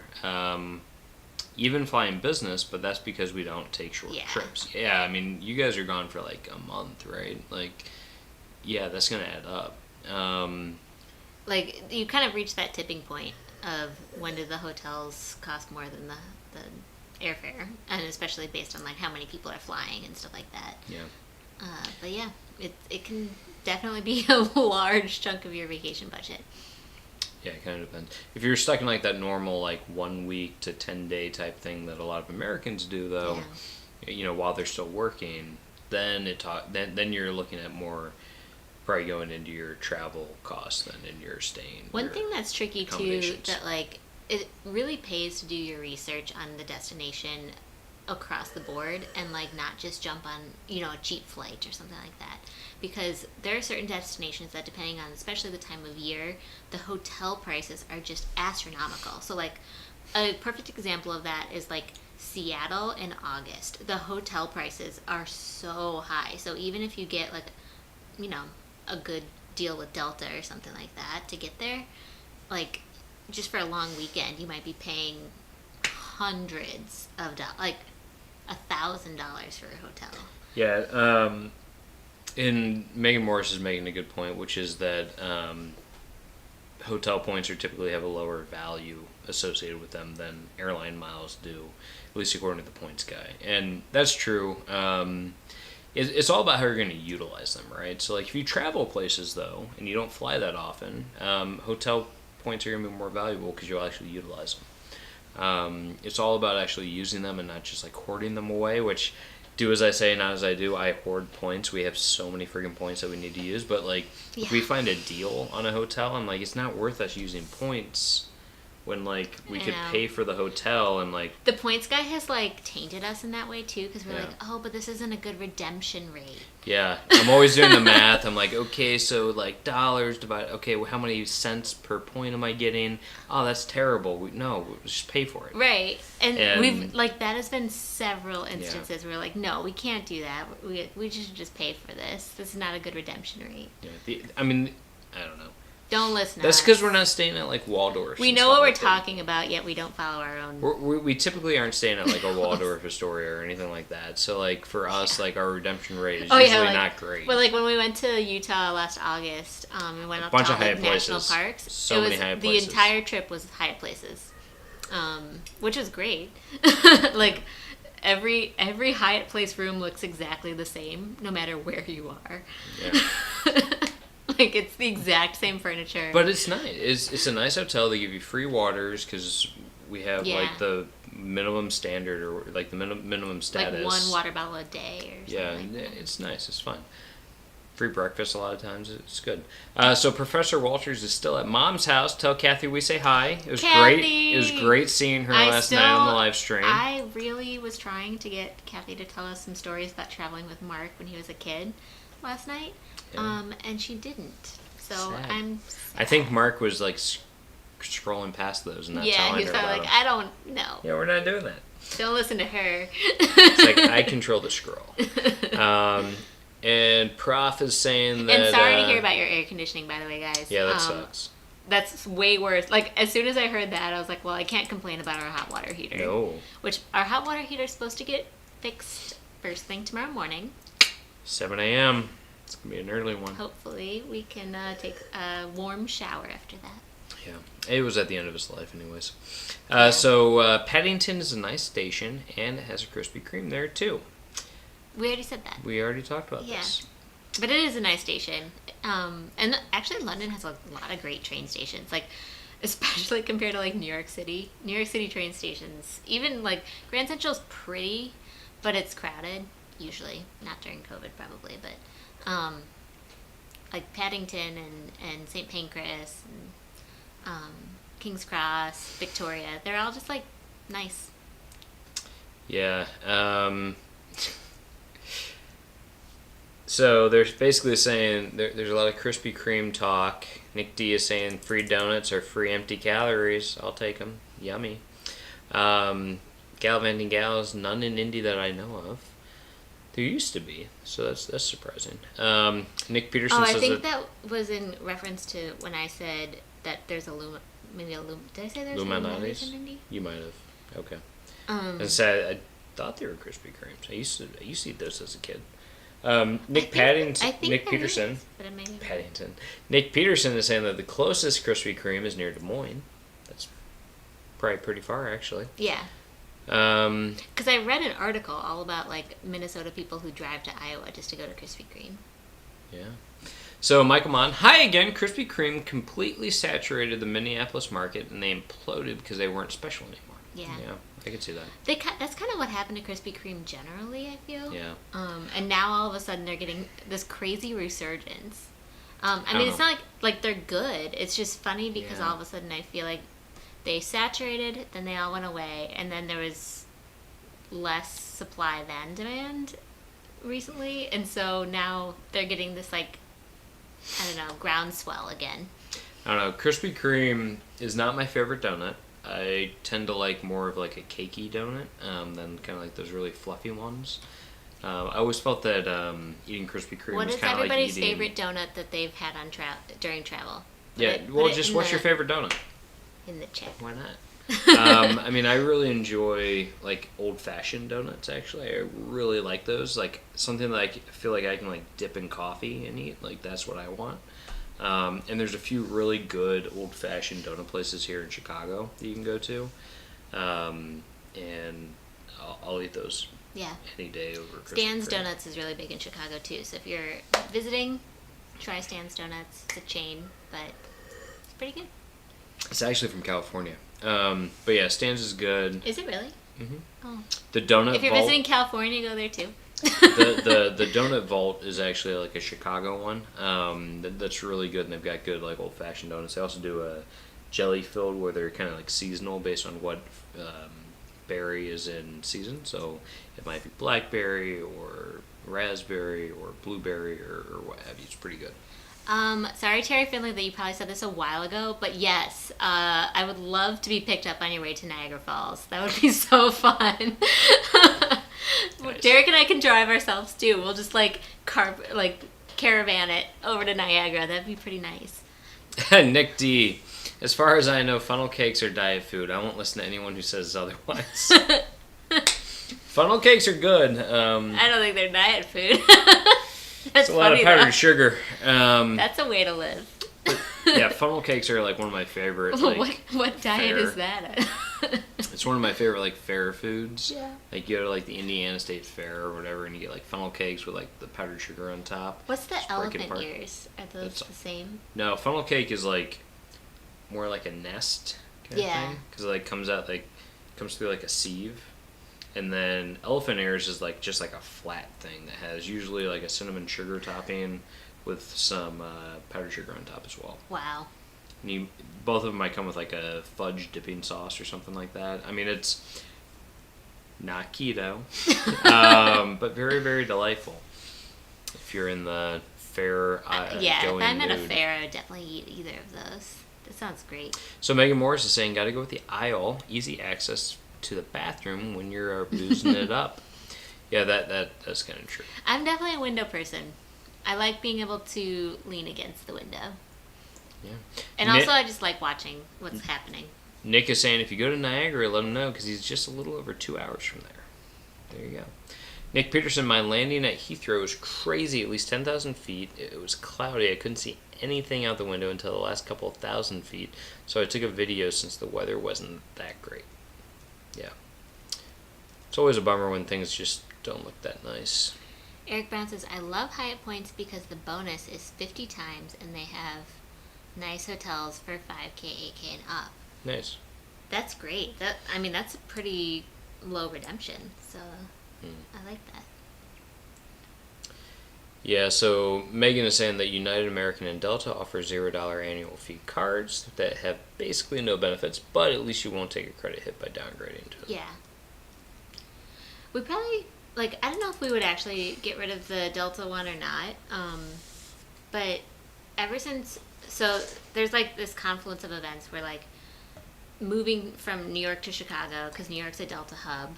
Even flying business, but that's because we don't take short trips. Yeah, I mean, you guys are gone for like a month, right? Like, yeah, that's going to add up. Like, you kind of reach that tipping point of when do the hotels cost more than the airfare, and especially based on like how many people are flying and stuff like that. Yeah. But yeah, it can definitely be a large chunk of your vacation budget. Yeah, it kind of depends. If you're stuck in like that normal like 1 week to 10-day type thing that a lot of Americans do, though, while they're still working, then then you're looking at more probably going into your travel costs than in your staying. One thing that's tricky too, that like it really pays to do your research on the destination across the board and like not just jump on a cheap flight or something like that, because there are certain destinations that, depending on especially the time of year, the hotel prices are just astronomical. So like a perfect example of that is like Seattle in August. The hotel prices are so high, so even if you get like a good deal with Delta or something like that to get there, like just for a long weekend you might be paying hundreds of dollars, like $1,000 for a hotel. Yeah, and Megan Morris is making a good point, which is that hotel points typically have a lower value associated with them than airline miles do, at least according to the points guy. And that's true. It's all about how you're going to utilize them, right? So, like, if you travel places, though, and you don't fly that often, hotel points are going to be more valuable because you'll actually utilize them. It's all about actually using them and not just, like, hoarding them away, which, do as I say, not as I do. I hoard points. We have so many freaking points that we need to use. But, like, if we find a deal on a hotel, I'm like, it's not worth us using points when, like, we could pay for the hotel and, like... The points guy has, like, tainted us in that way, too, because we're like, oh, but this isn't a good redemption rate. Yeah. I'm always doing the math. I'm like, okay, so, like, dollars divided... Okay, well, how many cents per point am I getting? Oh, that's terrible. No, just pay for it. Right. And we've, like, that has been several instances where we're like, no, we can't do that. We should just pay for this. This is not a good redemption rate. Yeah. I mean, I don't know. Don't listen to That's us. because we're not staying at, like, Waldorf. We know what we're talking about, yet we don't follow our own... We typically aren't staying at, like, a Waldorf Astoria or anything like that. So, like, for us, like, our redemption rate is usually not great. But, like, when we went to Utah last August, we went up to all the national parks. So many Hyatt places. The entire trip was Hyatt places, which was great. Like, every Hyatt place room looks exactly the same, no matter where you are. Yeah. Like, it's the exact same furniture. But it's nice. It's a nice hotel. They give you free waters because we have, like, the minimum standard or, like, the minimum status. Like, one water bottle a day or something like that. It's nice. It's fun. Free breakfast a lot of times. It's good. So Professor Walters is still at Mom's house. Tell Kathy we say hi. It was Kathy! great. It was great seeing her last night on the live stream. I really was trying to get Kathy to tell us some stories about traveling with Mark when he was a kid last night. And she didn't. So sad. I'm sad. I think Mark was like scrolling past those and not telling her he's about like, them. I don't know. Yeah, we're not doing that. Don't listen to her. It's like, I control the scroll. And Prof is saying that... And sorry to hear about their air conditioning, by the way, guys. Yeah, that sucks. That's way worse. Like, as soon as I heard that, I was like, well, I can't complain about our hot water heater. No. Which, our hot water heater is supposed to get fixed first thing tomorrow morning. 7 a.m. It's going to be an early one. Hopefully, we can take a warm shower after that. Yeah. It was at the end of his life anyways. So, Paddington is a nice station, and it has a Krispy Kreme there, too. We already said that. We already talked about this. But it is a nice station. And actually, London has a lot of great train stations. Like, especially compared to, like, New York City. New York City train stations. Even, like, Grand Central's pretty, but it's crowded, usually. Not during COVID, probably. But, like, Paddington and St. Pancras and King's Cross, Victoria, they're all just, like, nice. Yeah. So they're basically saying there's a lot of Krispy Kreme talk. Nick D is saying free donuts are free empty calories. I'll take them. Yummy. Gallivanting Gals, none in Indy that I know of. There used to be, so that's surprising. Nick Peterson says I think that was in reference to when I said that there's did I say there's Malnatis in Indy? You might have. Okay. And said I thought they were Krispy Kremes. I used to eat those as a kid. Nick Peterson. Nick Peterson is saying that the closest Krispy Kreme is near Des Moines. That's probably pretty far, actually. Yeah. Because I read an article all about like Minnesota people who drive to Iowa just to go to Krispy Kreme. Yeah. So Michael Mon, hi again. Krispy Kreme completely saturated the Minneapolis market, and they imploded because they weren't special anymore. Yeah, I can see that. That's kind of what happened to Krispy Kreme generally, I feel. Yeah. And now all of a sudden they're getting this crazy resurgence. I mean, it's not like they're good. It's just funny because all of a sudden I feel like they saturated, then they all went away, and then there was less supply than demand recently, and so now they're getting this like, I don't know, groundswell again. I don't know. Krispy Kreme is not my favorite donut. I tend to like more of like a cakey donut than kind of like those really fluffy ones. I always felt that eating Krispy Kreme what was is kind of like everybody's eating... favorite donut that they've had on during travel? What's your favorite donut? In the chat. Why not? I mean, I really enjoy like old-fashioned donuts. Actually, I really like those. Like something that I feel like I can like dip in coffee and eat. Like that's what I want. And there's a few really good old-fashioned donut places here in Chicago that you can go to, and I'll eat those. Yeah. Any day over Krispy Stan's Kreme. Donuts is really big in Chicago too. So if you're visiting, try Stan's Donuts. It's a chain, but it's pretty good. It's actually from California. But yeah, Stan's is good. Is it really? Mm-hmm. Oh. The Donut If you're Vault, visiting California, go there too. the Donut Vault is actually like a Chicago one. That's really good, and they've got good like old-fashioned donuts. They also do a jelly filled where they're kind of like seasonal based on what berry is in season. So it might be blackberry or raspberry or blueberry or what have you. It's pretty good. Sorry, Terry Finley, that you probably said this a while ago, but yes, I would love to be picked up on your way to Niagara Falls. That would be so fun. Nice. Derek and I can drive ourselves too. We'll just caravan it over to Niagara. That'd be pretty nice. Nick D, as far as I know, funnel cakes are diet food. I won't listen to anyone who says otherwise. Funnel cakes are good. I don't think they're diet food. That's a lot of powdered sugar. That's a way to live. Yeah, funnel cakes are like one of my favorite. Like, what diet is that? It's one of my favorite like fair foods. Yeah. Like you go to like the Indiana State Fair or whatever, and you get like funnel cakes with like the powdered sugar on top. What's the elephant ears? Are those the same? No, funnel cake is like more like a nest kind of thing because it like comes through like a sieve. And then elephant ears is like just like a flat thing that has usually like a cinnamon sugar topping with some powdered sugar on top as well. Wow. And both of them might come with like a fudge dipping sauce or something like that. I mean, it's not keto, but very, very delightful. If you're in the fair if I'm at a mood. fair, I would definitely eat either of those. That sounds great. So Megan Morris is saying, got to go with the aisle, easy access to the bathroom when you're boozing it up. Yeah, that's kind of true. I'm definitely a window person. I like being able to lean against the window. Yeah. And also, I just like watching what's happening. Nick is saying if you go to Niagara, let him know because he's just a little over 2 hours from there. There you go. Nick Peterson, my landing at Heathrow was crazy, at least 10,000 feet. It was cloudy. I couldn't see anything out the window until the last couple of thousand feet. So I took a video since the weather wasn't that great. Yeah. It's always a bummer when things just don't look that nice. Eric Brown says, I love Hyatt points because the bonus is 50 times and they have nice hotels for 5K, 8K, and up. Nice. That's great. That's a pretty low redemption. So I like that. Yeah, so Megan is saying that United, American, and Delta offer $0 annual fee cards that have basically no benefits, but at least you won't take a credit hit by downgrading to them. Yeah. We probably, I don't know if we would actually get rid of the Delta one or not, but ever since, so there's this confluence of events where moving from New York to Chicago, because New York's a Delta hub,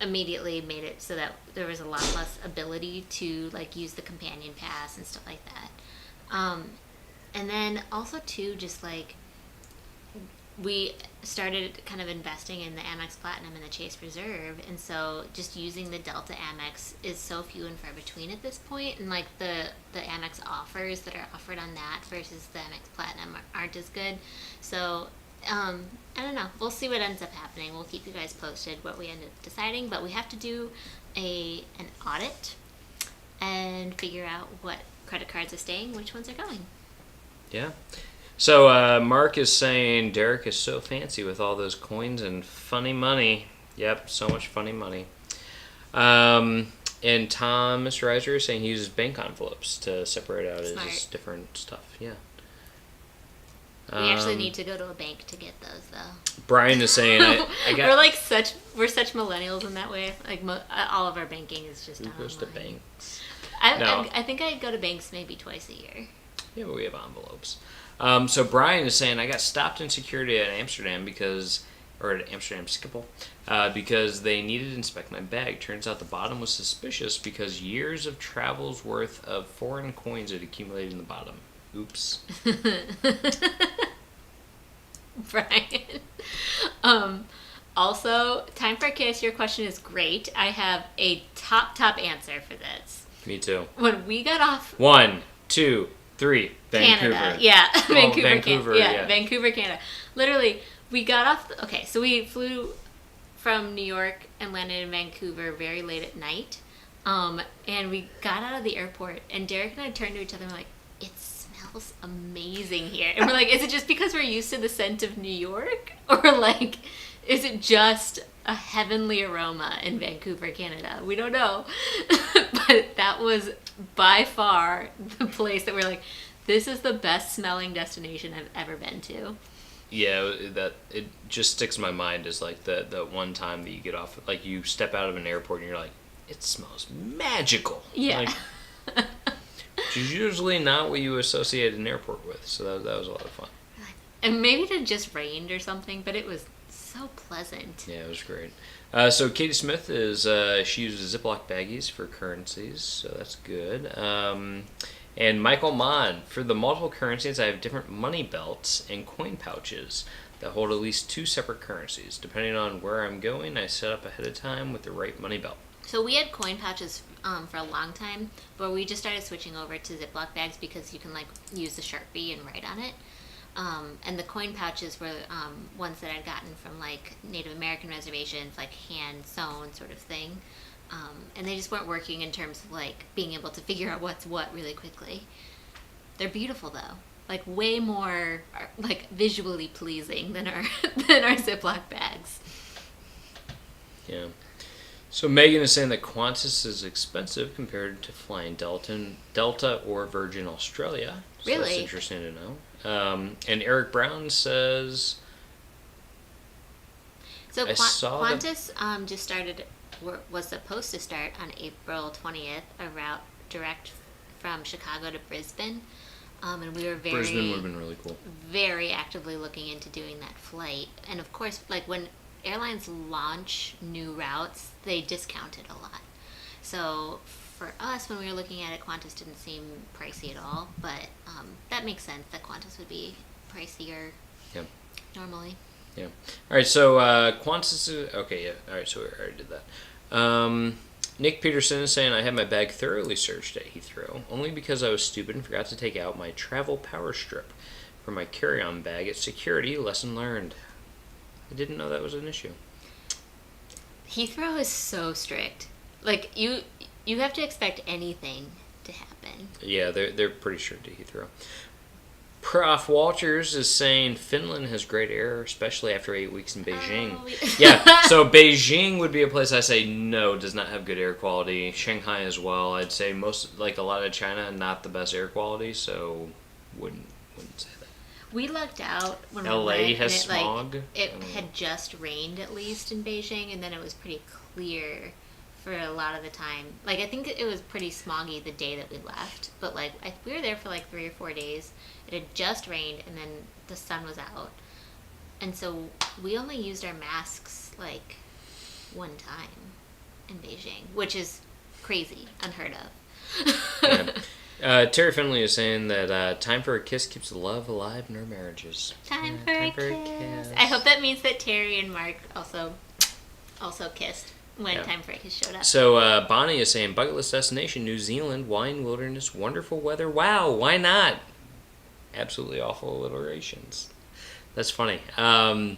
immediately made it so that there was a lot less ability to use the companion pass and stuff like that. And then also too, just we started kind of investing in the Amex Platinum and the Chase Reserve, and so just using the Delta Amex is so few and far between at this point, and the Amex offers that are offered on that versus the Amex Platinum aren't as good. So I don't know. We'll see what ends up happening. We'll keep you guys posted what we end up deciding, but we have to do an audit and figure out what credit cards are staying, which ones are going. Yeah. So Mark is saying Derek is so fancy with all those coins and funny money. Yep, so much funny money. And Tom, Mr. Reiser, is saying he uses bank envelopes to separate out his different stuff. Yeah. We actually need to go to a bank to get those, though. Brian is saying I got. We're such millennials in that way. All of our banking is just online. Who goes to banks? I think I go to banks maybe twice a year. Yeah, but we have envelopes. So Brian is saying I got stopped in security at Amsterdam because Schiphol because they needed to inspect my bag. Turns out the bottom was suspicious because years of travel's worth of foreign coins had accumulated in the bottom. Oops. Brian. Also, time for a kiss. Your question is great. I have a top answer for this. Me too. When we got off 1, 2, 3, Vancouver. Canada. Yeah. Vancouver, Vancouver, Canada. yeah. Vancouver, Canada. Literally, we got off so we flew from New York and landed in Vancouver very late at night. And we got out of the airport and Derek and I turned to each other and we're like, it smells amazing here. And we're like, is it just because we're used to the scent of New York? Or is it just a heavenly aroma in Vancouver, Canada? We don't know. But that was by far the place that we're like, this is the best smelling destination I've ever been to. Yeah, that it just sticks in my mind as the one time that you get off, you step out of an airport and you're like, it smells magical. Yeah. Which is usually not what you associate an airport with, so that was a lot of fun. And maybe it had just rained or something, but it was so pleasant. Yeah, it was great. So Katie Smith she uses Ziploc baggies for currencies, so that's good. And Michael Mon, for the multiple currencies, I have different money belts and coin pouches that hold at least 2 separate currencies. Depending on where I'm going, I set up ahead of time with the right money belt. So we had coin pouches for a long time, but we just started switching over to Ziploc bags because you can use the Sharpie and write on it. And the coin pouches were ones that I'd gotten from Native American reservations, hand sewn sort of thing. And they just weren't working in terms of being able to figure out what's what really quickly. They're beautiful though, way more visually pleasing than our Ziploc bags. Yeah. So Megan is saying that Qantas is expensive compared to flying Delta or Virgin Australia. So really? That's interesting to know. And Eric Brown says... So Qantas just started, was supposed to start on April 20th, a route direct from Chicago to Brisbane. And we were Brisbane would have been really cool. Very actively looking into doing that flight. And of course, when airlines launch new routes, they discount it a lot. So for us, when we were looking at it, Qantas didn't seem pricey at all. But that makes sense that Qantas would be pricier normally. Yeah. All right, so Qantas... Okay, yeah. All right, so we already did that. Nick Peterson is saying, I had my bag thoroughly searched at Heathrow, only because I was stupid and forgot to take out my travel power strip for my carry-on bag at security. Lesson learned. I didn't know that was an issue. Heathrow is so strict. Like, you have to expect anything to happen. Yeah, they're pretty strict at Heathrow. Prof. Walters is saying Finland has great air, especially after 8 weeks in Beijing. Yeah, so Beijing would be a place I say no, does not have good air quality. Shanghai as well. I'd say most, like a lot of China, not the best air quality, so wouldn't say that. We lucked out when LA we went, has and smog. It had just rained at least in Beijing, and then it was pretty clear for a lot of the time. Like, I think it was pretty smoggy the day that we left, but like we were there for like 3 or 4 days. It had just rained, and then the sun was out, and so we only used our masks like one time in Beijing, which is crazy, unheard of. Yeah. Terry Finley is saying that time for a kiss keeps the love alive in our marriages. Time for a kiss. I hope that means that Terry and Mark also kissed when Time for a Kiss showed up. So Bonnie is saying, bucket list destination, New Zealand, wine, wilderness, wonderful weather. Wow, why not? Absolutely awful alliterations. That's funny. Yeah,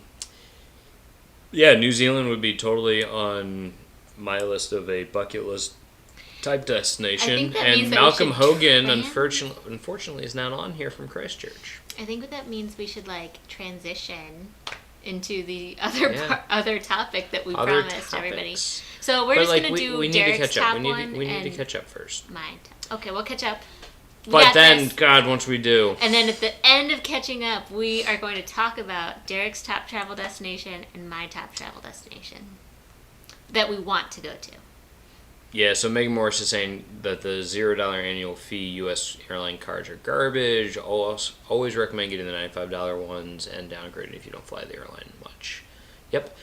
New Zealand would be totally on my list of a bucket list type destination. And Malcolm Hogan, unfortunately, is not on here from Christchurch. I think that means we should like transition into the other topic that we promised everybody. So we're just going to do Derek's top one. We need to catch up first. Mine. Okay, we'll catch up. But then, God, once we do. And then at the end of catching up, we are going to talk about Derek's top travel destination and my top travel destination that we want to go to. Yeah, so Megan Morris is saying that the $0 annual fee U.S. airline cards are garbage. Always recommend getting the $95 ones and downgrade if you don't fly the airline much. Yep.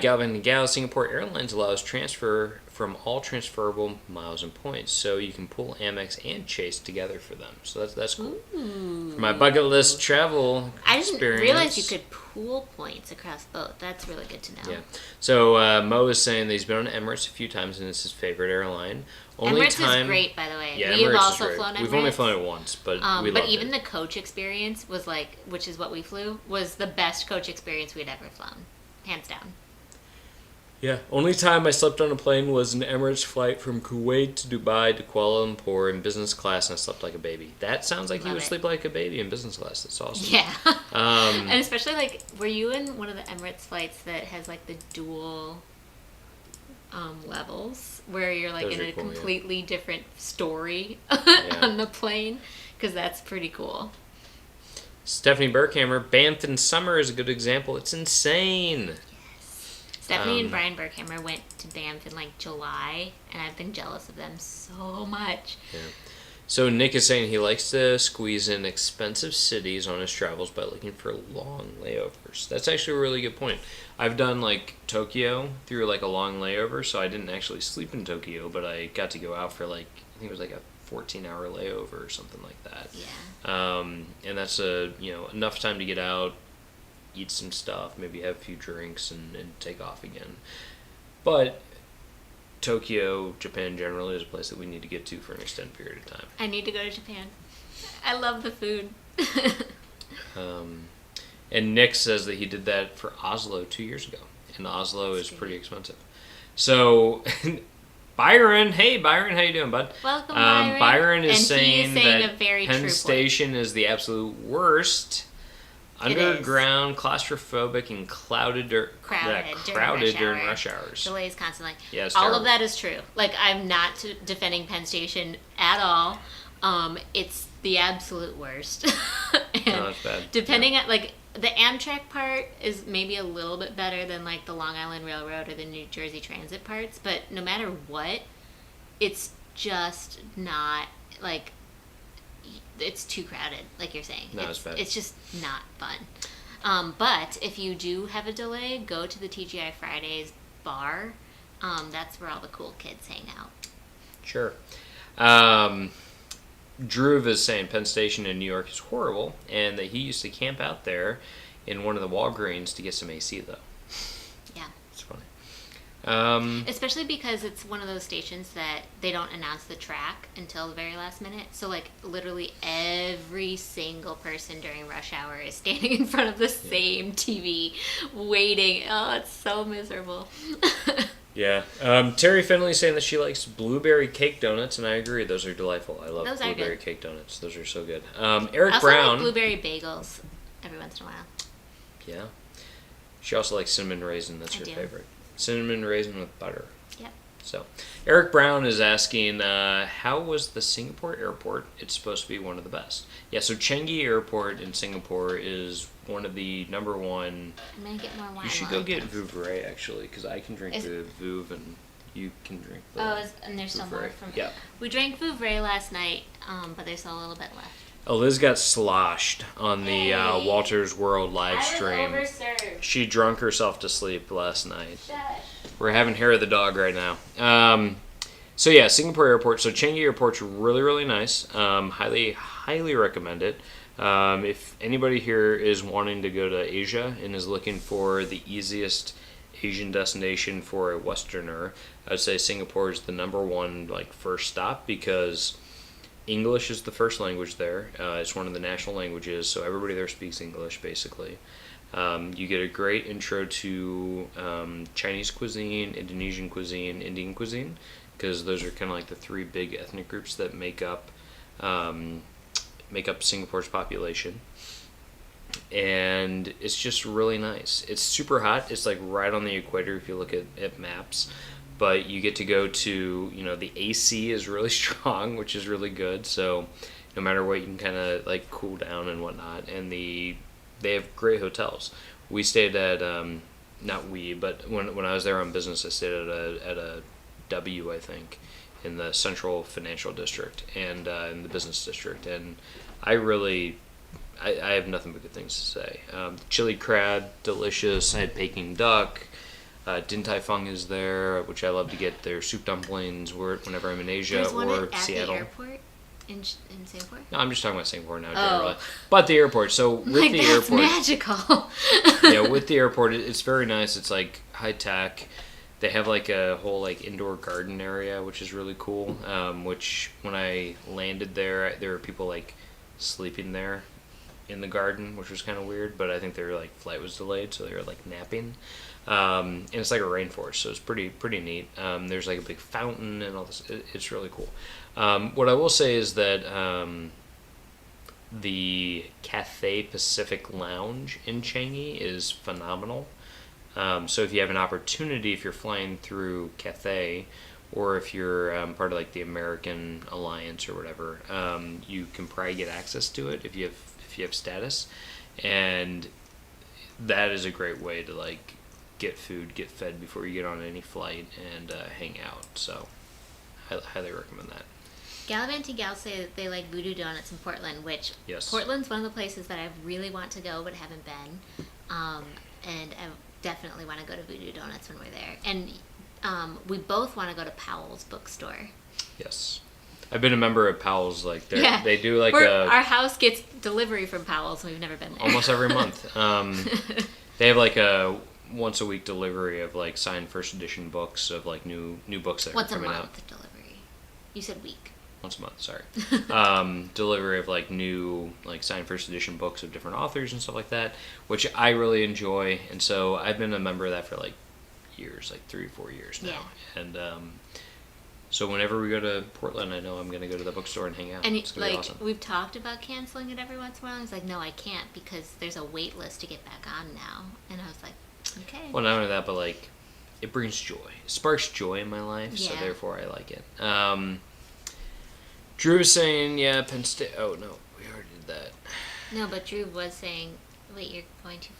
Galvin and Gal, Singapore Airlines allows transfer from all transferable miles and points, so you can pull Amex and Chase together for them. So that's cool. Ooh. For my bucket list travel experience. I didn't realize you could pool points across both. That's really good to know. Yeah. So Mo is saying that he's been on Emirates a few times and it's his favorite airline. Emirates is great, by the way. Yeah, We've Emirates also is great. flown Emirates. We've only flown it once, but we loved But even it. the coach experience was like, which is what we flew, was the best coach experience we'd ever flown. Hands down. Yeah, only time I slept on a plane was an Emirates flight from Kuwait to Dubai to Kuala Lumpur in business class, and I slept like a baby. That sounds like you would sleep like a baby in business class. That's awesome. Yeah. And especially, like, were you in one of the Emirates flights that has, like, the dual levels, where you're, like, in a completely different story on the plane? Because that's pretty cool. Stephanie Burkhammer, Banff in summer is a good example. It's insane. Stephanie and Brian Burkhammer went to Banff in like July, and I've been jealous of them so much. Yeah. So Nick is saying he likes to squeeze in expensive cities on his travels by looking for long layovers. That's actually a really good point. I've done like Tokyo through like a long layover, so I didn't actually sleep in Tokyo, but I got to go out for like, I think it was like a 14-hour layover or something like that. Yeah. And that's enough time to get out, eat some stuff, maybe have a few drinks, and take off again. But Tokyo, Japan generally is a place that we need to get to for an extended period of time. I need to go to Japan. I love the food. And Nick says that he did that for Oslo 2 years ago, and Oslo is pretty expensive. So Byron, hey Byron, how you doing, bud? Welcome, Byron. Byron is saying that a very Penn Station is the absolute worst. Underground, claustrophobic, and crowded during rush hours. Delays constantly. Yeah, it's all terrible. of that is true. Like, I'm not defending Penn Station at all. It's the absolute worst. No, that's bad. Depending on, like, the Amtrak part is maybe a little bit better than, like, the Long Island Railroad or the New Jersey Transit parts, but no matter what, it's just not, like, it's too crowded, like you're saying. No, it's bad. It's just not fun. But if you do have a delay, go to the TGI Fridays bar. That's where all the cool kids hang out. Sure. Drew is saying Penn Station in New York is horrible, and that he used to camp out there in one of the Walgreens to get some AC, though. Yeah. It's funny. Especially because it's one of those stations that they don't announce the track until the very last minute. So, like, literally every single person during rush hour is standing in front of the same TV waiting. Oh, it's so miserable. Yeah. Terry Finley saying that she likes blueberry cake donuts, and I agree. Those are delightful. I love Those are blueberry good. cake donuts. Those are so good. Eric I also Brown. like blueberry bagels every once in a while. Yeah. She also likes cinnamon raisin. That's her favorite. Cinnamon raisin with butter. Yep. So, Eric Brown is asking, how was the Singapore airport? It's supposed to be one of the best. Yeah, so Changi Airport in Singapore is one of the number one. I'm going to get more wine. You should go get Vouvray, actually, because I can drink the Vouv and you can drink the and there's still more from Yeah. We drank Vouvray last night, but there's still a little bit left. Eliz got sloshed on the Walter's World live stream. I was overserved. She drunk herself to sleep last night. Shush. We're having hair of the dog right now. So yeah, Singapore Airport. So Changi Airport's really, really nice. Highly recommend it. If anybody here is wanting to go to Asia and is looking for the easiest Asian destination for a Westerner, I'd say Singapore is the number one first stop because English is the first language there. It's one of the national languages, so everybody there speaks English basically. You get a great intro to Chinese cuisine, Indonesian cuisine, Indian cuisine, because those are kind of like the three big ethnic groups that make up Singapore's population. And it's just really nice. It's super hot. It's like right on the equator if you look at maps. But you get to go to, the AC is really strong, which is really good. So no matter what, you can kind of cool down and whatnot. And they have great hotels. We stayed at, not we, but when I was there on business, I stayed at a W, I think, in the Central Financial District and in the Business District. And I have nothing but good things to say. Chili crab, delicious. I had Peking duck. Din Tai Fung is there, which I love to get their soup dumplings whenever I'm in Asia There's one or at Seattle. The airport in Singapore? No, I'm just talking about Singapore now, generally. But the airport. So with the that's airport, magical. yeah, with the airport, it's very nice. It's high tech. They have a whole indoor garden area, which is really cool. Which when I landed there were people sleeping there in the garden, which was kind of weird. But I think their flight was delayed, so they were napping. And it's like a rainforest, so it's pretty neat. There's a big fountain and all this. It's really cool. What I will say is that the Cathay Pacific Lounge in Changi is phenomenal. So if you have an opportunity, if you're flying through Cathay, or if you're part of the American Alliance or whatever, you can probably get access to it if you have status, and that is a great way to get food, get fed before you get on any flight, and hang out. So I highly recommend that. Galavanti gals say that they like Voodoo Donuts in Portland, which Portland's one of the places that I really want to go but haven't been. And I definitely want to go to Voodoo Donuts when we're there. And we both want to go to Powell's bookstore. Yes. I've been a member of Powell's. They do our house gets delivery from Powell's, and we've never been there. Almost every month. They have a once a week delivery of signed first edition books of new books that are coming out. Once a month delivery. You said week. Once a month, sorry. Delivery of new signed first edition books of different authors and stuff like that, which I really enjoy. And so I've been a member of that for years, 3 or 4 years now. Yeah. And so whenever we go to Portland, I know I'm going to go to the bookstore and hang out. And it's going to be awesome. We've talked about canceling it every once in a while. He's like, no, I can't because there's a wait list to get back on now. And I was like, okay. Well, not only that, but it brings joy. It sparks joy in my life, so therefore I like it. Drew was saying, yeah, Penn State. Oh, no, we already did that. No, but Drew was saying, wait, you're going too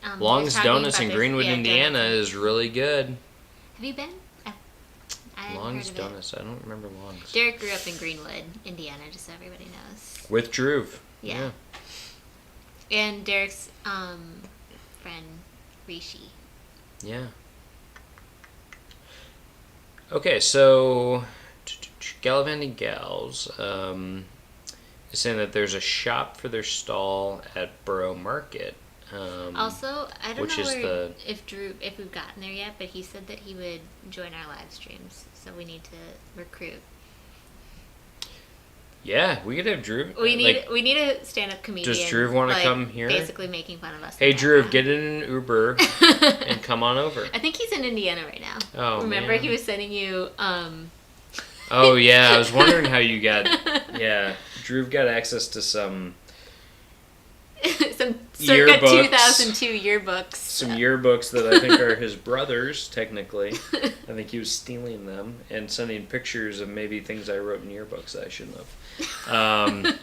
far. Long's Donuts in Greenwood, Indiana is really good. Have you been? Long's Donuts. I don't remember Long's. Derek grew up in Greenwood, Indiana, just so everybody knows. With Drew. Yeah. And Derek's friend, Rishi. Yeah. Okay, so Gallivanting Gals is saying that there's a shop for their stall at Borough Market. Also, I don't which know is the if we've gotten there yet, but he said that he would join our live streams, so we need to recruit. Yeah, we could have Drew. We need a stand-up comedian. Does Drew want to come here? Basically making fun of us. Hey, Drew, get in an Uber and come on over. I think he's in Indiana right now. Oh, remember, man. he was sending you. Oh yeah, I was wondering how you got. Yeah, Drew got access to some circa yearbooks. 2002 yearbooks. Some yearbooks that I think are his brother's, technically. I think he was stealing them and sending pictures of maybe things I wrote in yearbooks that I shouldn't have.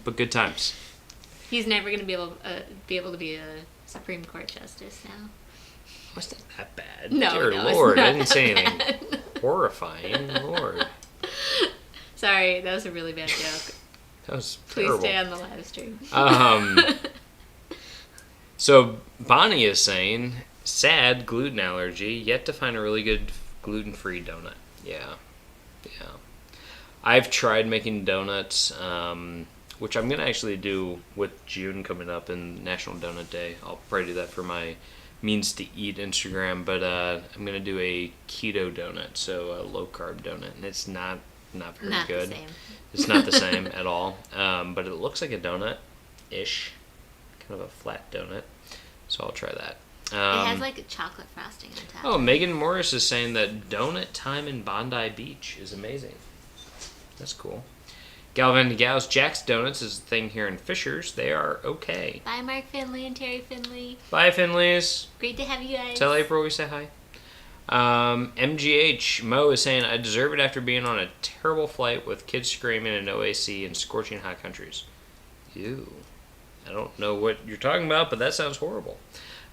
But good times. He's never going to be able to be a Supreme Court justice now. Was not that bad? No, Dear no, Lord, it's not I didn't say anything bad. horrifying. Lord, Sorry, that was a really bad joke. that was Please terrible. stay on the live stream. So Bonnie is saying, sad gluten allergy, yet to find a really good gluten-free donut. Yeah. I've tried making donuts, which I'm going to actually do with June coming up in National Donut Day. I'll probably do that for my Means to Eat Instagram, but I'm going to do a keto donut, so a low-carb donut, and it's not very Not good. the same. It's not the same at all, but it looks like a donut-ish, kind of a flat donut, so I'll try that. It has like a chocolate frosting on top. Oh, Megan Morris is saying that donut time in Bondi Beach is amazing. That's cool. Galvan Gals, Jack's Donuts is a thing here in Fishers. They are okay. Bye, Mark Finley and Terry Finley. Bye, Finleys. Great to have you guys. Tell April we say hi. MGH, Mo is saying, I deserve it after being on a terrible flight with kids screaming and no AC in scorching hot countries. Ew. I don't know what you're talking about, but that sounds horrible.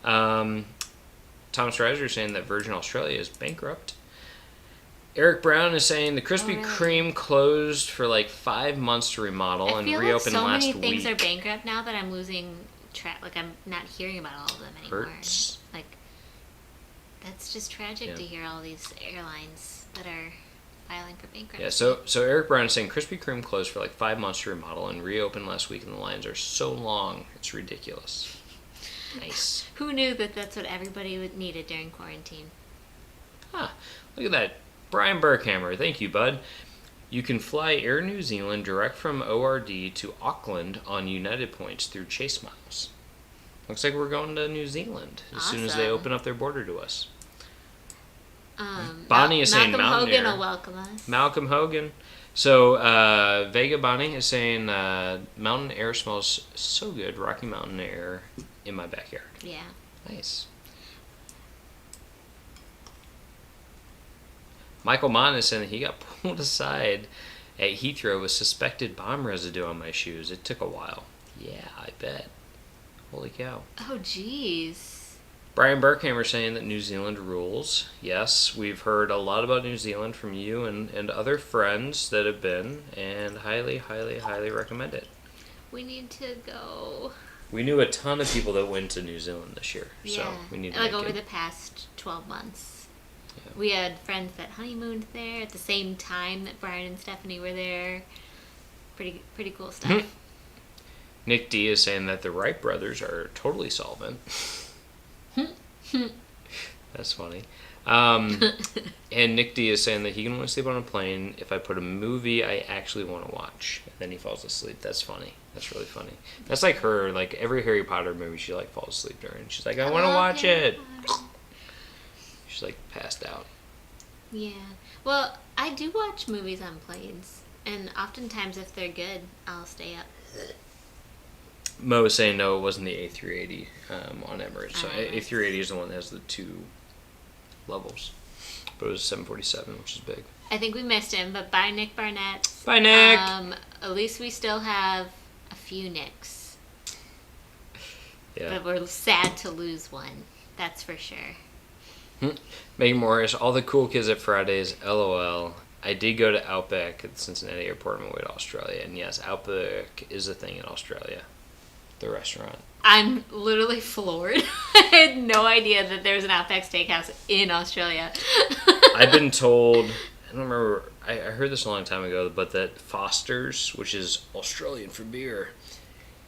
Thomas Reiser is saying that Virgin Australia is bankrupt. Eric Brown is saying the Krispy Kreme closed for like 5 months to remodel and reopened last week. I feel like so many things are bankrupt now that I'm losing track. Like, I'm not hearing about all of them anymore. Hurts. Like, that's just tragic to hear all these airlines that are filing for bankruptcy. Yeah, so Eric Brown is saying Krispy Kreme closed for like 5 months to remodel and reopened last week, and the lines are so long, it's ridiculous. Nice. Who knew that that's what everybody needed during quarantine? Huh. Look at that. Brian Burkhammer, thank you, bud. You can fly Air New Zealand direct from ORD to Auckland on United Points through Chase Miles. Looks like we're going to New Zealand as soon as they open up their border to us. Bonnie is saying Malcolm Mountaineer. Hogan will welcome us. Malcolm Hogan. So Vega Bonnie is saying Mountain Air smells so good. Rocky Mountain Air in my backyard. Yeah. Nice. Michael Mann is saying that he got pulled aside at Heathrow with suspected bomb residue on my shoes. It took a while. Yeah, I bet. Holy cow. Oh, jeez. Brian Burkhammer saying that New Zealand rules. Yes, we've heard a lot about New Zealand from you and other friends that have been, and highly, highly, highly recommend it. We need to go. We knew a ton of people that went to New Zealand this year, Yeah. so we need to like make over it. the past 12 months. Yeah. We had friends that honeymooned there at the same time that Brian and Stephanie were there. Pretty cool stuff. Nick D is saying that the Wright brothers are totally solvent. That's funny. And Nick D is saying that he can only sleep on a plane if I put a movie I actually want to watch. And then he falls asleep. That's funny. That's really funny. That's like her, like every Harry Potter movie she like falls asleep during. She's like, I want to watch it. She's like passed out. Yeah. Well, I do watch movies on planes. And oftentimes if they're good, I'll stay up. Mo is saying no, it wasn't the A380 on Emirates. So Emirates. A380 is the one that has the 2 levels. But it was a 747, which is big. I think we missed him, but bye, Nick Barnett. Bye, Nick! At least we still have a few Nicks. Yeah. But we're sad to lose one. That's for sure. Megan Morris, all the cool kids at Fridays, LOL. I did go to Outback at the Cincinnati airport on my way to Australia. And yes, Outback is a thing in Australia. The restaurant. I'm literally floored. I had no idea that there's an Outback Steakhouse in Australia. I've been told I don't remember. I heard this a long time ago, but that Foster's, which is Australian for beer,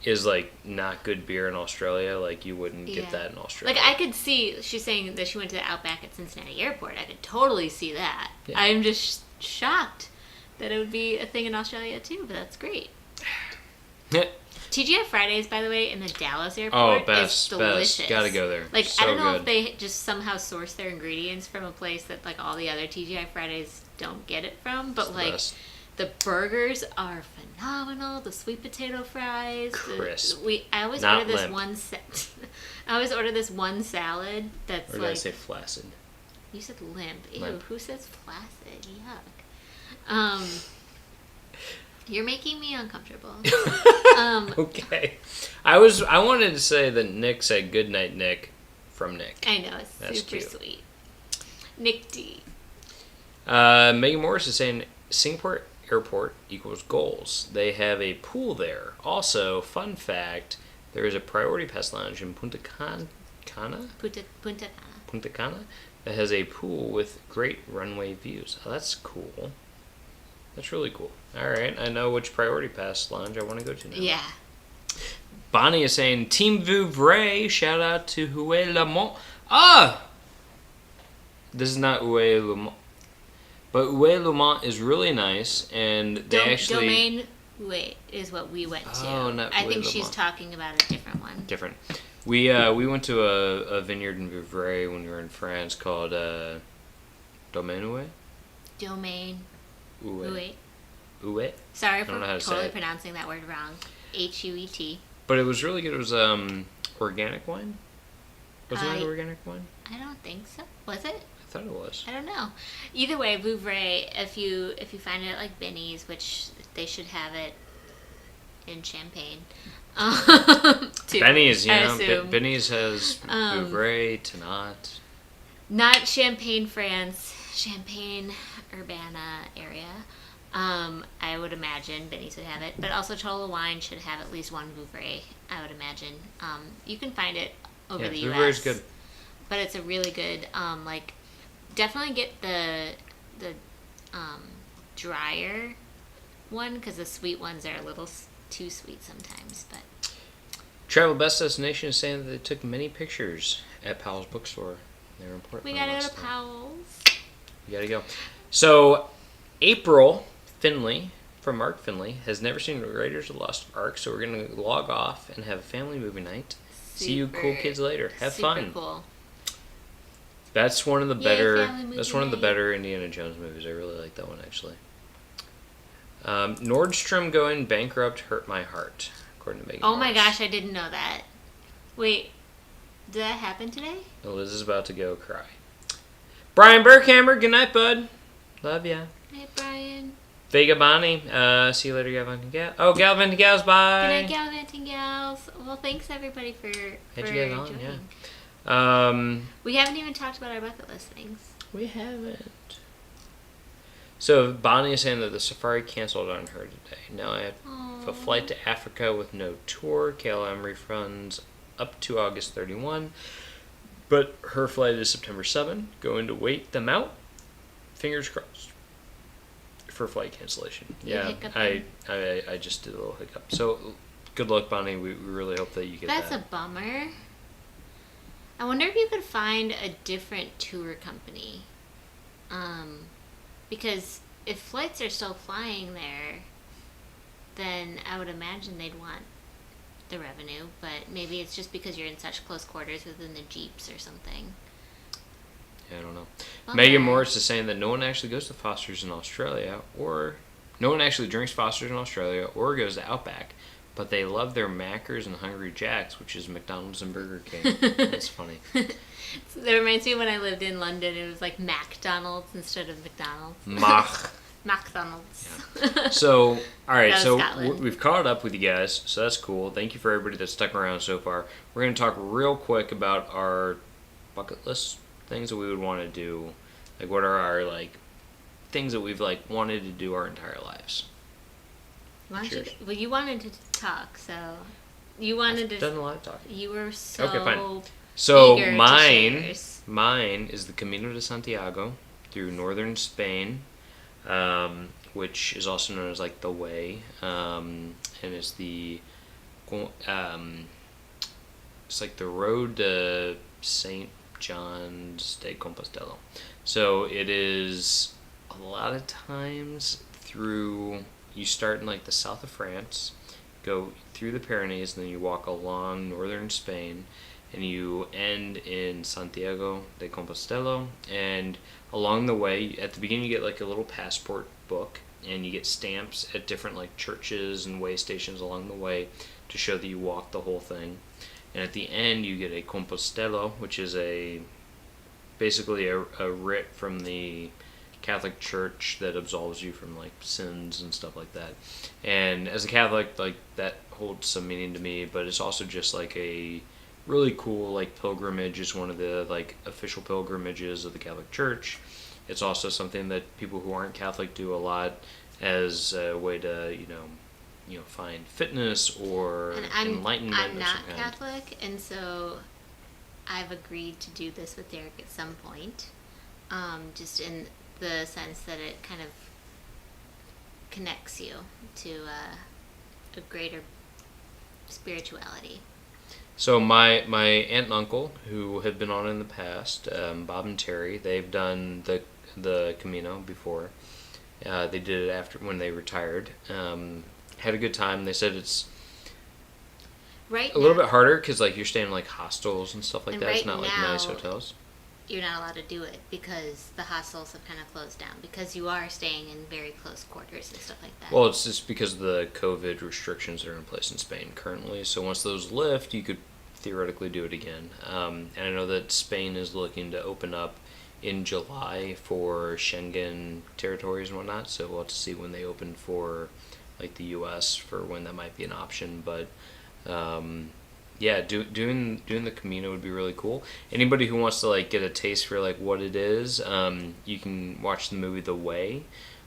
is like not good beer in Australia. Like you wouldn't get that in Australia. Like I could see, she's saying that she went to the Outback at Cincinnati Airport. I could totally see that. Yeah. I'm just shocked that it would be a thing in Australia too, but that's great. TGI Fridays, by the way, in the Dallas airport is delicious. Gotta go there. Like, so I don't know good. if they just somehow source their ingredients from a place that, like, all the other TGI Fridays don't get it from. But, like, the burgers are phenomenal. The sweet potato fries. Crisp. I always Not order this limp. I always order this one salad that's or did like... I say flaccid? You said limp. Ew, Limp. who says flaccid? Yuck. You're making me uncomfortable. Okay. I wanted to say that Nick said good night, Nick, from Nick. I know, it's That's super cute. sweet. Nick D. Megan Morris is saying Singapore Airport equals goals. They have a pool there. Also, fun fact, there is a Priority Pass lounge in Punta Cana that has a pool with great runway views. Oh, that's cool. That's really cool. All right, I know which Priority Pass lounge I want to go to now. Yeah. Bonnie is saying Team Vouvray. Shout out to Huey Lamont. Ah! This is not Huey Lamont. But Huey Lamont is really nice, and they actually... Domaine Huey is what we went to. Oh, not I Huey think she's Lamont. talking about a different one. Different. We went to a vineyard in Vouvray when we were in France called Domaine Huey? Domaine Huey. Huey. Huey. Sorry I don't for know how to say totally it. pronouncing that word wrong. Huet. But it was really good. It was organic wine. Wasn't it organic wine? I don't think so. Was it? I thought it was. I don't know. Either way, Vouvray, if you find it at like Benny's, which they should have it in Champagne. Too, Benny's, I yeah. assume. Benny's has Vouvray, Tannat. Not Champagne, France. Champagne, Urbana area. I would imagine Benny's would have it, but also Total Wine should have at least one Vouvray. I would imagine. You can find it over the U.S. Vouvray's good. But it's a really good. Definitely get the drier one because the sweet ones are a little too sweet sometimes. But Travel Best Destination is saying that they took many pictures at Powell's Bookstore. They were important. we gotta go to Powell's. We gotta go. So, April Finley from Mark Finley has never seen Raiders of the Lost Ark, so we're gonna log off and have a family movie night. See you cool kids later. Have fun. Cool. That's one of the Yay, better. family movie That's one of the night. better Indiana Jones movies. I really like that one actually. Nordstrom going bankrupt hurt my heart, according to Megan. Oh my Morris. gosh, I didn't know that. Wait, did that happen today? Eliz is about to go cry. Brian Burkhammer, good night, bud. Love ya. Hey, Brian. Vega Bonnie, see you later, Galvanting Gals. Oh, Galvanting Gals, bye. Good night, Galvanting Gals. Well, thanks everybody for How'd you get on? joining. Yeah. We haven't even talked about our bucket list things. We haven't. So Bonnie is saying that the safari canceled on her today. Now I have a flight to Africa with no tour. KLM refunds up to August 31. But her flight is September 7. Going to wait them out. Fingers crossed for flight cancellation. You Yeah, hiccuping? I just did a little hiccup. So good luck, Bonnie. We really hope that you get That's that. a bummer. I wonder if you could find a different tour company. Because if flights are still flying there, then I would imagine they'd want the revenue, but maybe it's just because you're in such close quarters within the Jeeps or something. Yeah, I don't know. Bummer. Megan Morris is saying that no one actually goes to Foster's in Australia, or no one actually drinks Foster's in Australia, or goes to Outback, but they love their Mackers and Hungry Jacks, which is McDonald's and Burger King. That's funny. That reminds me when I lived in London, it was like McDonald's instead of McDonald's. Mach. McDonald's. Yeah. So, all right, That was so Scotland. we've caught up with you guys, so that's cool. Thank you for everybody that's stuck around so far. We're going to talk real quick about our bucket list things that we would want to do. Like, what are our, like, things that we've, like, wanted to do our entire lives. Why don't you, Cheers. well, you wanted to talk, so you wanted I've to. done a lot of talking. You were so. Okay, fine. So eager to mine share. mine is the Camino de Santiago through northern Spain. which is also known as like the Way, and it's it's like the road to St. John's de Compostela. So it is a lot of times you start in like the south of France, go through the Pyrenees, and then you walk along northern Spain, and you end in Santiago de Compostela. And along the way, at the beginning, you get like a little passport book, and you get stamps at different like churches and way stations along the way to show that you walked the whole thing. And at the end, you get a Compostelo, which is basically a writ from the Catholic Church that absolves you from like sins and stuff like that. And as a Catholic, like that holds some meaning to me, but it's also just like a really cool like pilgrimage. It's one of the like official pilgrimages of the Catholic Church. It's also something that people who aren't Catholic do a lot as a way to find fitness or enlightenment. I'm not Catholic, and so I've agreed to do this with Derek at some point, just in the sense that it kind of connects you to a greater spirituality. So my aunt and uncle, who have been on in the past, Bob and Terry, they've done the Camino before. They did it after when they retired. Had a good time. They said it's a little bit harder because like you're staying in like hostels and stuff like that. It's not like nice hotels. You're not allowed to do it because the hostels have kind of closed down because you are staying in very close quarters and stuff like that. Well, it's just because of the COVID restrictions that are in place in Spain currently. So once those lift, you could theoretically do it again. And I know that Spain is looking to open up in July for Schengen territories and whatnot. So we'll have to see when they open for like the U.S. for when that might be an option. But doing the Camino would be really cool. Anybody who wants to like get a taste for like what it is, you can watch the movie The Way,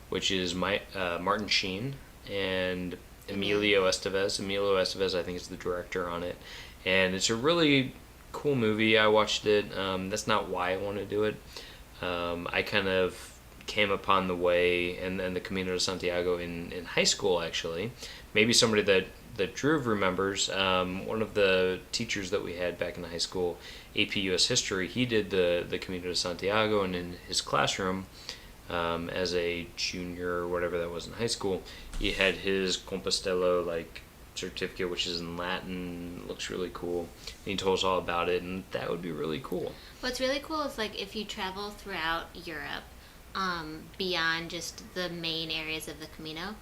which is Martin Sheen and Emilio Estevez. Emilio Estevez, I think, is the director on it, and it's a really cool movie. I watched it. That's not why I want to do it. I kind of came upon The Way and the Camino de Santiago in high school, actually. Maybe somebody that Drew remembers, one of the teachers that we had back in high school, AP US History, he did the Camino de Santiago, and in his classroom, as a junior or whatever that was in high school, he had his Compostelo like certificate, which is in Latin, looks really cool, and he told us all about it, and that would be really cool. What's really cool is like if you travel throughout Europe, beyond just the main areas of the Camino,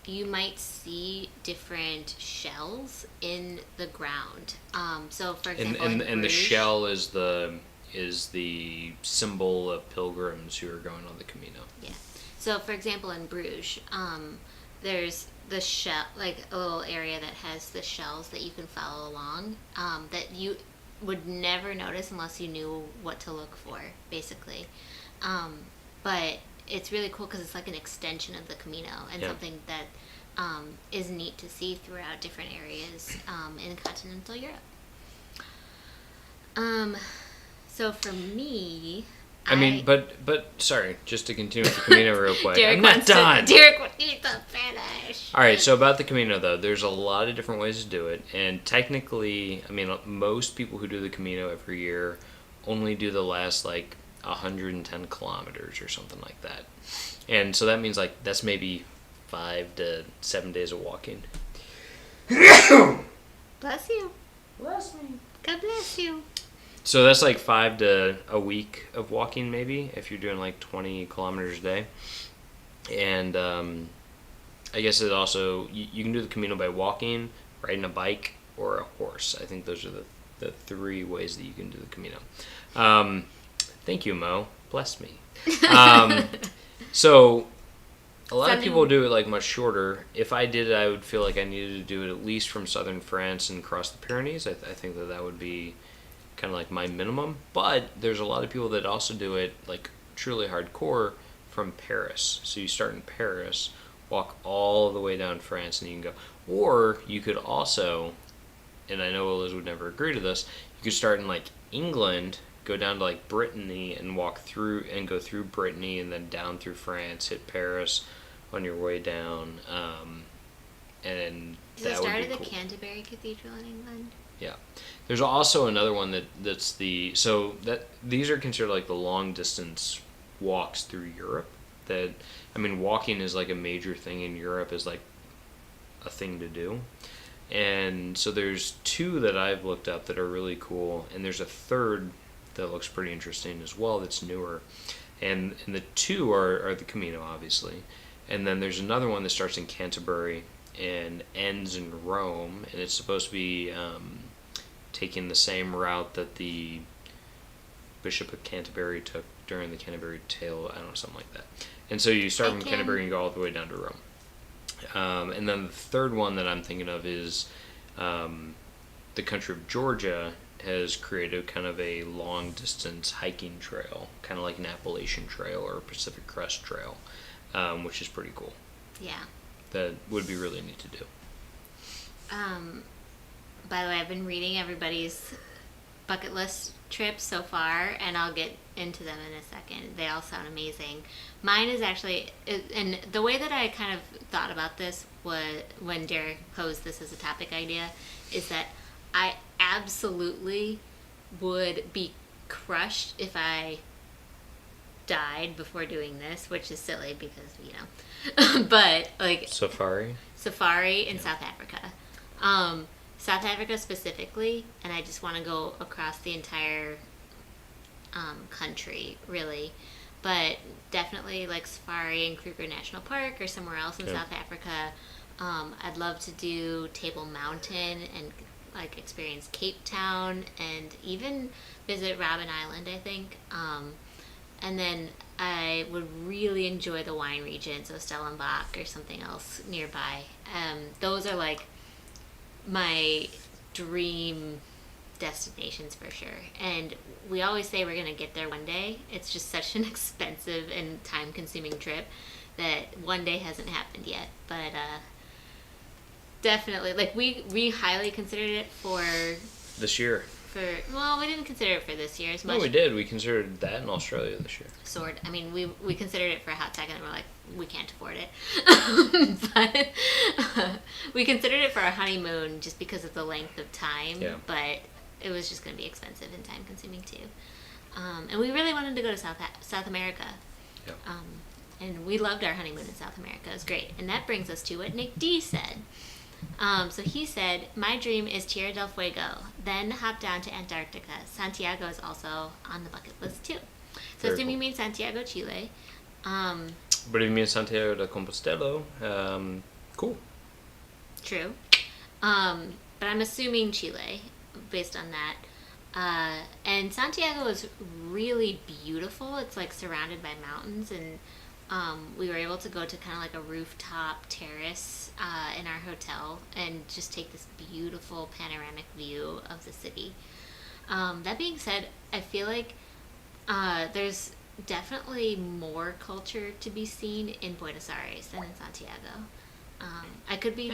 you might see different shells in the ground. So, for example, in and the shell is the symbol of pilgrims who are going on the Camino. Yeah. So, for example, in Bruges, there's the shell, like a little area that has the shells that you can follow along, that you would never notice unless you knew what to look for, basically. But it's really cool because it's like an extension of the Camino and something that is neat to see throughout different areas in continental Europe. So for me, but sorry, just to continue with the Camino real quick. Derek I'm not done. Derek needs to finish. All right, so about the Camino though, there's a lot of different ways to do it, and technically, I mean, most people who do the Camino every year only do the last like 110 kilometers or something like that, and so that means like that's maybe 5 to 7 days of walking. Bless you. Bless me. God bless you. So that's like 5 to a week of walking, maybe, if you're doing like 20 kilometers a day. And I guess it also, you can do the Camino by walking, riding a bike, or a horse. I think those are the 3 ways that you can do the Camino. Thank you, Mo. Bless me. So a lot of people do it like much shorter. If I did it, I would feel like I needed to do it at least from southern France and cross the Pyrenees. I think that would be kind of like my minimum. But there's a lot of people that also do it like truly hardcore from Paris. So you start in Paris, walk all the way down France, and you can go. Or you could also, and I know Eliz would never agree to this, you could start in like England, go down to like Brittany and walk through and go through Brittany and then down through France, hit Paris on your way down, and Does that it start would at be the cool. Canterbury Cathedral in England? Yeah. There's also another one that's these are considered like the long distance walks through Europe. That, I mean, walking is like a major thing in Europe, is like a thing to do. And so there's two that I've looked up that are really cool, and there's a third that looks pretty interesting as well that's newer. And the two are the Camino, obviously. And then there's another one that starts in Canterbury and ends in Rome, and it's supposed to be taking the same route that the Bishop of Canterbury took during the Canterbury Tale, I don't know, something like that. And so you start from Canterbury and go all the way down to Rome. And then the third one that I'm thinking of is the country of Georgia has created kind of a long distance hiking trail, kind of like an Appalachian Trail or a Pacific Crest Trail, which is pretty cool. Yeah. That would be really neat to do. By the way, I've been reading everybody's bucket list trips so far, and I'll get into them in a second. They all sound amazing. Mine is actually, and the way that I kind of thought about this was when Derek posed this as a topic idea, is that I absolutely would be crushed if I died before doing this, which is silly because, you know, but like Safari in South Africa. South Africa specifically, and I just want to go across the entire country, really. But definitely like safari in Kruger National Park or somewhere else in South Africa. I'd love to do Table Mountain and like experience Cape Town and even visit Robben Island, I think. And then I would really enjoy the wine region, so Stellenbosch or something else nearby. Those are like my dream destinations for sure. And we always say we're going to get there one day. It's just such an expensive and time-consuming trip that one day hasn't happened yet. But definitely, like we highly considered it for this year. Well, we didn't consider it for this year as much. No, we did. We considered that in Australia this year. I mean, we considered it for a hot second, and we're like, we can't afford it. But we considered it for a honeymoon just because of the length of time. Yeah. But it was just going to be expensive and time consuming too. And we really wanted to go to South America. Yeah. And we loved our honeymoon in South America. It was great. And that brings us to what Nick D said. So he said, my dream is Tierra del Fuego, then hop down to Antarctica. Santiago is also on the bucket list too. So I assume you mean Santiago, Chile. But if you mean Santiago de Compostela, cool. True. But I'm assuming Chile, based on that. And Santiago is really beautiful. It's like surrounded by mountains, and we were able to go to kind of like a rooftop terrace in our hotel and just take this beautiful panoramic view of the city. That being said, I feel like there's definitely more culture to be seen in Buenos Aires than in Santiago. I could be...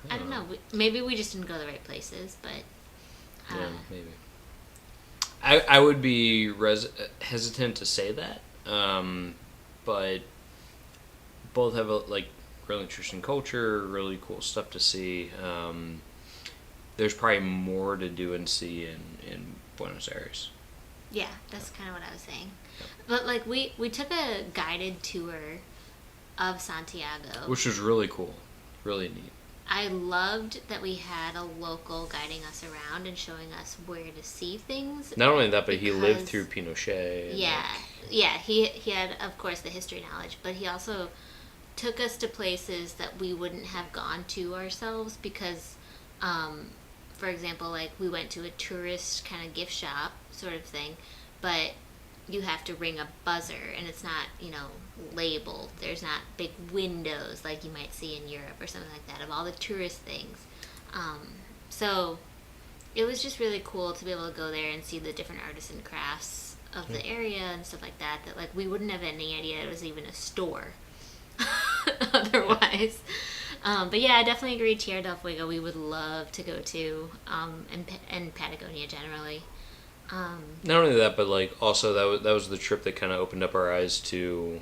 I don't know. Maybe we just didn't go to the right places, but... yeah, maybe. I would be hesitant to say that, but both have a really interesting culture, really cool stuff to see. There's probably more to do and see in Buenos Aires. Yeah, that's kind of what I was saying. Yep. But like we took a guided tour of Santiago, which was really cool, really neat. I loved that we had a local guiding us around and showing us where to see things. Not only that, but he lived through Pinochet. Yeah, yeah. He had, of course, the history knowledge, but he also took us to places that we wouldn't have gone to ourselves because, for example, like we went to a tourist kind of gift shop sort of thing, but you have to ring a buzzer and it's not, labeled. There's not big windows like you might see in Europe or something like that of all the tourist things. So it was just really cool to be able to go there and see the different artisan crafts of the area and stuff like that like we wouldn't have any idea it was even a store otherwise. But yeah, I definitely agree. Tierra del Fuego we would love to go to, and Patagonia generally. Not only that, but like also that was the trip that kind of opened up our eyes to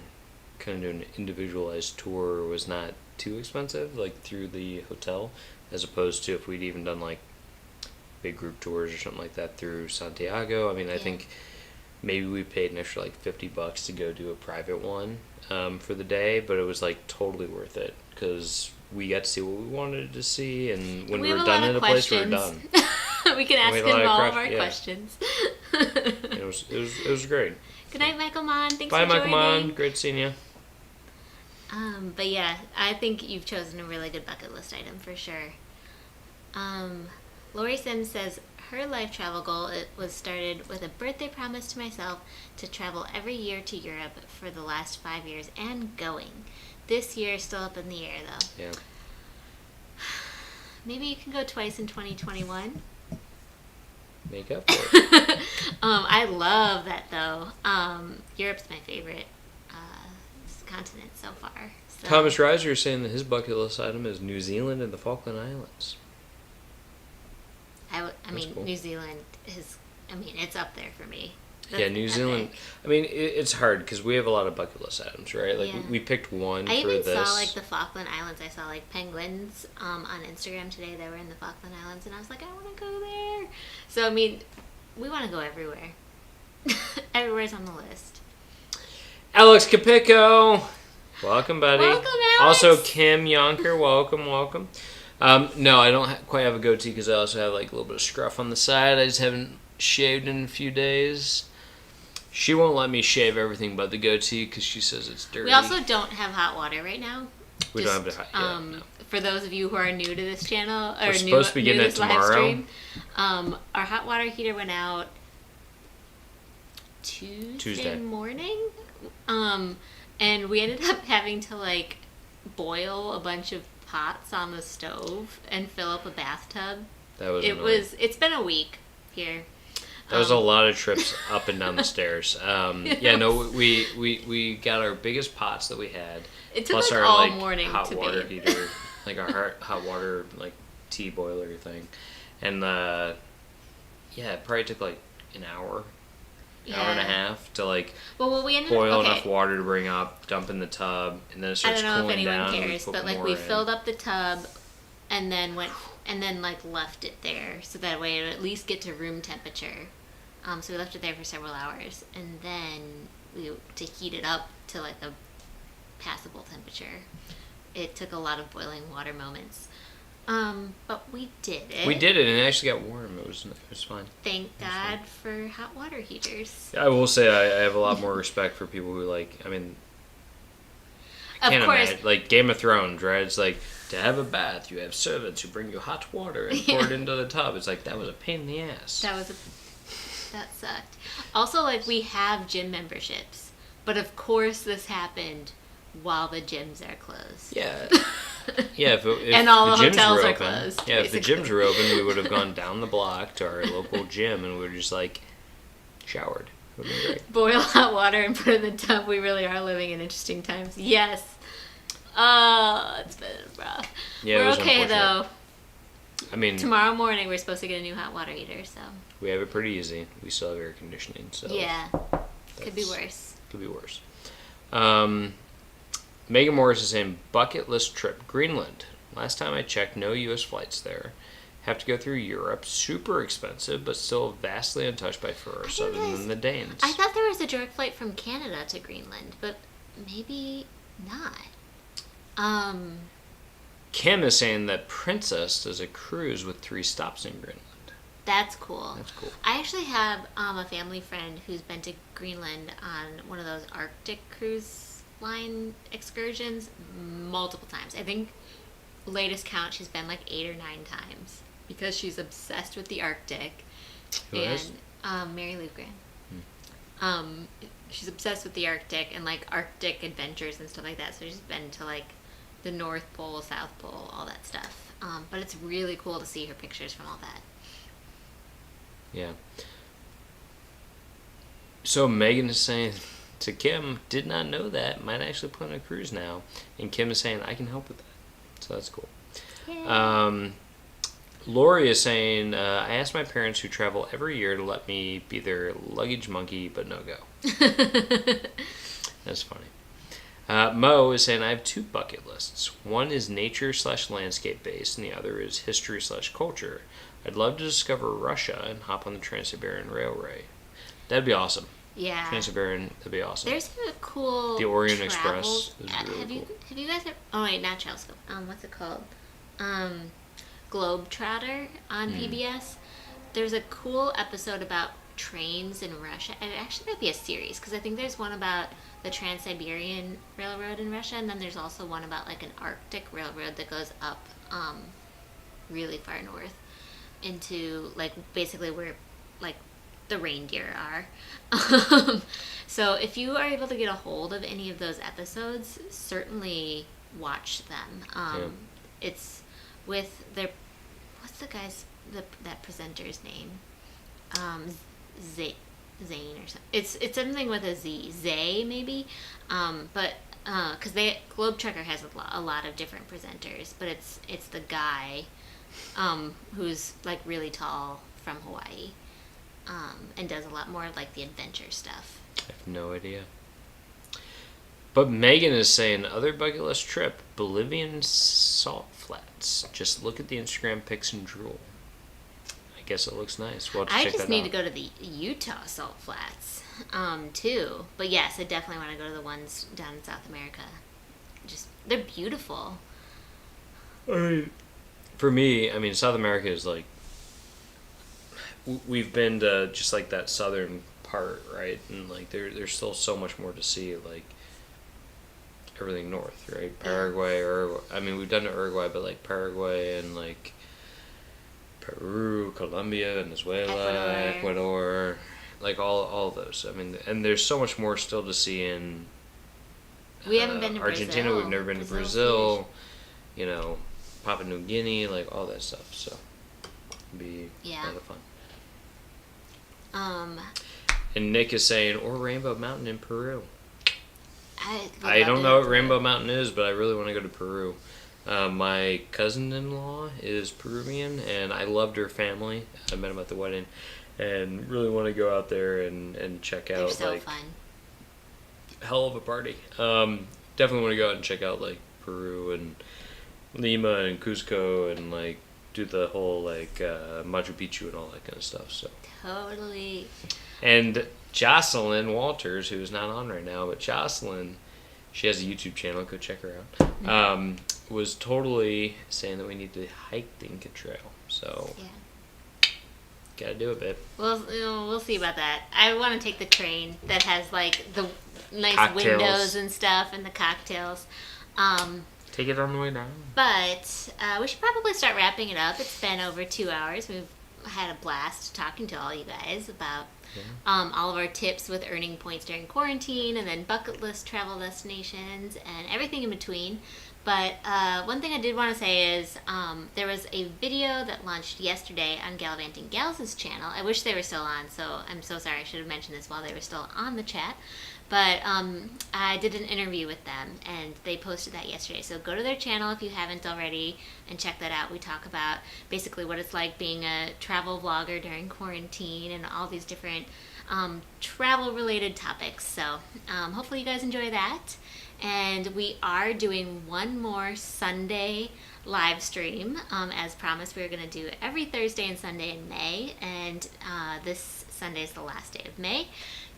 kind of do an individualized tour. Was not too expensive, like through the hotel, as opposed to if we'd even done like big group tours or something like that through Santiago. I mean, I think maybe we paid an extra like $50 to go do a private one for the day, but it was like totally worth it because we got to see what we wanted to see, and when we were done in a place, we were done. We can ask him all of our questions. It was great. Good night, Michael Mon. Thanks Bye, for joining. Michael Mon. Great seeing you. But yeah, I think you've chosen a really good bucket list item for sure. Lori Sims says her life travel goal was started with a birthday promise to myself to travel every year to Europe for the last 5 years and going. This year is still up in the air though. Yeah. Maybe you can go twice in 2021. Make up for it. I love that though. Europe's my favorite continent so far. So. Thomas Reiser is saying that his bucket list item is New Zealand and the Falkland Islands. I mean, cool. New Zealand it's up there for me. That's New Zealand. I mean, it's hard because we have a lot of bucket list items, right? Like we picked one for this. I even saw like the Falkland Islands. I saw like penguins on Instagram today that were in the Falkland Islands, and I was like, I want to go there. So I mean, we want to go everywhere. Everywhere's on the list. Alex Capico, welcome, buddy. Welcome, Alex. Also, Kim Yonker, welcome. No, I don't quite have a goatee because I also have like a little bit of scruff on the side. I just haven't shaved in a few days. She won't let me shave everything but the goatee because she says it's dirty. We also don't have hot water right now. We don't have no. For those of you who are new to this channel or We're supposed to be getting it tomorrow. Live stream, our hot water heater went out Tuesday morning, and we ended up having to like boil a bunch of pots on the stove and fill up a bathtub. That was It's been a week here. That was a lot of trips up and down the stairs. We got our biggest pots that we had. It took plus like our all like morning hot to water be. heater, like our hot water like tea boiler thing, and it probably took like an hour and a half to like boil enough water to bring up, dump in the tub, and then it starts cooling down. I don't know if anyone cares, but like we filled filled up the tub and then like left it there so that way it would at least get to room temperature. So we left it there for several hours, and then to heat it up to like a passable temperature. It took a lot of boiling water moments. But we did it. We did it, and it actually got warm. It was fine. Thank God for hot water heaters. I will say I have a lot more respect for people who like. I mean, I can't imagine like Game of Thrones, right? It's like to have a bath, you have servants who bring you hot water and pour it into the tub. It's like that was a pain in the ass. That sucked. Also, like we have gym memberships, but of course this happened while the gyms are closed. Yeah. Yeah, if and all the gyms hotels were are open, closed. Yeah, basically. if the gyms were open, we would have gone down the block to our local gym and we would have just like showered. It would have been great. Boil hot water and put it in the tub. We really are living in interesting times. Yes. Oh, it's been rough. Yeah, we're okay though. I mean, tomorrow morning we're supposed to get a new hot water heater, so we have it pretty easy. We still have air conditioning, so yeah, could be worse. Could be worse. Megan Morris is saying bucket list trip Greenland. Last time I checked, no U.S. flights there. Have to go through Europe. Super expensive, but still vastly untouched by furs other than the Danes. I thought there was a direct flight from Canada to Greenland, but maybe not. Kim is saying that Princess does a cruise with 3 stops in Greenland. That's cool. That's cool. I actually have a family friend who's been to Greenland on one of those Arctic cruise line excursions multiple times. I think latest count she's been like 8 or 9 times because she's obsessed with the Arctic. Who is? Mary Lou Graham. She's obsessed with the Arctic and like Arctic adventures and stuff like that. So she's been to like the North Pole, South Pole, all that stuff. But it's really cool to see her pictures from all that. Yeah. So Megan is saying to Kim, did not know that. Might actually plan a cruise now. And Kim is saying, I can help with that. So that's cool. Lori is saying, I asked my parents who travel every year to let me be their luggage monkey, but no go. That's funny. Mo is saying, I have 2 bucket lists. One is nature/landscape based, and the other is history/culture. I'd love to discover Russia and hop on the Trans-Siberian Railway. That'd be awesome. Yeah. Trans-Siberian, that'd be awesome. There's a cool The Orient travels. Express is really cool. Have you guys ever, oh wait, not Telescope. What's it called? Globetrotter on PBS. There's a cool episode about trains in Russia. It actually might be a series because I think there's one about the Trans-Siberian Railroad in Russia, and then there's also one about like an Arctic railroad that goes up really far north into like basically where like the reindeer are. So if you are able to get a hold of any of those episodes, certainly watch them. It's with their, what's the guy's, that presenter's name? Zane or something. It's something with a Z. Zay maybe. But because Globetrotter has a lot of different presenters, but it's the guy who's like really tall from Hawaii, and does a lot more of like the adventure stuff. I have no idea. But Megan is saying, other bucket list trip, Bolivian salt flats. Just look at the Instagram pics and drool. I guess it looks nice. We'll have to I check just that need out. to go to the Utah salt flats too. But yes, I definitely want to go to the ones down in South America. Just they're beautiful. I mean, for me, South America is like, we've been to just like that southern part, right? And like there's still so much more to see, like everything north, right? Paraguay, Uruguay. We've done to Uruguay, but like Paraguay and like Peru, Colombia, Venezuela, Ecuador, like all of those. And there's so much more still to see in We haven't been to Argentina. Brazil. We've never been to Brazil. You know, Papua New Guinea, like all that stuff. So it'd be a lot of fun. And Nick is saying, or Rainbow Mountain in Peru. I don't know what Rainbow Mountain is, but I really want to go to Peru. My cousin-in-law is Peruvian, and I loved her family. I met them at the wedding, and really want to go out there and check out. They're so like, fun. Hell of a party. Definitely want to go out and check out like Peru and Lima and Cusco and like do the whole like Machu Picchu and all that kind of stuff. So Totally. And Jocelyn Walters, who's not on right now, but Jocelyn, she has a YouTube channel. Go check her out. Was totally saying that we need to hike the Inca Trail. So gotta do it, babe. Well, we'll see about that. I want to take the train that has like the nice Cocktails. windows and stuff and the cocktails. Take it on the way down. But we should probably start wrapping it up. It's been over 2 hours. We've had a blast talking to all you guys about all of our tips with earning points during quarantine, and then bucket list travel destinations and everything in between. But one thing I did want to say is there was a video that launched yesterday on Gallivanting Gals' channel. I wish they were still on, so I'm so sorry. I should have mentioned this while they were still on the chat. But I did an interview with them, and they posted that yesterday. So go to their channel if you haven't already and check that out. We talk about basically what it's like being a travel vlogger during quarantine and all these different travel-related topics. So hopefully you guys enjoy that. And we are doing one more Sunday live stream. As promised, we're going to do every Thursday and Sunday in May. And this Sunday is the last day of May.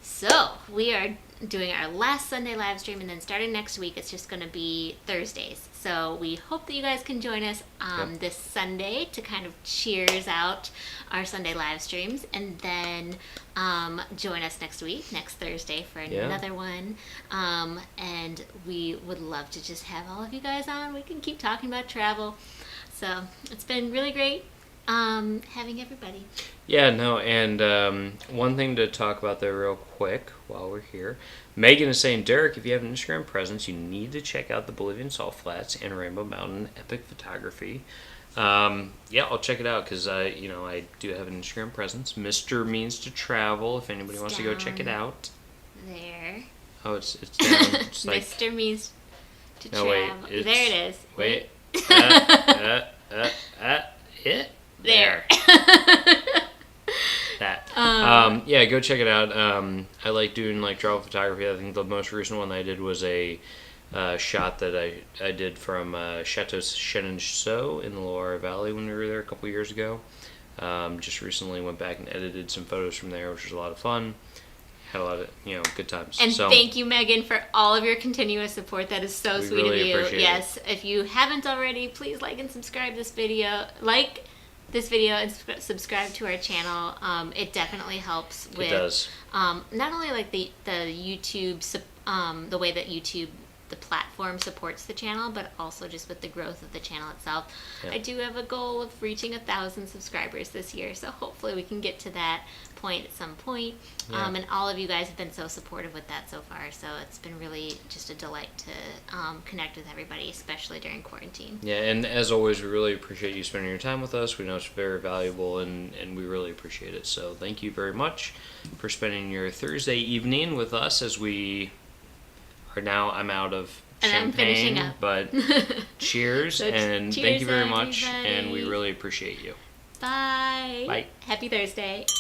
So we are doing our last Sunday live stream, and then starting next week, it's just going to be Thursdays. So we hope that you guys can join us this Sunday to kind of cheers out our Sunday live streams, and then join us next week, next Thursday, for another one. And we would love to just have all of you guys on. We can keep talking about travel. So it's been really great having everybody. And one thing to talk about there real quick while we're here. Megan is saying, Derek, if you have an Instagram presence, you need to check out the Bolivian Salt Flats and Rainbow Mountain epic photography. I'll check it out because I do have an Instagram presence. Mr. Means to Travel, if anybody wants to go check it out. There. Oh, it's down. It's like Mr. Means to no, wait, Travel. There it is. Wait. There. That. Yeah, go check it out. I like doing like travel photography. I think the most recent one I did was a shot that I did from Chateau Chenonceau in the Loire Valley when we were there a couple years ago. Just recently went back and edited some photos from there, which was a lot of fun. Had a lot of good times. And thank you, Megan, for all of your continuous support. That is so sweet of you. Yes, if you haven't already, please like and subscribe this video. Like this video and subscribe to our channel. It definitely helps with. It does. Not only like the YouTube, the way that YouTube, the platform supports the channel, but also just with the growth of the channel itself. Yeah. I do have a goal of reaching 1,000 subscribers this year, so hopefully we can get to that point at some point. Yeah. And all of you guys have been so supportive with that so far, so it's been really just a delight to connect with everybody, especially during quarantine. Yeah, and as always, we really appreciate you spending your time with us. We know it's very valuable, and we really appreciate it. So thank you very much for spending your Thursday evening with us as we are now. I'm out of champagne, I'm finishing up. But cheers, so and cheers, thank you very much, everybody. and we really appreciate you. Bye. Bye. Happy Thursday.